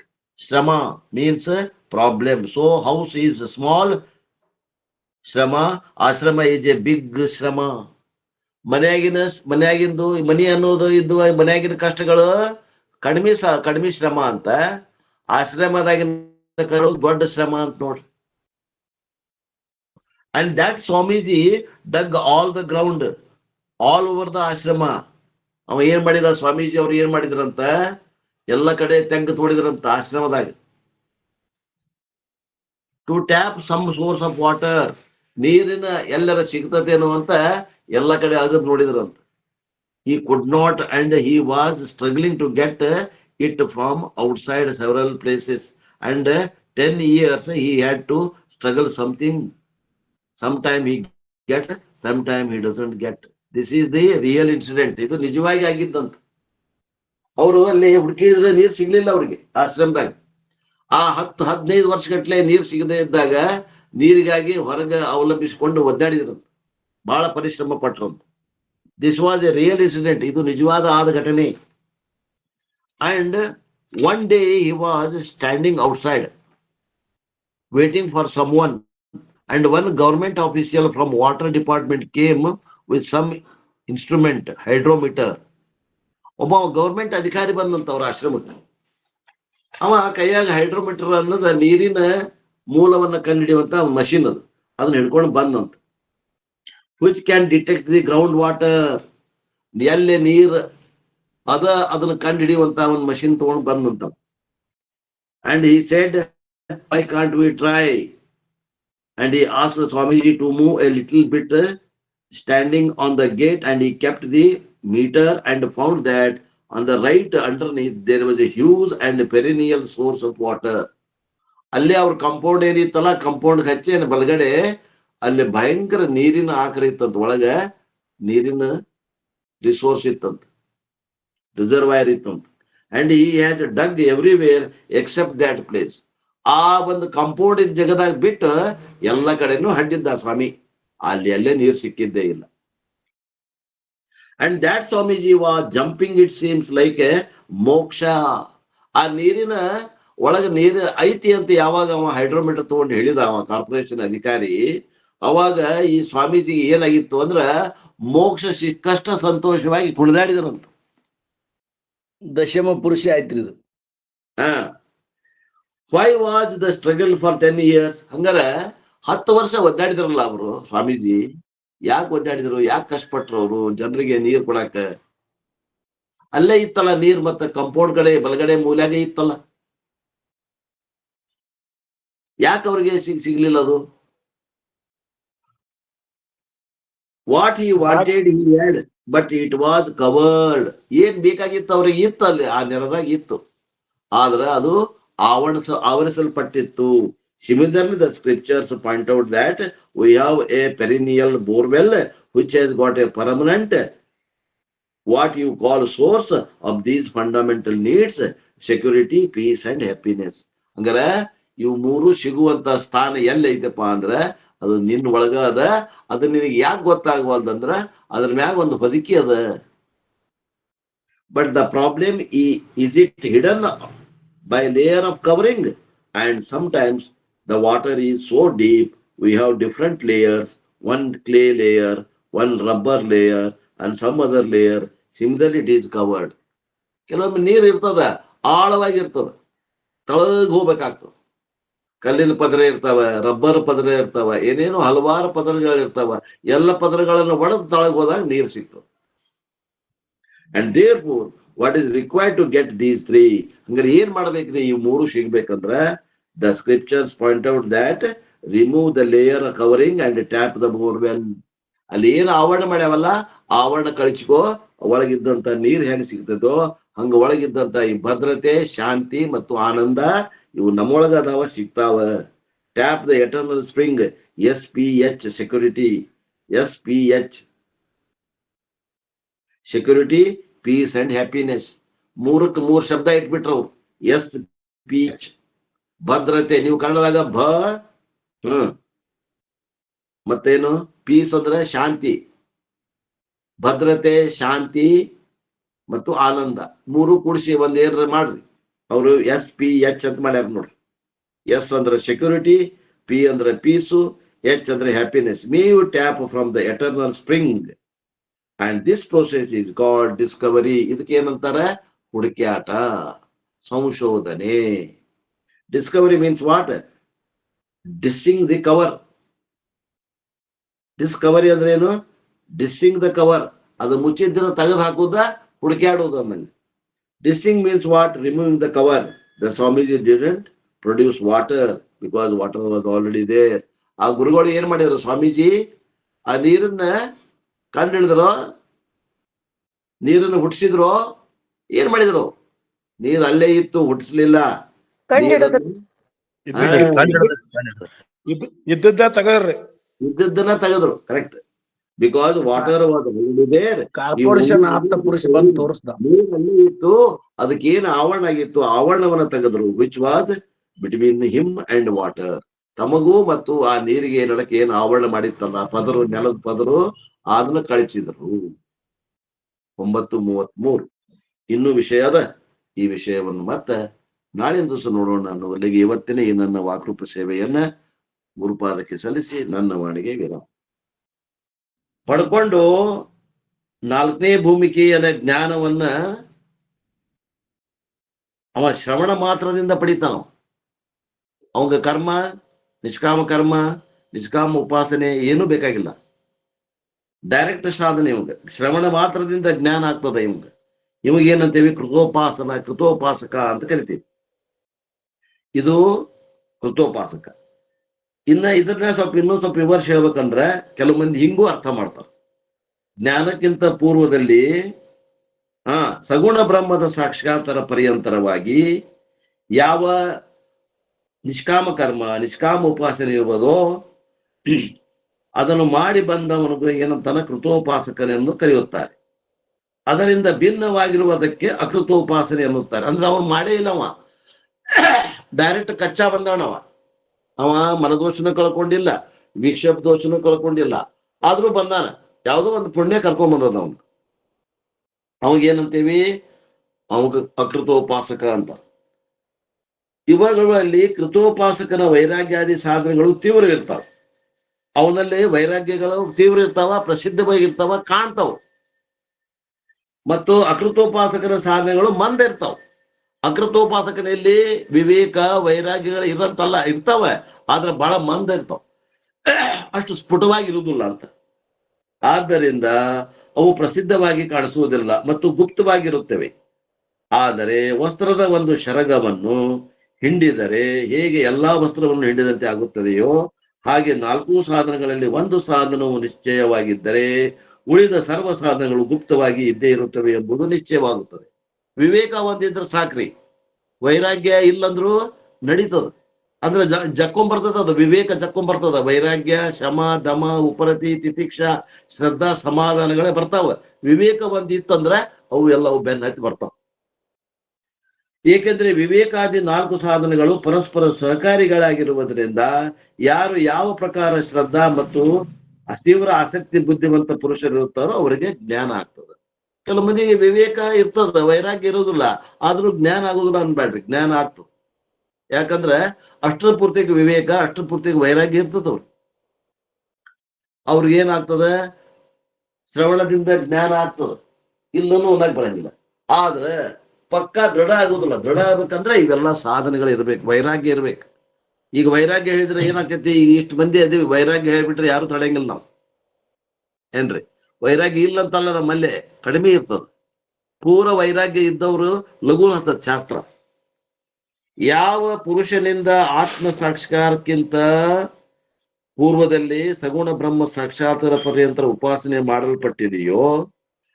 ಶ್ರಮ means problem. So house is small ಶ್ರಮ, ಆಶ್ರಮ ಈಸ್ ಎ ಬಿಗ್ ಶ್ರಮ. ಮನ್ಯಾಗಿಂದು ಮನಿ ಅನ್ನೋದು ಇದ್ದು ಮನ್ಯಾಗಿನ ಕಷ್ಟಗಳು ಕಡಿಮೆ ಶ್ರಮ ಅಂತ, ಆಶ್ರಮದಾಗಿನ ದೊಡ್ಡ ಶ್ರಮ ಅಂತ ನೋಡ್ರಿ. And that Swamiji dug all the ground all over the ashrama. ಅವ ಏನ್ ಮಾಡಿದ, ಸ್ವಾಮೀಜಿ ಅವ್ರು ಏನ್ ಮಾಡಿದ್ರಂತ, ಎಲ್ಲ ಕಡೆ ತೆಂಗ ತೋಡಿದ್ರಂತ ಆಶ್ರಮದಾಗ. To tap some source of water, ನೀರಿನ ಎಲ್ಲರ ಸಿಗ್ತದೇನೋ ಅಂತ ಎಲ್ಲ ಕಡೆ ಅಗದ್ ನೋಡಿದ್ರಂತ. He could not and he was struggling to get it from outside several places, and 10 years he had to struggle something. Sometime he gets, sometime he doesn't get. This is the real incident. ಇದು ನಿಜವಾಗಿ ಆಗಿದ್ದಂತ. ಅವರು ಅಲ್ಲಿ ಹುಡುಕಿದ್ರೆ ನೀರು ಸಿಗ್ಲಿಲ್ಲ ಅವ್ರಿಗೆ ಆಶ್ರಮದಾಗ. ಆ 10-15 ವರ್ಷಗಟ್ಲೆ ನೀರು ಸಿಗದೆ ಇದ್ದಾಗ ನೀರಿಗಾಗಿ ಹೊರಗೆ ಅವಲಂಬಿಸಿಕೊಂಡು ಒದ್ದಾಡಿದ್ರಂತ, ಬಹಳ ಪರಿಶ್ರಮ ಪಟ್ರಂತ. This was a real incident. ಇದು ನಿಜವಾದ ಆದ ಘಟನೆ. And one day he was standing outside waiting for someone, and one government official from water department came with some instrument, hydrometer. ಒಬ್ಬ ಗವರ್ಮೆಂಟ್ ಅಧಿಕಾರಿ ಬಂದಂತ ಅವ್ರ ಆಶ್ರಮಕ್ಕೆ. ಅವ ಕೈಯಾಗ ಹೈಡ್ರೋಮೀಟರ್ ಅನ್ನೋದು ನೀರಿನ ಮೂಲವನ್ನ ಕಂಡುಹಿಡಿಯುವಂತ ಮಷಿನ್ ಅದು, ಅದನ್ನ ಹಿಡ್ಕೊಂಡು ಬಂದಂತ. which can detect the ground water. ಎಲ್ಲಿ ನೀರ್ ಅದನ್ನ ಕಂಡು ಹಿಡಿಯುವಂತ ಒಂದು ಮಷಿನ್ ತಗೊಂಡು ಬಂದಂತ. And he said, why can't we try? And he asked Swamiji to move a little bit, standing on the gate, and he kept the meter and found that on the right underneath there was a huge and perennial source of water. ಅಲ್ಲಿ ಅವ್ರ compound ಏನಿತ್ತಲ್ಲ, compound ಹಚ್ಚಿ ಬಲಗಡೆ ಅಲ್ಲಿ ಭಯಂಕರ ನೀರಿನ ಆಕರ ಇತ್ತಂತ, ಒಳಗ ನೀರಿನ ರಿಸೋರ್ಸ್ ಇತ್ತಂತ, ರಿಸರ್ವಾಯರ್ ಇತ್ತಂತ. And he has dug everywhere except that place. ಆ ಒಂದು ಕಾಂಪೌಂಡ್ ಇದ್ದ ಜಗದಾಗ ಬಿಟ್ಟು ಎಲ್ಲ ಕಡೆನೂ ಹಡ್ಡಿದ್ದ ಸ್ವಾಮಿ, ಅಲ್ಲಿ ಅಲ್ಲೇ ನೀರು ಸಿಕ್ಕಿದ್ದೇ ಇಲ್ಲ. And that Swamiji was jumping, it seems like a moksha. ಆ ನೀರಿನ ಒಳಗ ನೀರು ಐತಿ ಅಂತ ಯಾವಾಗ ಅವ ಹೈಡ್ರೋಮೀಟರ್ ತಗೊಂಡು ಹೇಳಿದ ಅವ ಕಾರ್ಪೊರೇಷನ್ ಅಧಿಕಾರಿ, ಅವಾಗ ಈ ಸ್ವಾಮೀಜಿಗೆ ಏನಾಗಿತ್ತು ಅಂದ್ರ ಮೋಕ್ಷ ಸಿಕ್ಕಷ್ಟ ಸಂತೋಷವಾಗಿ ಕುಣಿದಾಡಿದ್ರಂತ. ದಶಮ ಪುರುಷ ಆಯ್ತ್ರಿ ಇದು. Why was the struggle for 10 years? ಹಂಗಾರ 10 ವರ್ಷ ಒದ್ದಾಡಿದ್ರಲ್ಲ ಅವರು ಸ್ವಾಮೀಜಿ. ಯಾಕೆ ಒದ್ದಾಡಿದ್ರು, ಯಾಕೆ ಕಷ್ಟಪಟ್ರು ಅವರು ಜನರಿಗೆ ನೀರ್ ಕೊಡಾಕ? ಅಲ್ಲೇ ಇತ್ತಲ್ಲ ನೀರ್, ಮತ್ತೆ ಕಂಪೌಂಡ್ ಕಡೆ ಬಲಗಡೆ ಮೂಲ್ಯಾಗ ಇತ್ತಲ್ಲ, ಯಾಕೆ ಅವ್ರಿಗೆ ಸಿಗ್ಲಿಲ್ಲ ಅದು? What he wanted he had, but it was covered. ಏನ್ ಬೇಕಾಗಿತ್ತು ಅವ್ರಿಗೆ ಇತ್ತು, ಅಲ್ಲಿ ಆ ನೆಲದಾಗ ಇತ್ತು, ಆದ್ರೆ ಅದು ಆವರಿಸಲ್ಪಟ್ಟಿತ್ತು. Similarly, the scriptures point out that we have a perennial borewell which has got a permanent, what you call, source of these fundamental needs: security, peace and happiness. ಹಂಗಾರ ಇವು ಮೂರು ಸಿಗುವಂತ ಸ್ಥಾನ ಎಲ್ಲೈತಪ್ಪ ಅಂದ್ರ ಅದು ನಿನ್ನ ಒಳಗ ಅದ. ಅದು ನಿನಗೆ ಯಾಕೆ ಗೊತ್ತಾಗವಲ್ದಂದ್ರ ಅದ್ರ ಮ್ಯಾಗ ಒಂದು ಹೊದಿಕೆ ಅದ. But the problem is it hidden by layer of covering? And sometimes the water is so deep, we have different layers, one clay layer, one rubber layer and some other layer. Similarly, it is covered. ಕೆಲವೊಮ್ಮೆ ನೀರು ಇರ್ತದ, ಆಳವಾಗಿರ್ತದ, ತಳಗ್ ಹೋಗ್ಬೇಕಾಗ್ತದ. ಕಲ್ಲಿನ ಪದರ ಇರ್ತಾವ, rubber ಪದರ ಇರ್ತಾವ, ಏನೇನೋ ಹಲವಾರು ಪದರಗಳು ಇರ್ತಾವ. ಎಲ್ಲ ಪದರಗಳನ್ನು ಒಡೆದು ತಳಗ್ ಹೋದಾಗ ನೀರು ಸಿಗ್ತದೆ. And therefore, what is required to get these three? ಹಂಗಾರೆ ಏನ್ ಮಾಡ್ಬೇಕ್ರಿ ಈ ಮೂರು ಸಿಗ್ಬೇಕಂದ್ರ? The scriptures point out that remove the layer covering and tap the borewell. ಅಲ್ಲಿ ಏನು ಆವರಣ ಮಾಡ್ಯಾವಲ್ಲ, ಆವರಣ ಕಳಿಸ್ಕೋ, ಒಳಗಿದ್ದಂತ ನೀರ್ ಹೆಂಗ್ ಸಿಗ್ತದೋ ಹಂಗ ಒಳಗಿದ್ದಂತ ಈ ಭದ್ರತೆ, ಶಾಂತಿ ಮತ್ತು ಆನಂದ ಇವು ನಮ್ಮೊಳಗ ಅದಾವ, ಸಿಗ್ತಾವ. Tap the eternal spring, SPH, security, SPH, security, peace and happiness. ಮೂರಕ್ಕೆ 3 ಶಬ್ದ ಇಟ್ಬಿಟ್ರು. SPH ಭದ್ರತೆ, ನೀವು ಕನ್ನಡದಾಗ ಮತ್ತೇನು, ಪೀಸ್ ಅಂದ್ರೆ ಶಾಂತಿ, ಭದ್ರತೆ, ಶಾಂತಿ ಮತ್ತು ಆನಂದ, ಮೂರು ಕೂಡಿಸಿ ಒಂದ್ ಏನ್ರ ಮಾಡ್ರಿ. ಅವರು SPH ಅಂತ ಮಾಡ್ಯಾರ ನೋಡ್ರಿ. S ಅಂದ್ರೆ ಸೆಕ್ಯೂರಿಟಿ, P ಅಂದ್ರೆ ಪೀಸು, H ಅಂದ್ರೆ happiness. May you tap from the eternal spring and this process is called discovery. ಇದಕ್ಕೆ ಏನಂತಾರ? ಹುಡುಕ್ಯಾಟ, ಸಂಶೋಧನೆ. Discovery means what? Dissing the cover. Discovery ಅಂದ್ರೆ ಏನು? ಡಿಸ್ಸಿಂಗ್ ದ ಕವರ್, ಅದು ಮುಚ್ಚಿದ್ದನ್ನು ತೆಗೆದು ಹಾಕುದ, ಹುಡುಕ್ಯಾಡೋದು ಅಂದಂಗೆ. Dissing means what? Removing the cover. The Swamiji didn't produce water because water was already there. ಆ ಗುರುಗಳು ಏನ್ ಮಾಡಿದ್ರು? ಸ್ವಾಮೀಜಿ ಆ ನೀರನ್ನ ಕಂಡು ಹಿಡಿದ್ರು, ನೀರನ್ನು ಹುಟ್ಟಿಸಿದ್ರು. ಏನ್ ಮಾಡಿದ್ರು? ನೀರ್ ಅಲ್ಲೇ ಇತ್ತು, ಹುಟ್ಟಿಸ್ಲಿಲ್ಲ. ಇದ್ದದ್ದ ತಗದ್ರಿ, ಇದ್ದದ್ದನ್ನ ತೆಗೆದ್ರು. Correct. Because water was already there. Corporation ಆಪ್ತ ಪುರುಷ ಬಂದು ತೋರಿಸ್ದ. ನೀರಲ್ಲಿ ಇತ್ತು, ಅದಕ್ಕೆ ಏನು ಆವರಣ ಆಗಿತ್ತು, ಆವರಣವನ್ನ ತೆಗೆದ್ರು. Which was between him and water. ತಮಗೂ ಮತ್ತು ಆ ನೀರಿಗೆ ನಡಕ್ಕೆ ಏನು ಆವರಣ ಮಾಡಿತ್ತಲ್ಲ, ಪದರು, ನೆಲದ ಪದರು, ಅದನ್ನ ಕಳಿಸಿದ್ರು. 9:33. ಇನ್ನೂ ವಿಷಯ ಅದ. ಈ ವಿಷಯವನ್ನು ಮತ್ತೆ ನಾಳಿನ ದಿವಸ ನೋಡೋಣ ಅನ್ನುವಲ್ಲಿಗೆ ಇವತ್ತಿನ ಈ ನನ್ನ ವಾಕೃಪ ಸೇವೆಯನ್ನ ಗುರುಪಾದಕ್ಕೆ ಸಲ್ಲಿಸಿ ನನ್ನ ವಾಣಿಗೆ ವಿರಾಮ. ಪಡ್ಕೊಂಡು 4ನೇ ಭೂಮಿಕೆಯ ಜ್ಞಾನವನ್ನ ಅವ ಶ್ರವಣ ಮಾತ್ರದಿಂದ ಪಡಿತಾನ. ಅವಂಗ ಕರ್ಮ, ನಿಷ್ಕಾಮ ಕರ್ಮ, ನಿಷ್ಕಾಮ ಉಪಾಸನೆ ಏನೂ ಬೇಕಾಗಿಲ್ಲ. ಡೈರೆಕ್ಟ್ ಸಾಧನೆ ಇವಂಗ. ಶ್ರವಣ ಮಾತ್ರದಿಂದ ಜ್ಞಾನ ಆಗ್ತದ ಇವಂಗ. ಇವಾಗ ಏನಂತೇವಿ ಕೃತೋಪಾಸಕ ಅಂತ ಕರಿತೀವಿ. ಇದು ಕೃತೋಪಾಸಕ. ಇನ್ನ ಇದನ್ನ ಇನ್ನೂ ಸ್ವಲ್ಪ ವಿಮರ್ಶೆ ಹೇಳ್ಬೇಕಂದ್ರೆ ಕೆಲವು ಮಂದಿ ಹಿಂಗೂ ಅರ್ಥ ಮಾಡ್ತಾರೆ. ಜ್ಞಾನಕ್ಕಿಂತ ಪೂರ್ವದಲ್ಲಿ ಸಗುಣ ಬ್ರಹ್ಮದ ಸಾಕ್ಷಾತ್ಕಾರ ಪರ್ಯಂತರವಾಗಿ ಯಾವ ನಿಷ್ಕಾಮ ಕರ್ಮ, ನಿಷ್ಕಾಮ ಉಪಾಸನೆ ಇರುವುದೋ ಅದನ್ನು ಮಾಡಿ ಬಂದವನಿಗೆ ಏನಂತಾನೆ ಕೃತೋಪಾಸಕನೆಂದು ಕರೆಯುತ್ತಾರೆ. ಅದರಿಂದ ಭಿನ್ನವಾಗಿರುವುದಕ್ಕೆ ಅಕೃತೋಪಾಸನೆ ಎನ್ನುತ್ತಾರೆ. ಅಂದ್ರೆ ಅವನು ಮಾಡೇ ಇಲ್ಲವ, ಡೈರೆಕ್ಟ್ ಕಚ್ಚಾ ಬಂದವನವ. ಅವ ಮನದೋಷನೂ ಕಳ್ಕೊಂಡಿಲ್ಲ, ವಿಕ್ಷೇಪ ದೋಷನೂ ಕಳ್ಕೊಂಡಿಲ್ಲ, ಆದ್ರೂ ಬಂದಾನ. ಯಾವುದೋ ಒಂದು ಪುಣ್ಯ ಕರ್ಕೊಂಡ್ ಬಂದದ ಅವನು. ಅವಾಗೇನಂತೀವಿ? ಅವಾಗ ಅಕೃತೋಪಾಸಕ ಅಂತ. ಇವುಗಳಲ್ಲಿ ಕೃತೋಪಾಸಕನ ವೈರಾಗ್ಯಾದಿ ಸಾಧನೆಗಳು ತೀವ್ರ ಇರ್ತಾವ. ಅವನಲ್ಲಿ ವೈರಾಗ್ಯಗಳು ತೀವ್ರ ಇರ್ತಾವ, ಪ್ರಸಿದ್ಧವಾಗಿರ್ತಾವ, ಕಾಣ್ತಾವ. ಮತ್ತು ಅಕೃತೋಪಾಸಕನ ಸಾಧನೆಗಳು ಮಂದ ಇರ್ತಾವ. ಅಕೃತೋಪಾಸಕನಲ್ಲಿ ವಿವೇಕ ವೈರಾಗ್ಯಗಳು ಇರಂತಲ್ಲ, ಇರ್ತಾವ, ಆದ್ರೆ ಬಹಳ ಮಂದ ಇರ್ತಾವ, ಅಷ್ಟು ಸ್ಫುಟವಾಗಿರುವುದಿಲ್ಲ ಅಂತ. ಆದ್ದರಿಂದ ಅವು ಪ್ರಸಿದ್ಧವಾಗಿ ಕಾಣಿಸುವುದಿಲ್ಲ ಮತ್ತು ಗುಪ್ತವಾಗಿರುತ್ತವೆ. ಆದರೆ ವಸ್ತ್ರದ ಒಂದು ಶರಗವನ್ನು ಹಿಂಡಿದರೆ ಹೇಗೆ ಎಲ್ಲಾ ವಸ್ತ್ರವನ್ನು ಹಿಂಡಿದಂತೆ ಆಗುತ್ತದೆಯೋ ಹಾಗೆ 4 ಸಾಧನಗಳಲ್ಲಿ ಒಂದು ಸಾಧನವು ನಿಶ್ಚಯವಾಗಿದ್ದರೆ ಉಳಿದ ಸರ್ವ ಸಾಧನಗಳು ಗುಪ್ತವಾಗಿ ಇದ್ದೇ ಇರುತ್ತವೆ ಎಂಬುದು ನಿಶ್ಚಯವಾಗುತ್ತದೆ. ವಿವೇಕ ಒಂದಿದ್ರೆ ಸಾಕ್ರಿ, ವೈರಾಗ್ಯ ಇಲ್ಲಂದ್ರೂ ನಡೀತದ. ಅಂದ್ರೆ ಜಕ್ಕೊಂಬರ್ತದ, ಅದು ವಿವೇಕ ಜಕ್ಕೊಂಬರ್ತದ. ವೈರಾಗ್ಯ, ಶಮ, ದಮ, ಉಪರತಿ, ತಿತಿಕ್ಷ, ಶ್ರದ್ಧಾ, ಸಮಾಧಾನಗಳೇ ಬರ್ತಾವ. ವಿವೇಕ ಒಂದಿತ್ತಂದ್ರೆ ಅವು ಎಲ್ಲವೂ ಬೆನ್ನ ಹತ್ತಿ ಬರ್ತಾವ. ಏಕೆಂದ್ರೆ ವಿವೇಕಾದಿ 4 ಸಾಧನಗಳು ಪರಸ್ಪರ ಸಹಕಾರಿಗಳಾಗಿರುವುದರಿಂದ ಯಾರು ಯಾವ ಪ್ರಕಾರ ಶ್ರದ್ಧಾ ಮತ್ತು ತೀವ್ರ ಆಸಕ್ತಿ ಬುದ್ಧಿವಂತ ಪುರುಷರಿರುತ್ತಾರೋ ಅವರಿಗೆ ಜ್ಞಾನ ಆಗ್ತದೆ. ಕೆಲವು ಮಂದಿಗೆ ವಿವೇಕ ಇರ್ತದ, ವೈರಾಗ್ಯ ಇರೋದಿಲ್ಲ, ಆದ್ರೂ ಜ್ಞಾನ ಆಗೋದಿಲ್ಲ ಅನ್ಬೇಡ್ರಿ, ಜ್ಞಾನ ಆಗ್ತದೆ. ಯಾಕಂದ್ರೆ ಅಷ್ಟರ ಪೂರ್ತಿಗೆ ವಿವೇಕ, ಅಷ್ಟರ ಪೂರ್ತಿಗೆ ವೈರಾಗ್ಯ ಇರ್ತದ. ಅವ್ರಿಗೇನಾಗ್ತದೆ? ಶ್ರವಣದಿಂದ ಜ್ಞಾನ ಆಗ್ತದ, ಇಲ್ಲೂ ಅನ್ನಕ್ ಬರಂಗಿಲ್ಲ. ಆದ್ರೆ ಪಕ್ಕಾ ದೃಢ ಆಗುದಿಲ್ಲ. ದೃಢ ಆಗ್ಬೇಕಂದ್ರೆ ಇವೆಲ್ಲ ಸಾಧನೆಗಳು ಇರ್ಬೇಕು, ವೈರಾಗ್ಯ ಇರ್ಬೇಕು. ಈಗ ವೈರಾಗ್ಯ ಹೇಳಿದ್ರೆ ಏನಾಕೈತಿ? ಈಗ ಇಷ್ಟು ಮಂದಿ ಅದೀವಿ, ವೈರಾಗ್ಯ ಹೇಳ್ಬಿಟ್ರೆ ಯಾರು ತಡೆಯಂಗಿಲ್ಲ ನಾವು, ಏನ್ರಿ? ವೈರಾಗ್ಯ ಇಲ್ಲ ಅಂತಲ್ಲ, ನಮ್ಮಲ್ಲೇ ಕಡಿಮೆ ಇರ್ತದ. ಪೂರ ವೈರಾಗ್ಯ ಇದ್ದವರು ಲಘು ಹತ್ತದ ಶಾಸ್ತ್ರ. ಯಾವ ಪುರುಷನಿಂದ ಆತ್ಮ ಸಾಕ್ಷಾತ್ಕಾರಕ್ಕಿಂತ ಪೂರ್ವದಲ್ಲಿ ಸಗುಣ ಬ್ರಹ್ಮ ಸಾಕ್ಷಾತ್ಕಾರ ಪರ್ಯಂತರ ಉಪಾಸನೆ ಮಾಡಲ್ಪಟ್ಟಿದೆಯೋ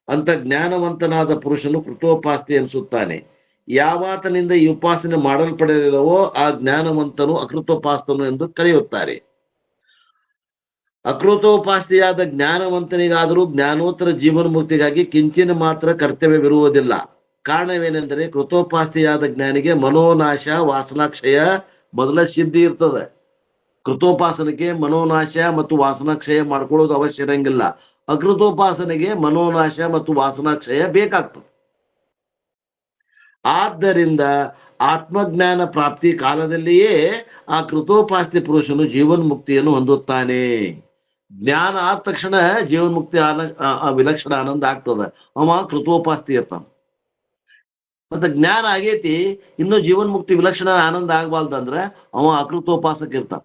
ಅಂತ ಜ್ಞಾನವಂತನಾದ ಪುರುಷನು ಕೃತೋಪಾಸ್ತಿ ಎನಿಸುತ್ತಾನೆ. ಯಾವಾತನಿಂದ ಈ ಉಪಾಸನೆ ಮಾಡಲ್ಪಡಲಿಲ್ಲವೋ ಆ ಜ್ಞಾನವಂತನು ಅಕೃತೋಪಾಸ್ತನು ಎಂದು ಕರೆಯುತ್ತಾರೆ. ಅಕೃತೋಪಾಸ್ತಿಯಾದ ಜ್ಞಾನವಂತನಿಗಾದರೂ ಜ್ಞಾನೋತ್ತರ ಜೀವನ್ಮುಕ್ತಿಗಾಗಿ ಕಿಂಚಿನ ಮಾತ್ರ ಕರ್ತವ್ಯವಿರುವುದಿಲ್ಲ. ಕಾರಣವೇನೆಂದರೆ ಕೃತೋಪಾಸ್ತಿಯಾದ ಜ್ಞಾನಿಗೆ ಮನೋನಾಶ ವಾಸನಾಕ್ಷಯ ಮೊದಲ ಸಿದ್ಧಿ ಇರ್ತದೆ. ಕೃತೋಪಾಸನೆಗೆ ಮನೋನಾಶ ಮತ್ತು ವಾಸನಾಕ್ಷಯ ಮಾಡ್ಕೊಳ್ಳೋದು ಅವಶ್ಯ ಇರಂಗಿಲ್ಲ. ಅಕೃತೋಪಾಸನೆಗೆ ಮನೋನಾಶ ಮತ್ತು ವಾಸನಾಕ್ಷಯ ಬೇಕಾಗ್ತದೆ. ಆದ್ದರಿಂದ ಆತ್ಮಜ್ಞಾನ ಪ್ರಾಪ್ತಿ ಕಾಲದಲ್ಲಿಯೇ ಆ ಕೃತೋಪಾಸ್ತಿ ಪುರುಷನು ಜೀವನ್ಮುಕ್ತಿಯನ್ನು ಹೊಂದುತ್ತಾನೆ. ಜ್ಞಾನ ಆದ ತಕ್ಷಣ ಜೀವನ್ಮುಕ್ತಿ ವಿಲಕ್ಷಣ ಆನಂದ ಆಗ್ತದ. ಅವ ಕೃತೋಪಾಸ್ತಿ ಇರ್ತಾನ. ಮತ್ತೆ ಜ್ಞಾನ ಆಗೇತಿ, ಇನ್ನು ಜೀವನ್ಮುಕ್ತಿ ವಿಲಕ್ಷಣ ಆನಂದ ಆಗ್ಬಾರ್ದಂದ್ರ ಅವ ಅಕೃತೋಪಾಸಕ ಇರ್ತಾನ.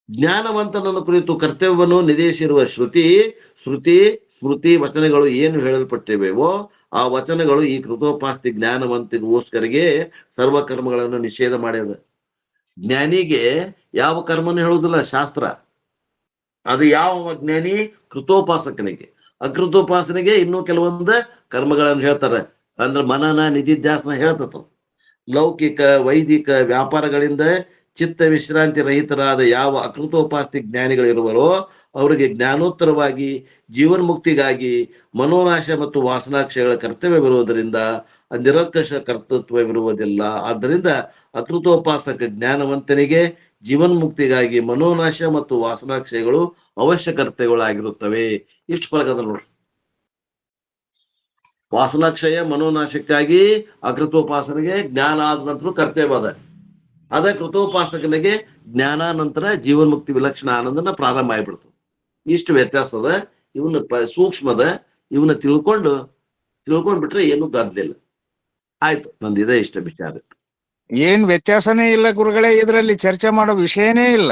ಜ್ಞಾನವಂತನನ್ನು ಕುರಿತು ಕರ್ತವ್ಯವನ್ನು ನಿರ್ದೇಶಿಸಿರುವ ಶ್ರುತಿ ಸ್ಮೃತಿ ವಚನಗಳು ಏನು ಹೇಳಲ್ಪಟ್ಟಿವೆವೋ ಆ ವಚನಗಳು ಈ ಕೃತೋಪಾಸ್ತಿ ಜ್ಞಾನವಂತಿಗೋಸ್ಕರಿಗೆ ಸರ್ವ ಕರ್ಮಗಳನ್ನು ನಿಷೇಧ ಮಾಡ್ಯದ. ಜ್ಞಾನಿಗೆ ಯಾವ ಕರ್ಮನು ಹೇಳುವುದಿಲ್ಲ ಶಾಸ್ತ್ರ. ಅದು ಯಾವ ಜ್ಞಾನಿ? ಕೃತೋಪಾಸಕನಿಗೆ. ಅಕೃತೋಪಾಸನೆಗೆ ಇನ್ನೂ ಕೆಲವೊಂದು ಕರ್ಮಗಳನ್ನು ಹೇಳ್ತಾರೆ. ಅಂದ್ರೆ ಮನನ ನಿಧಿಧ್ಯಾಸನ ಹೇಳ್ತದ. ಲೌಕಿಕ ವೈದಿಕ ವ್ಯಾಪಾರಗಳಿಂದ ಚಿತ್ತ ವಿಶ್ರಾಂತಿ ರಹಿತರಾದ ಯಾವ ಅಕೃತೋಪಾಸ್ತಿ ಜ್ಞಾನಿಗಳಿರುವರೋ ಅವರಿಗೆ ಜ್ಞಾನೋತ್ತರವಾಗಿ ಜೀವನ್ಮುಕ್ತಿಗಾಗಿ ಮನೋನಾಶ ಮತ್ತು ವಾಸನಾಕ್ಷಯಗಳ ಕರ್ತವ್ಯವಿರುವುದರಿಂದ ನಿರಂಕುಶ ಕರ್ತೃತ್ವವಿರುವುದಿಲ್ಲ. ಆದ್ದರಿಂದ ಅಕೃತೋಪಾಸಕ ಜ್ಞಾನವಂತನಿಗೆ ಜೀವನ್ಮುಕ್ತಿಗಾಗಿ ಮನೋನಾಶ ಮತ್ತು ವಾಸನಾಕ್ಷಯಗಳು ಅವಶ್ಯ ಕರ್ತವ್ಯಗಳಾಗಿರುತ್ತವೆ. ಇಷ್ಟು ಫಲಕದ ನೋಡ್ರಿ. ವಾಸನಾಕ್ಷಯ ಮನೋನಾಶಕ್ಕಾಗಿ ಅಕೃತೋಪಾಸನೆಗೆ ಜ್ಞಾನ ಆದ ನಂತರ ಕರ್ತವ್ಯ ಅದ ಕೃತೋಪಾಸಕನಿಗೆ ಜ್ಞಾನಾನಂತರ ಜೀವನ್ಮುಕ್ತಿ ವಿಲಕ್ಷಣ ಆನಂದನ ಪ್ರಾರಂಭ ಆಗಿಬಿಡ್ತದೆ. ಇಷ್ಟು ವ್ಯತ್ಯಾಸ ಅದ. ಇವನ್ನ ಸೂಕ್ಷ್ಮದ, ಇವನ್ನ ತಿಳ್ಕೊಂಡ್ಬಿಟ್ರೆ ಏನು ಗದ್ದಲಿಲ್ಲ. ಆಯ್ತು, ನಂದು ಇದೇ ಇಷ್ಟ ವಿಚಾರ ಇತ್ತು. ಏನ್ ವ್ಯತ್ಯಾಸನೇ ಇಲ್ಲ ಗುರುಗಳೇ, ಇದರಲ್ಲಿ ಚರ್ಚೆ ಮಾಡೋ ವಿಷಯನೇ ಇಲ್ಲ.